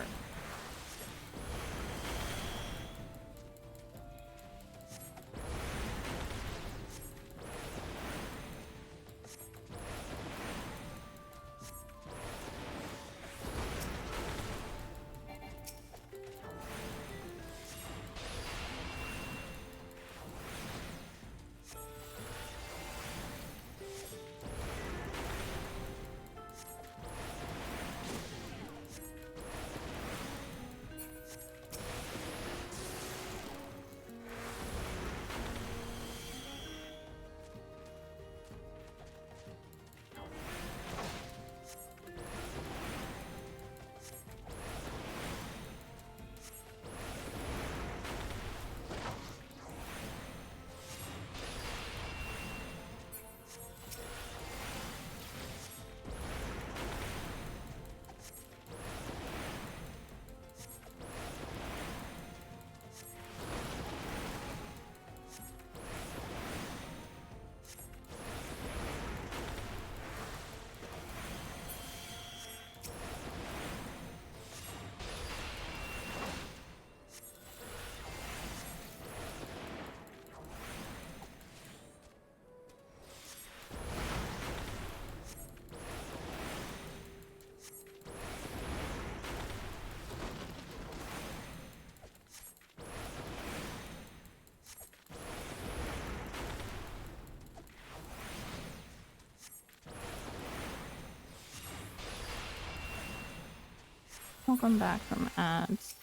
Welcome back from ads.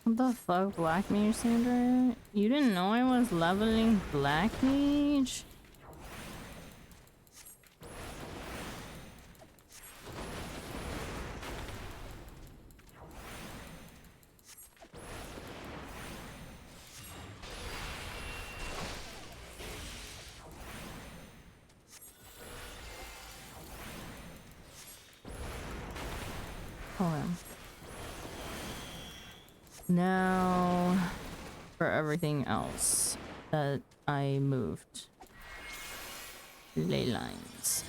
What the fuck, Black Mage, Sandra? You didn't know I was leveling Black Mage? Hold on. Now, for everything else that I moved. Ley lines.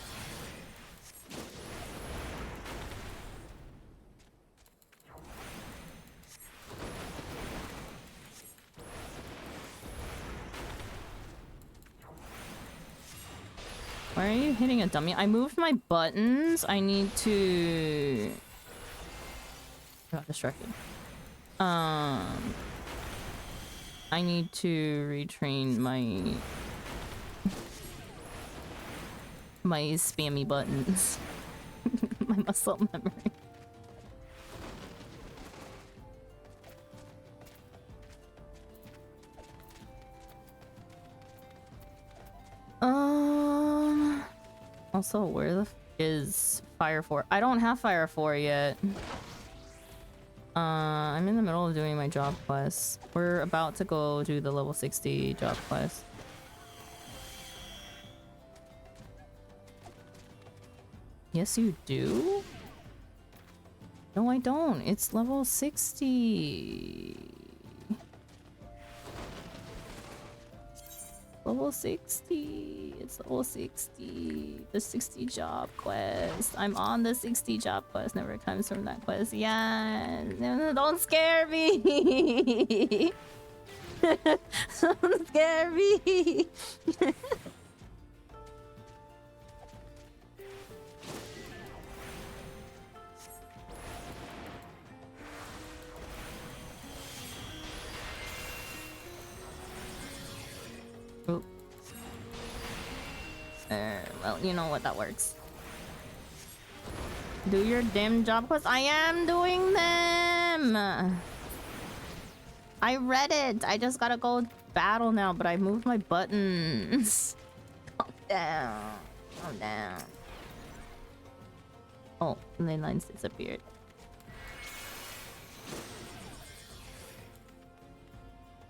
Why are you hitting a dummy? I moved my buttons. I need to... I got distracted. I need to retrain my spammy buttons. My muscle memory. Also, where the f is Fire 4? I don't have Fire 4 yet. I'm in the middle of doing my job quest. We're about to go do the level 60 job quest. Yes, you do? No, I don't. It's level 60. Level 60. It's level 60. The 60 job quest. I'm on the 60 job quest. Never comes from that quest. Yeah. No, don't scare me. Don't scare me. Oop. Well, you know what, that works. Do your damn job quests. I am doing them. I read it. I just gotta go battle now, but I moved my buttons. Calm down. Calm down. Oh, lane lines disappeared.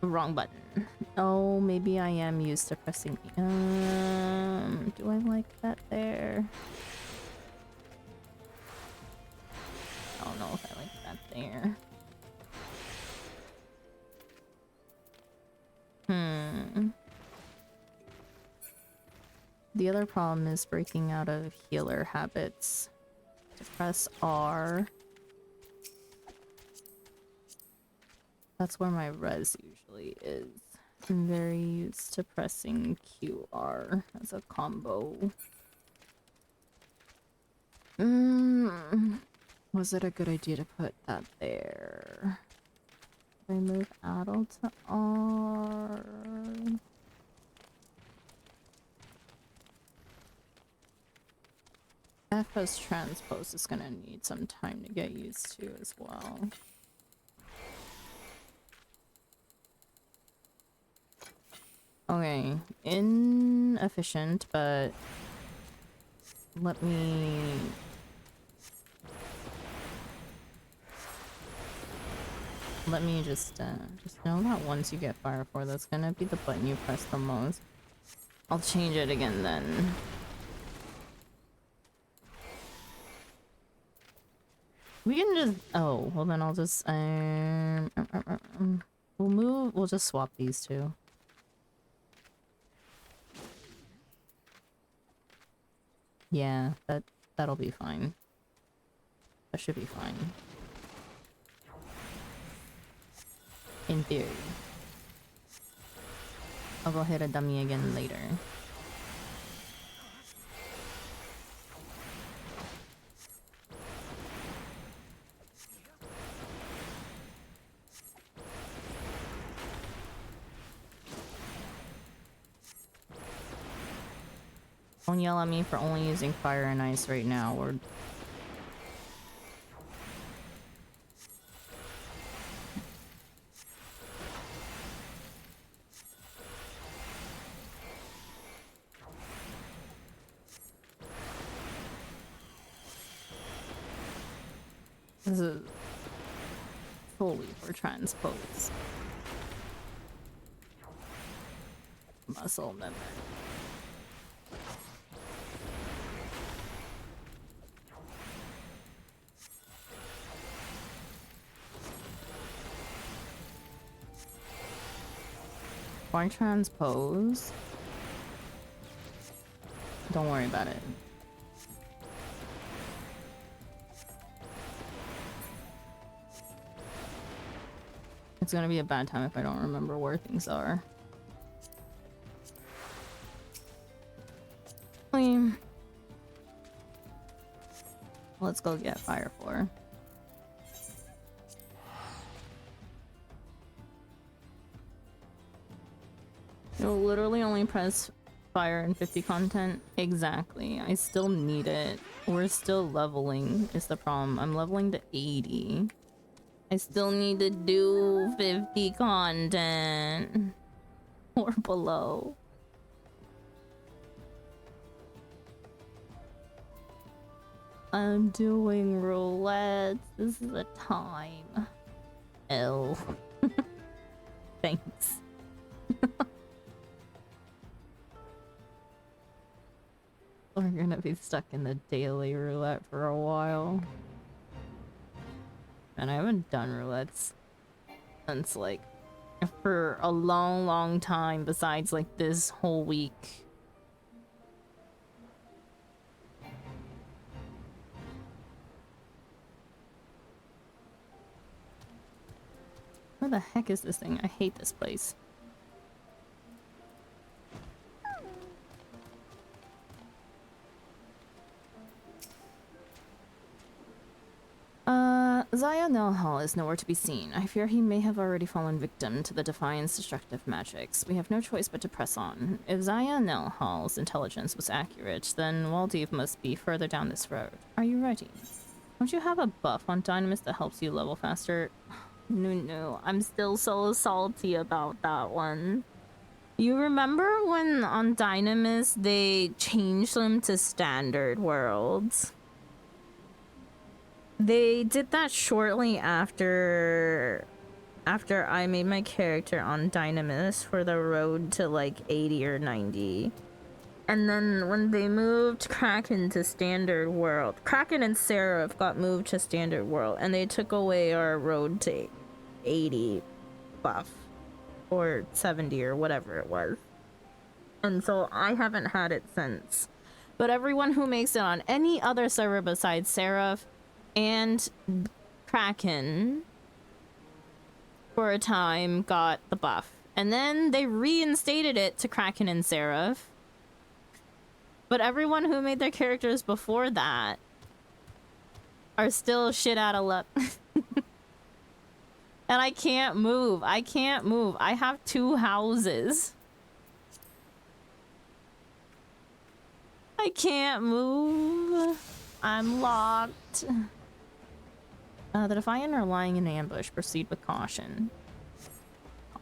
Wrong button. Oh, maybe I am used to pressing. Do I like that there? I don't know if I like that there. The other problem is breaking out of healer habits. To press R. That's where my res usually is. I'm very used to pressing QR as a combo. Was it a good idea to put that there? Did I move Adel to R? FS transpose is gonna need some time to get used to as well. Okay, inefficient, but let me just know that once you get Fire 4, that's gonna be the button you press the most. I'll change it again then. We can just, oh, well then I'll just, we'll just swap these two. Yeah, that'll be fine. That should be fine. In theory. I'll go hit a dummy again later. Don't yell at me for only using fire and ice right now. This is fully for transpose. Muscle memory. Why transpose? Don't worry about it. It's gonna be a bad time if I don't remember where things are. Let's go get Fire 4. You'll literally only press fire in 50 content. Exactly. I still need it. We're still leveling is the problem. I'm leveling to 80. I still need to do 50 content. Or below. I'm doing roulettes. This is a time. L. Thanks. We're gonna be stuck in the daily roulette for a while. And I haven't done roulettes since like for a long, long time besides like this whole week. Where the heck is this thing? I hate this place. Zaya Nelhal is nowhere to be seen. I fear he may have already fallen victim to the Defiant's destructive magics. We have no choice but to press on. If Zaya Nelhal's intelligence was accurate, then Waldev must be further down this road. Are you ready? Don't you have a buff on Dynamis that helps you level faster? No, I'm still so salty about that one. You remember when on Dynamis they changed them to standard worlds? They did that shortly after I made my character on Dynamis for the road to like 80 or 90. And then when they moved Kraken to standard world, Kraken and Seraph got moved to standard world and they took away our road to 80 buff or 70 or whatever it was. And so I haven't had it since. But everyone who makes it on any other server besides Seraph and Kraken for a time got the buff. And then they reinstated it to Kraken and Seraph. But everyone who made their characters before that are still shit out of luck. And I can't move. I can't move. I have 2 houses. I can't move. I'm locked. The Defiant are lying in ambush. Proceed with caution.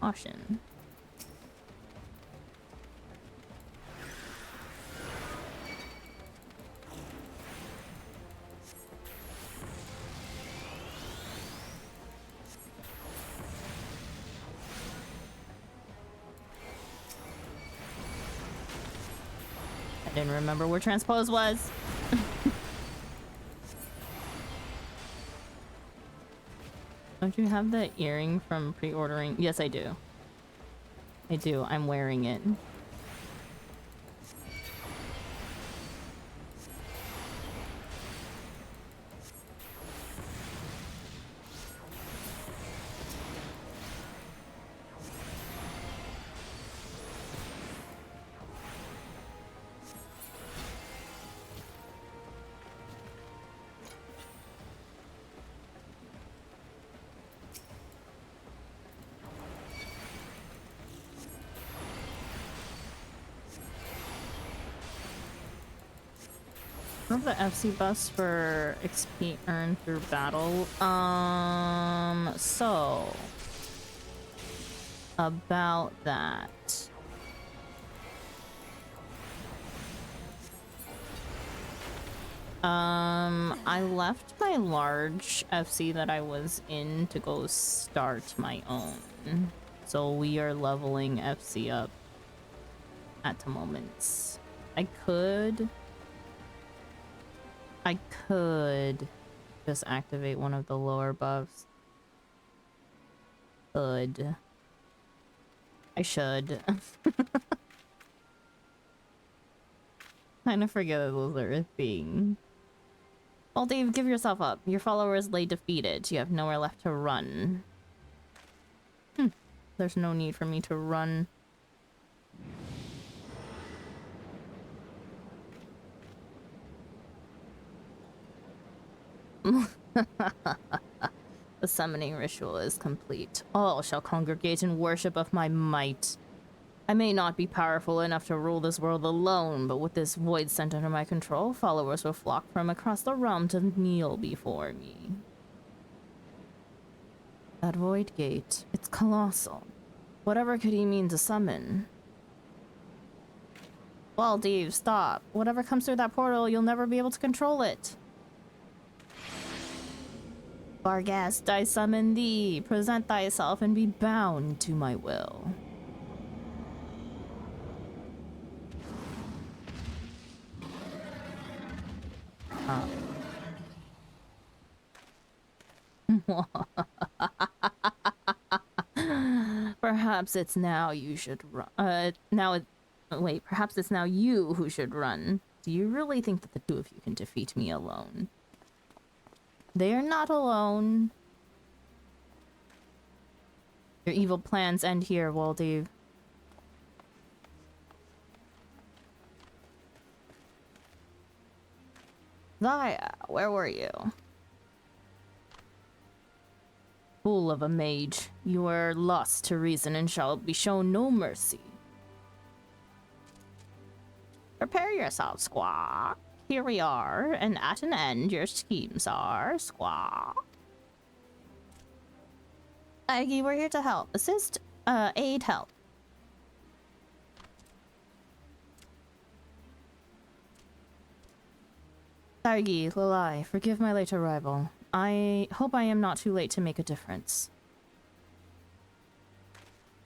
Caution. I didn't remember where transpose was. Don't you have the earring from pre-ordering? Yes, I do. I do. I'm wearing it. Of the FC bus for XP earned through battle. So about that. I left my large FC that I was in to go start my own. So we are leveling FC up at the moment. I could just activate one of the lower buffs. I should. Kind of forget that those are a thing. Well, Dave, give yourself up. Your followers lay defeated. You have nowhere left to run. There's no need for me to run. The summoning ritual is complete. All shall congregate in worship of my might. I may not be powerful enough to rule this world alone, but with this void sent under my control, followers will flock from across the realm to kneel before me. That void gate, it's colossal. Whatever could he mean to summon? Well, Dave, stop. Whatever comes through that portal, you'll never be able to control it. Barghast, I summon thee. Present thyself and be bound to my will. Perhaps it's now you should run. Wait, perhaps it's now you who should run. Do you really think that the two of you can defeat me alone? They are not alone. Your evil plans end here, Waldy. Zaya, where were you? Fool of a mage, you are lost to reason and shall be shown no mercy. Prepare yourself, Squawk. Here we are, and at an end your schemes are, Squawk. Aggie, we're here to help. Assist, aid, help. Aggie, Lalai, forgive my late arrival. I hope I am not too late to make a difference.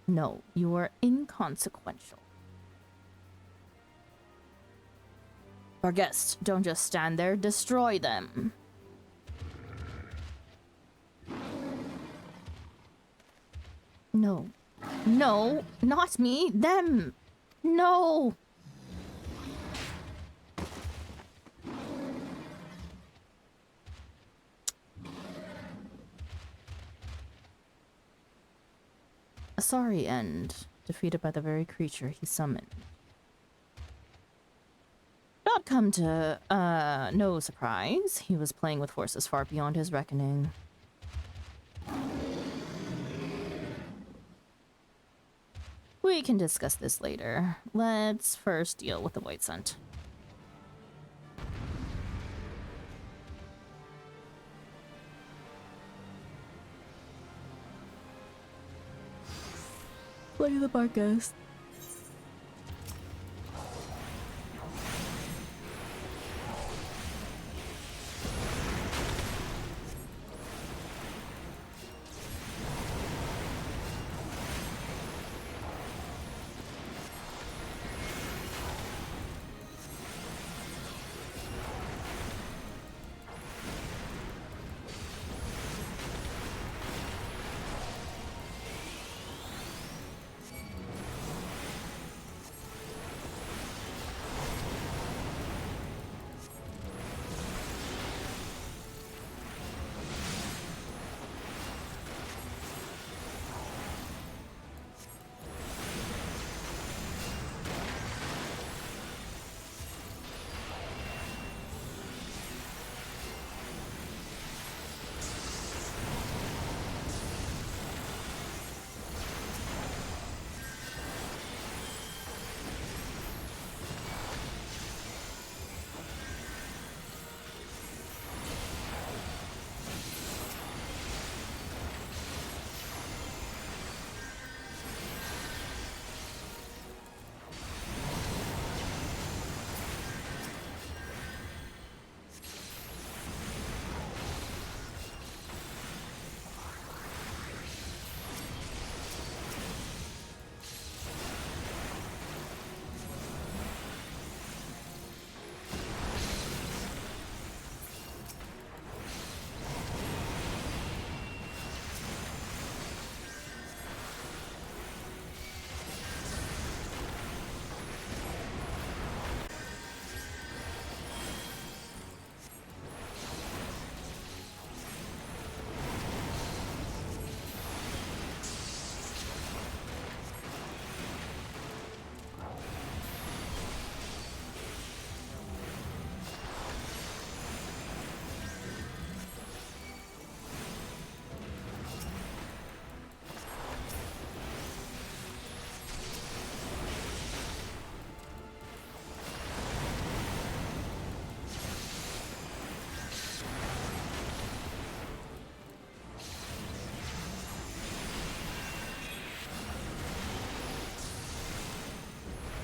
No, you are inconsequential. Our guests, don't just stand there, destroy them. No. No, not me, them. No. A sorry end, defeated by the very creature he summoned. Not come to, no surprise. He was playing with forces far beyond his reckoning. We can discuss this later. Let's first deal with the white scent. Play the podcast.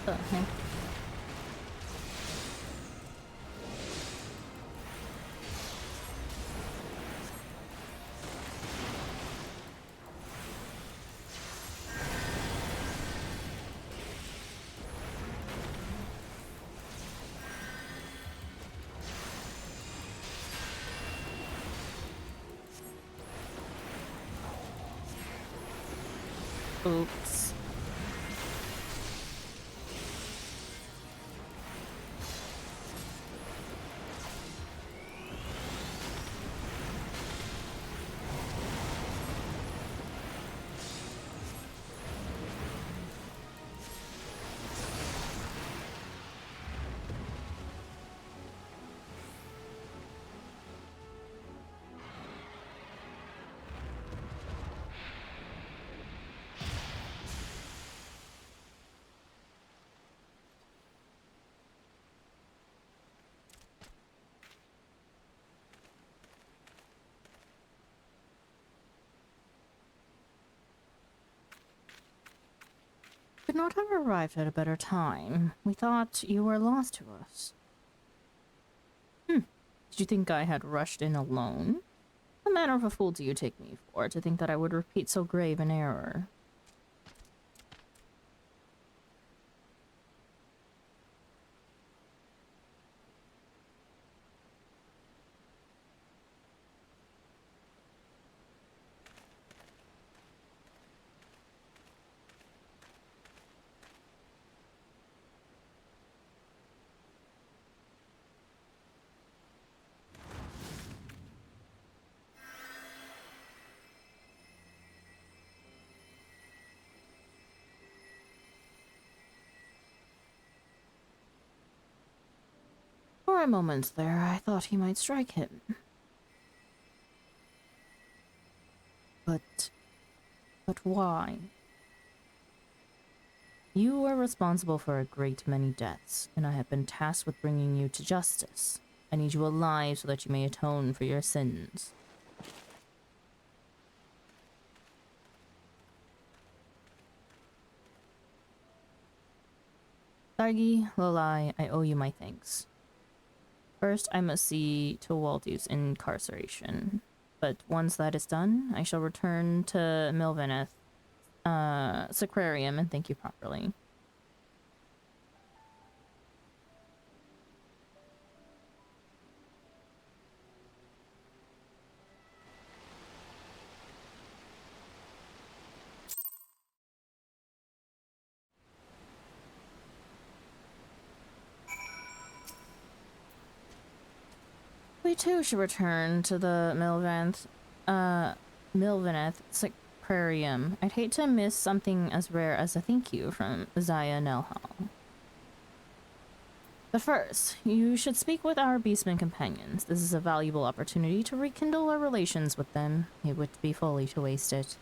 Okay. Oops. not have arrived at a better time. We thought you were lost to us. Did you think I had rushed in alone? What manner of a fool do you take me for, to think that I would repeat so grave an error? For a moment there, I thought he might strike him. But why? You are responsible for a great many deaths, and I have been tasked with bringing you to justice. I need you alive so that you may atone for your sins. Sargi, Lolai, I owe you my thanks. First, I must see to Waldy's incarceration. But once that is done, I shall return to Milvaneth, Sacrarium, and thank you properly. We too should return to the Milvaneth Sacrarium. I'd hate to miss something as rare as a thank you from Zaya Nelhal. But first, you should speak with our beastmen companions. This is a valuable opportunity to rekindle our relations with them. It would be folly to waste it.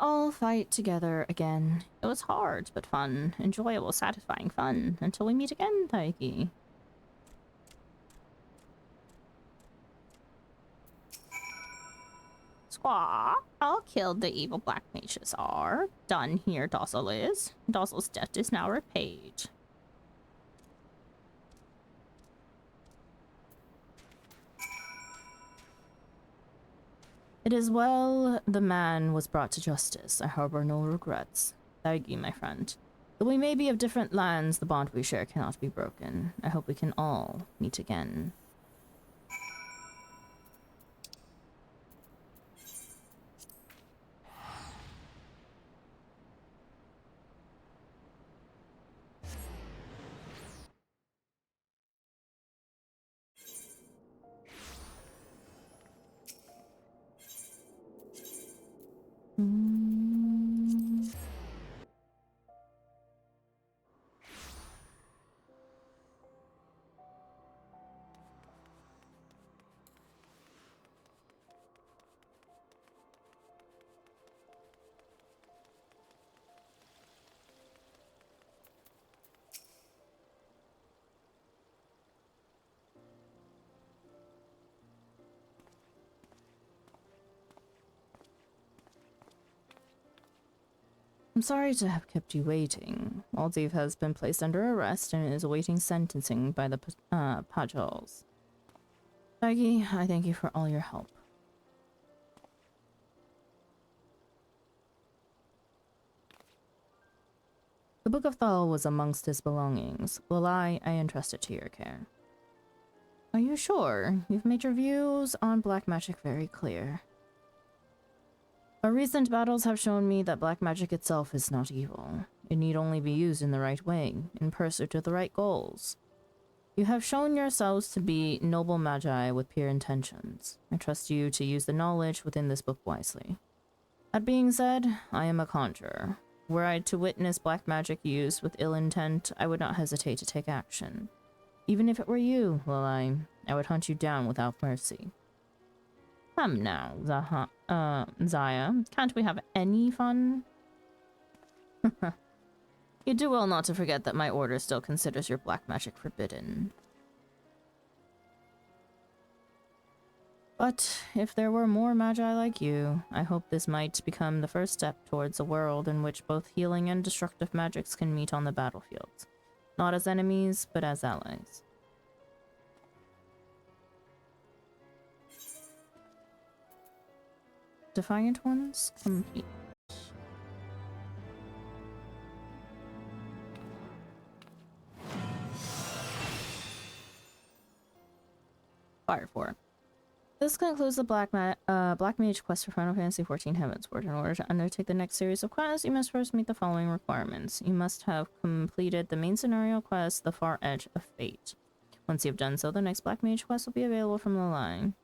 All fight together again. It was hard, but fun. Enjoyable, satisfying fun. Until we meet again, Taiki. Squaw, all killed the evil black mages are. Done here, Dozzle is. Dozzle's debt is now repaid. It is well the man was brought to justice. I harbor no regrets. Taigi, my friend. Though we may be of different lands, the bond we share cannot be broken. I hope we can all meet again. I'm sorry to have kept you waiting. Maldiv has been placed under arrest and is awaiting sentencing by the Pajals. Taigi, I thank you for all your help. The Book of Thal was amongst his belongings. I entrust it to your care. Are you sure? You've made your views on black magic very clear. Our recent battles have shown me that black magic itself is not evil. It need only be used in the right way, in pursuit of the right goals. You have shown yourselves to be noble magi with pure intentions. I trust you to use the knowledge within this book wisely. That being said, I am a conjurer. Were I to witness black magic used with ill intent, I would not hesitate to take action. Even if it were you, Lilai, I would hunt you down without mercy. Come now, Zaya. Can't we have any fun? You do well not to forget that my order still considers your black magic forbidden. But if there were more magi like you, I hope this might become the first step towards a world in which both healing and destructive magics can meet on the battlefield. Not as enemies, but as allies. Defiant Ones complete. Fire 4. This concludes the Black Mage quest for Final Fantasy XIV Heavensward. In order to undertake the next series of quests, you must first meet the following requirements. You must have completed the main scenario quest, The Far Edge of Fate. Once you've done so, the next Black Mage quest will be available from the line.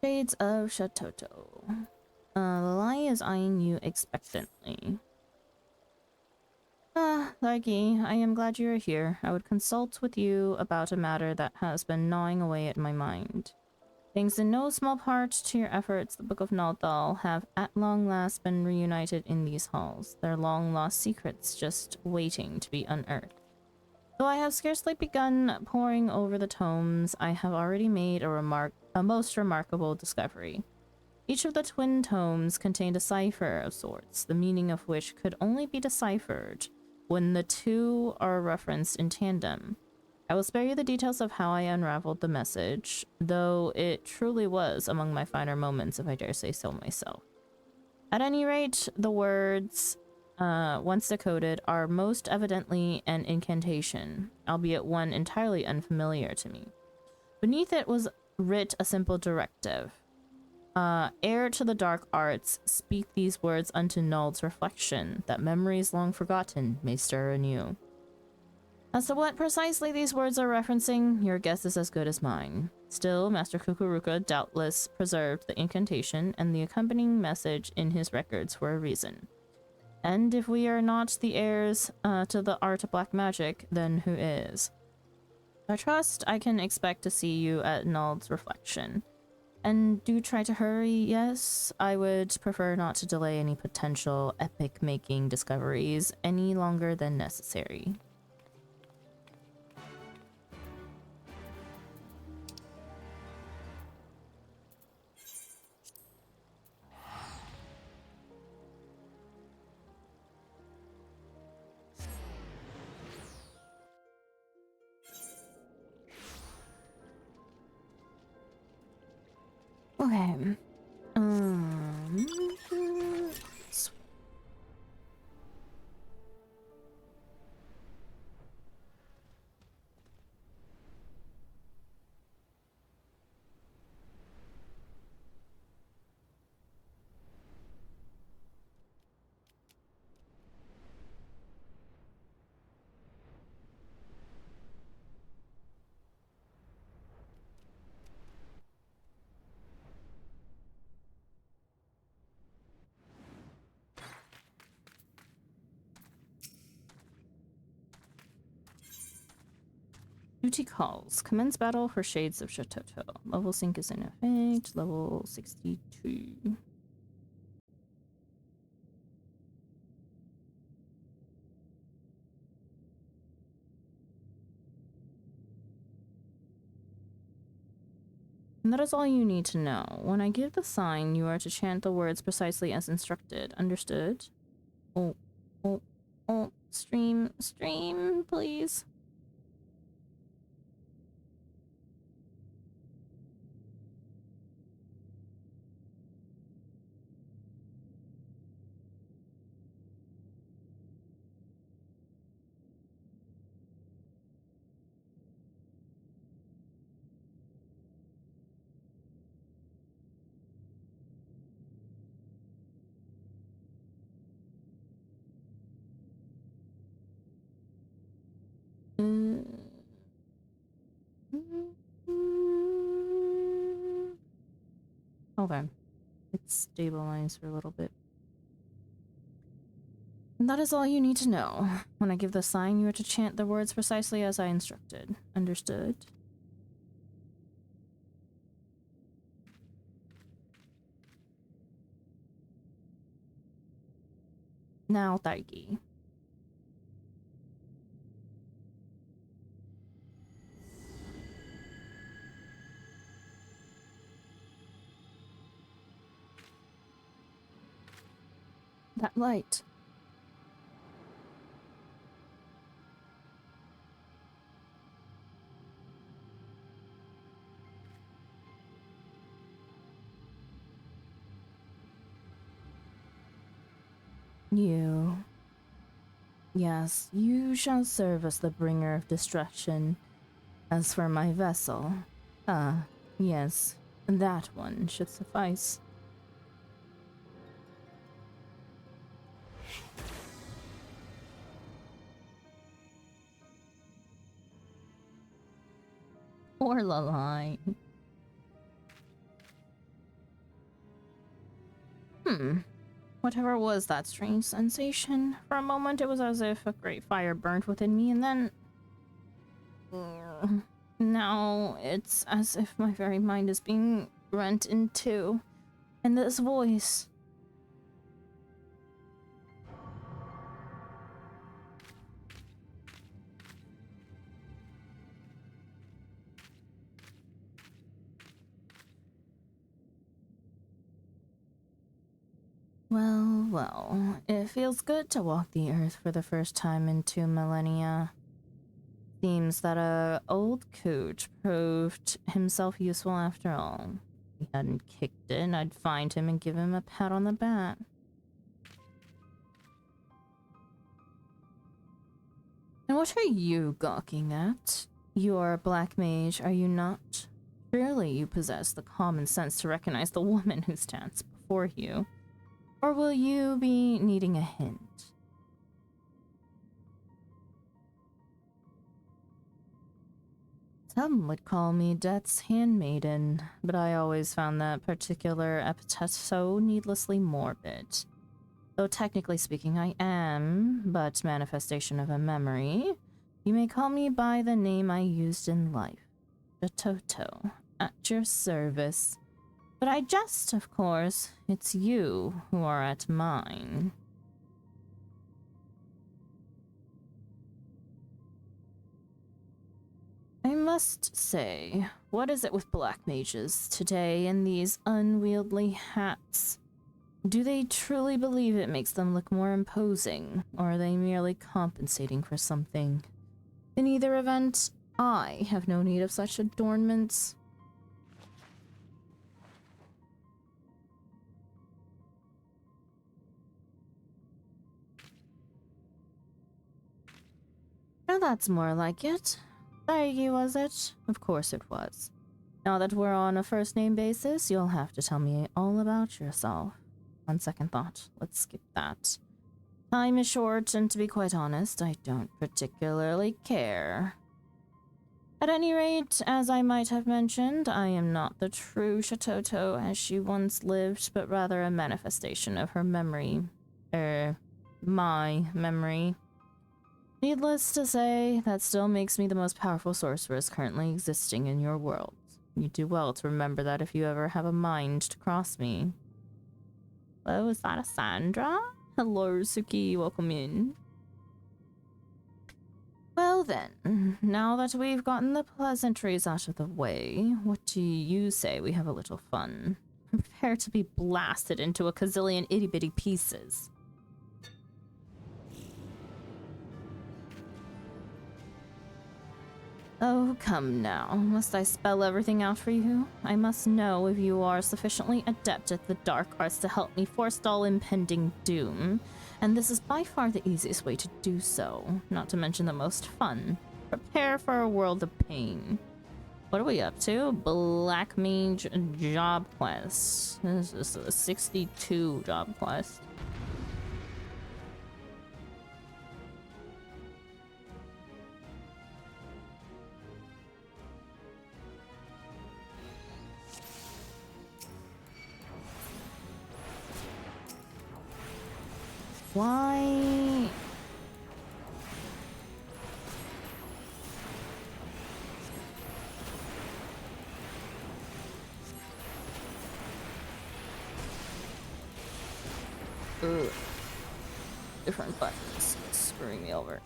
Shades of Shatoto. Lilai is eyeing you expectantly. Larky, I am glad you are here. I would consult with you about a matter that has been gnawing away at my mind. Thanks in no small part to your efforts, the Book of Naldal have at long last been reunited in these halls, their long-lost secrets just waiting to be unearthed. Though I have scarcely begun poring over the tomes, I have already made a most remarkable discovery. Each of the twin tomes contained a cipher of sorts, the meaning of which could only be deciphered when the two are referenced in tandem. I will spare you the details of how I unraveled the message, though it truly was among my finer moments, if I dare say so myself. At any rate, the words, once decoded, are most evidently an incantation, albeit one entirely unfamiliar to me. Beneath it was writ a simple directive. Heir to the dark arts, speak these words unto Null's reflection, that memories long forgotten may stir anew. As to what precisely these words are referencing, your guess is as good as mine. Still, Master Kukuruka doubtless preserved the incantation and the accompanying message in his records for a reason. And if we are not the heirs to the art of black magic, then who is? I trust I can expect to see you at Null's reflection. And do try to hurry, yes? I would prefer not to delay any potential epic-making discoveries any longer than necessary. Okay. Duty calls. Commence battle for Shades of Shatoto. Level sync is in effect. Level 62. And that is all you need to know. When I give the sign, you are to chant the words precisely as instructed. Understood? Oh, oh, oh. Stream, please. Okay. It's stabilized for a little bit. And that is all you need to know. When I give the sign, you are to chant the words precisely as I instructed. Understood? Now, Taiki. That light. You. Yes, you shall serve as the bringer of destruction. As for my vessel, yes, that one should suffice. Or Lalai. Whatever was that strange sensation? For a moment, it was as if a great fire burned within me, and then... Now, it's as if my very mind is being rent in two. And this voice... Well, well, it feels good to walk the earth for the first time in 2 millennia. Seems that a old coach proved himself useful after all. If he hadn't kicked it, I'd find him and give him a pat on the back. And what are you gawking at? You are a black mage, are you not? Surely you possess the common sense to recognize the woman who stands before you. Or will you be needing a hint? Some would call me Death's handmaiden, but I always found that particular epithet so needlessly morbid. Though technically speaking I am but manifestation of a memory, you may call me by the name I used in life. Toto, at your service. But I jest, of course. It's you who are at mine. I must say, what is it with black mages today and these unwieldy hats? Do they truly believe it makes them look more imposing, or are they merely compensating for something? In either event, I have no need of such adornments. Now that's more like it. Taigi, was it? Of course it was. Now that we're on a first-name basis, you'll have to tell me all about yourself. On second thought, let's skip that. Time is short, and to be quite honest, I don't particularly care. At any rate, as I might have mentioned, I am not the true Shatoto as she once lived, but rather a manifestation of her memory. My memory. Needless to say, that still makes me the most powerful sorceress currently existing in your world. You do well to remember that if you ever have a mind to cross me. Hello, is that a Sandra? Hello, Suki, welcome in. Well then, now that we've gotten the pleasantries out of the way, what do you say we have a little fun? Prepare to be blasted into a gazillion itty-bitty pieces. Oh, come now. Must I spell everything out for you? I must know if you are sufficiently adept at the dark arts to help me forestall impending doom. And this is by far the easiest way to do so, not to mention the most fun. Prepare for a world of pain. What are we up to? Black Mage Job Quest. This is a 62 job quest. Why? Ugh. Different buttons screwing me over.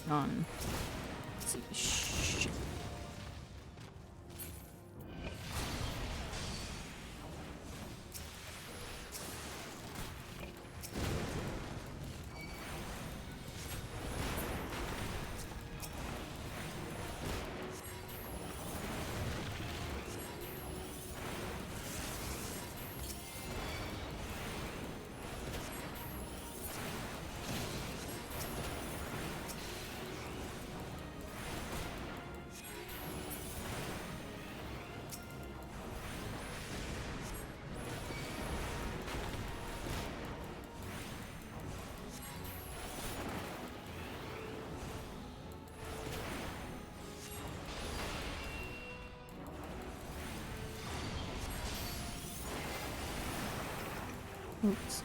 On. Let's see. Shit. Oops.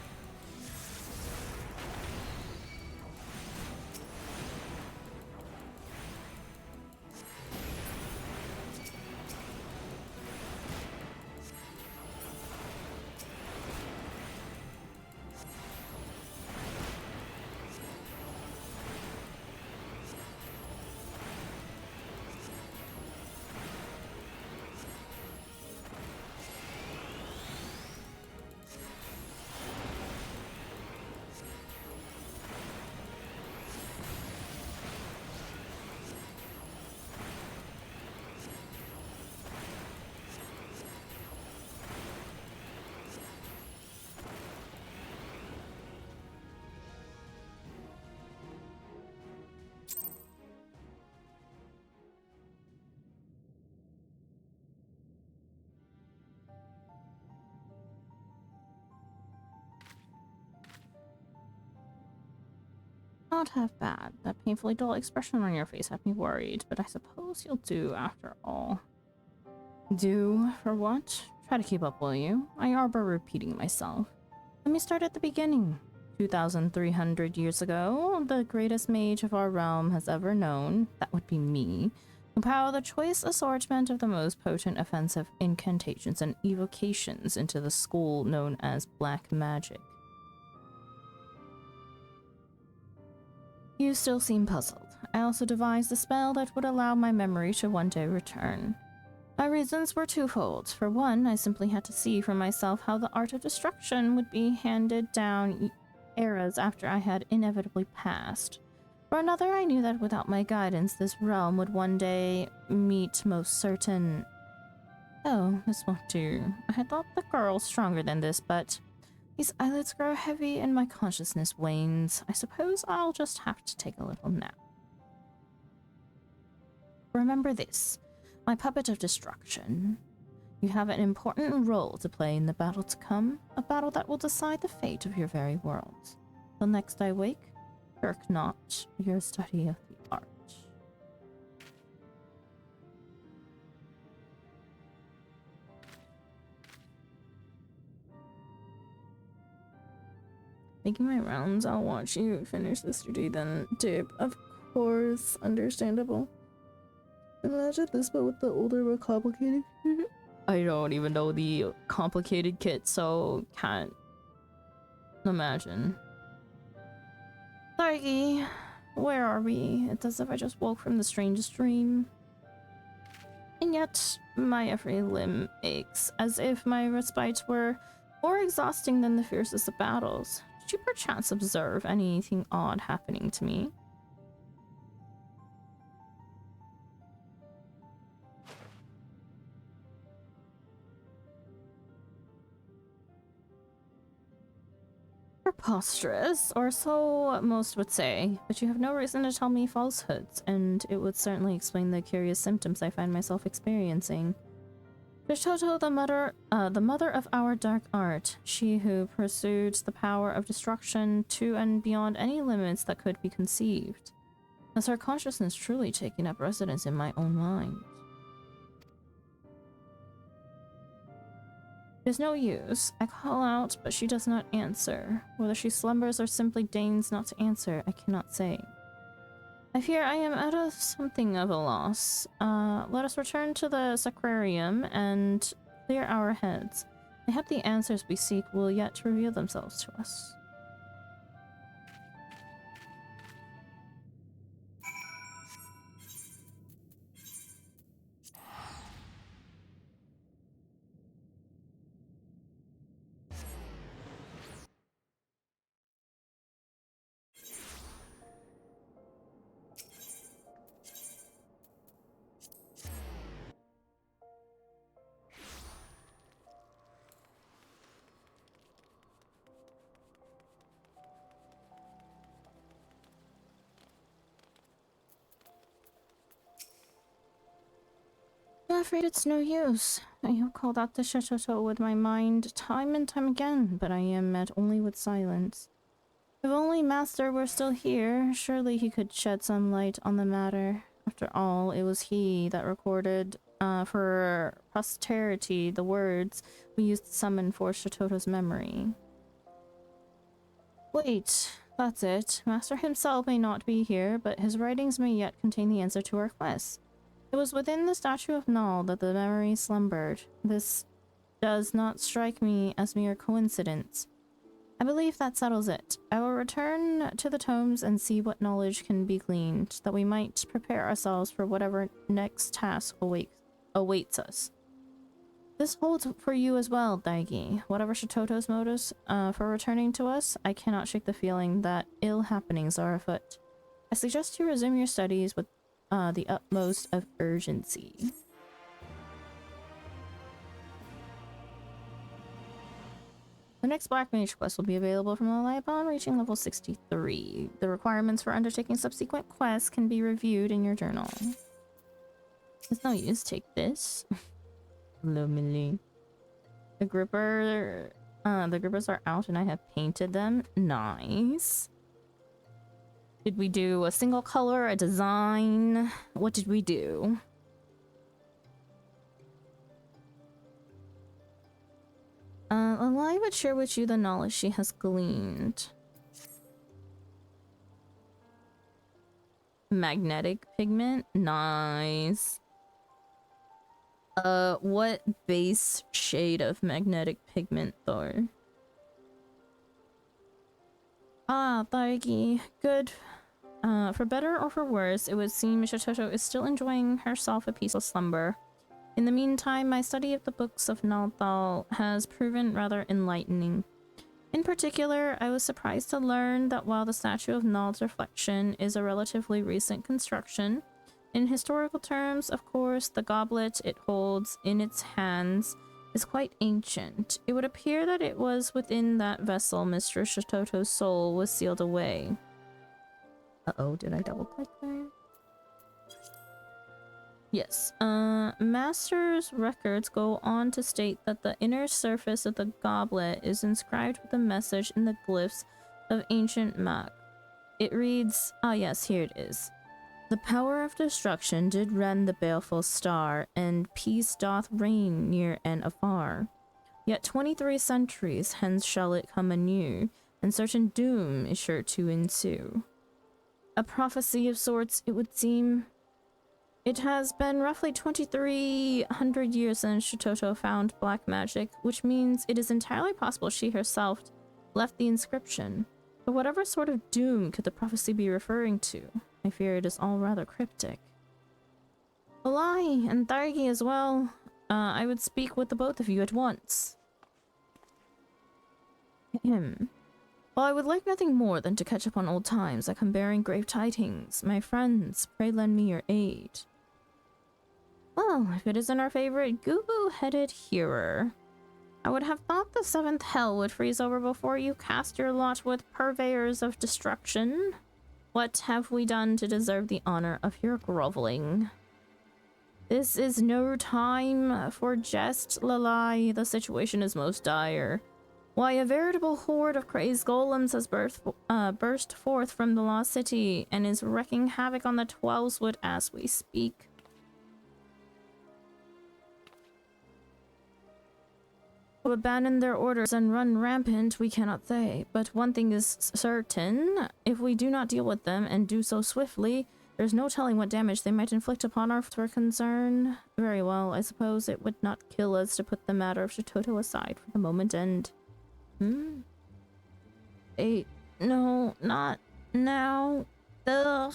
Not half bad. That painfully dull expression on your face had me worried, but I suppose you'll do after all. Do for what? Try to keep up, will you? I arbor repeating myself. Let me start at the beginning. 2,300 years ago, the greatest mage of our realm has ever known, that would be me, compile the choice assortment of the most potent offensive incantations and evocations into the school known as Black Magic. You still seem puzzled. I also devised a spell that would allow my memory to one day return. My reasons were twofold. For one, I simply had to see for myself how the art of destruction would be handed down eras after I had inevitably passed. For another, I knew that without my guidance, this realm would one day meet most certain Oh, this won't do. I had thought the girl stronger than this, but these eyelids grow heavy and my consciousness wanes. I suppose I'll just have to take a little nap. Remember this, my puppet of destruction. You have an important role to play in the battle to come, a battle that will decide the fate of your very world. Till next I wake, shirk not your study of the art. Making my rounds, I'll watch you finish this duty, then dip. Of course, understandable. Imagine this, but with the older, more complicated. I don't even know the complicated kit, so can't imagine. Sorry, where are we? It's as if I just woke from the strangest dream. And yet, my every limb aches, as if my respites were more exhausting than the fiercest of battles. Did you perchance observe anything odd happening to me? Preposterous, or so most would say, but you have no reason to tell me falsehoods, and it would certainly explain the curious symptoms I find myself experiencing. Shototo, the mother of our dark art, she who pursued the power of destruction to and beyond any limits that could be conceived. Has her consciousness truly taken up residence in my own mind? There's no use. I call out, but she does not answer. Whether she slumbers or simply deigns not to answer, I cannot say. I fear I am at something of a loss. Let us return to the sacrarium and clear our heads. Mayhap the answers we seek will yet reveal themselves to us. I'm afraid it's no use. I have called out the Shototo with my mind time and time again, but I am met only with silence. If only Master were still here, surely he could shed some light on the matter. After all, it was he that recorded for posterity the words we used to summon for Shototo's memory. Wait, that's it. Master himself may not be here, but his writings may yet contain the answer to our quest. It was within the statue of Null that the memory slumbered. This does not strike me as mere coincidence. I believe that settles it. I will return to the tomes and see what knowledge can be gleaned, that we might prepare ourselves for whatever next task awaits us. This holds for you as well, Daigi. Whatever Shototo's motives for returning to us, I cannot shake the feeling that ill happenings are afoot. I suggest you resume your studies with the utmost of urgency. The next Black Mage quest will be available from the lab upon reaching level 63. The requirements for undertaking subsequent quests can be reviewed in your journal. It's no use, take this. Lumily. The grippers are out and I have painted them. Nice. Did we do a single color, a design? What did we do? Alive would share with you the knowledge she has gleaned. Magnetic pigment? Nice. What base shade of magnetic pigment though? Ah, Daigi. Good. For better or for worse, it would seem Shototo is still enjoying herself a peaceful slumber. In the meantime, my study of the books of Nalthal has proven rather enlightening. In particular, I was surprised to learn that while the statue of Nald's reflection is a relatively recent construction, In historical terms, of course, the goblet it holds in its hands is quite ancient. It would appear that it was within that vessel Mistress Shototo's soul was sealed away. Uh-oh, did I double-click there? Yes. Master's records go on to state that the inner surface of the goblet is inscribed with a message in the glyphs of ancient Mak. It reads, ah yes, here it is. The power of destruction did rend the baleful star, and peace doth reign near and afar. Yet 23 centuries hence shall it come anew, and certain doom is sure to ensue. A prophecy of sorts, it would seem. It has been roughly 2,300 years since Shototo found black magic, which means it is entirely possible she herself left the inscription. But whatever sort of doom could the prophecy be referring to? I fear it is all rather cryptic. Olai and Thargi as well. I would speak with the both of you at once. Well, I would like nothing more than to catch up on old times. I come bearing grave tidings. My friends, pray lend me your aid. Well, if it isn't our favorite goo-goo-headed hearer. I would have thought the seventh hell would freeze over before you cast your lot with purveyors of destruction. What have we done to deserve the honor of your groveling? This is no time for jest, Lalai. The situation is most dire. Why, a veritable horde of crazed golems has burst forth from the Lost City and is wreaking havoc on the Twelveswood as we speak. To abandon their orders and run rampant, we cannot say, but one thing is certain. If we do not deal with them, and do so swiftly, there's no telling what damage they might inflict upon our concern. Very well, I suppose it would not kill us to put the matter of Shototo aside for the moment and... no, not now. Ugh.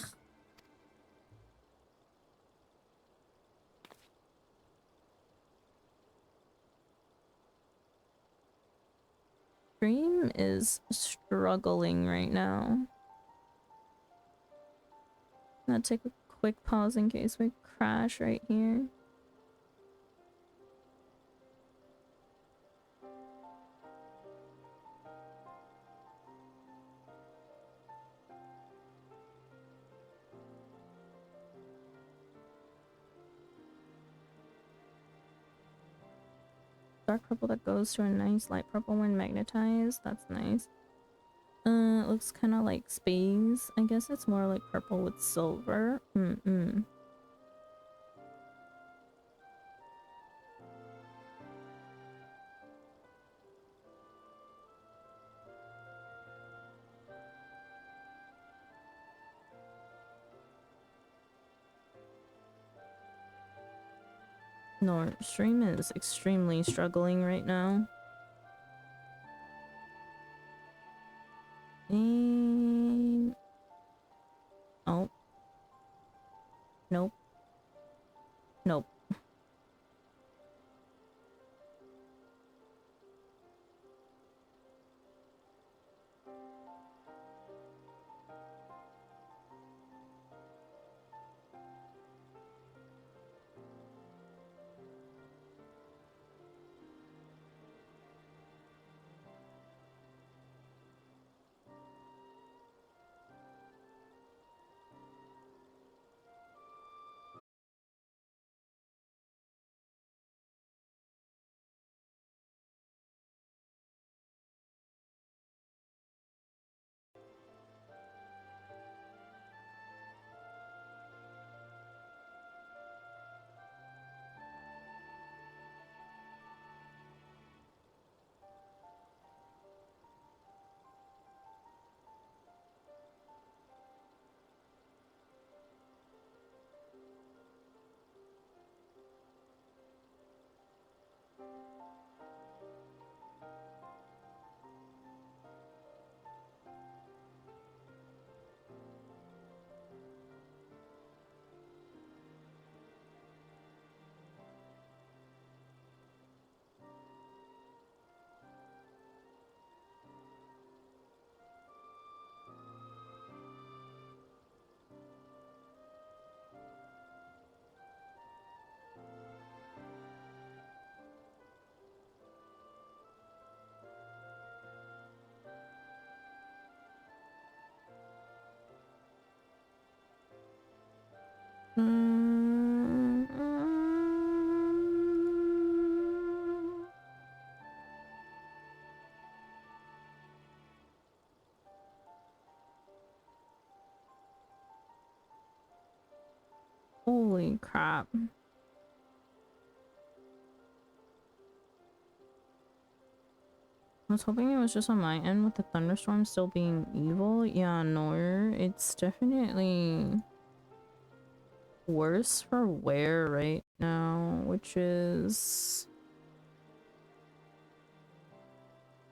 Stream is struggling right now. I'm gonna take a quick pause in case we crash right here. Dark purple that goes to a nice light purple when magnetized. That's nice. It looks kind of like space. I guess it's more like purple with silver. No, stream is extremely struggling right now. And... oh. Nope. Nope. Holy crap. I was hoping it was just on my end with the thunderstorm still being evil. Yeah, no, it's definitely worse for wear right now, which is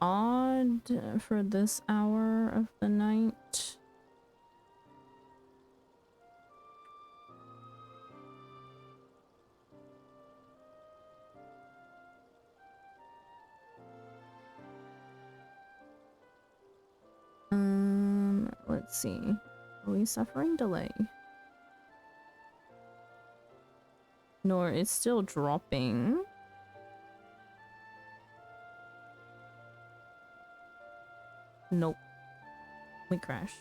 odd for this hour of the night. Let's see. Are we suffering delay? Nor it's still dropping. Nope. We crashed.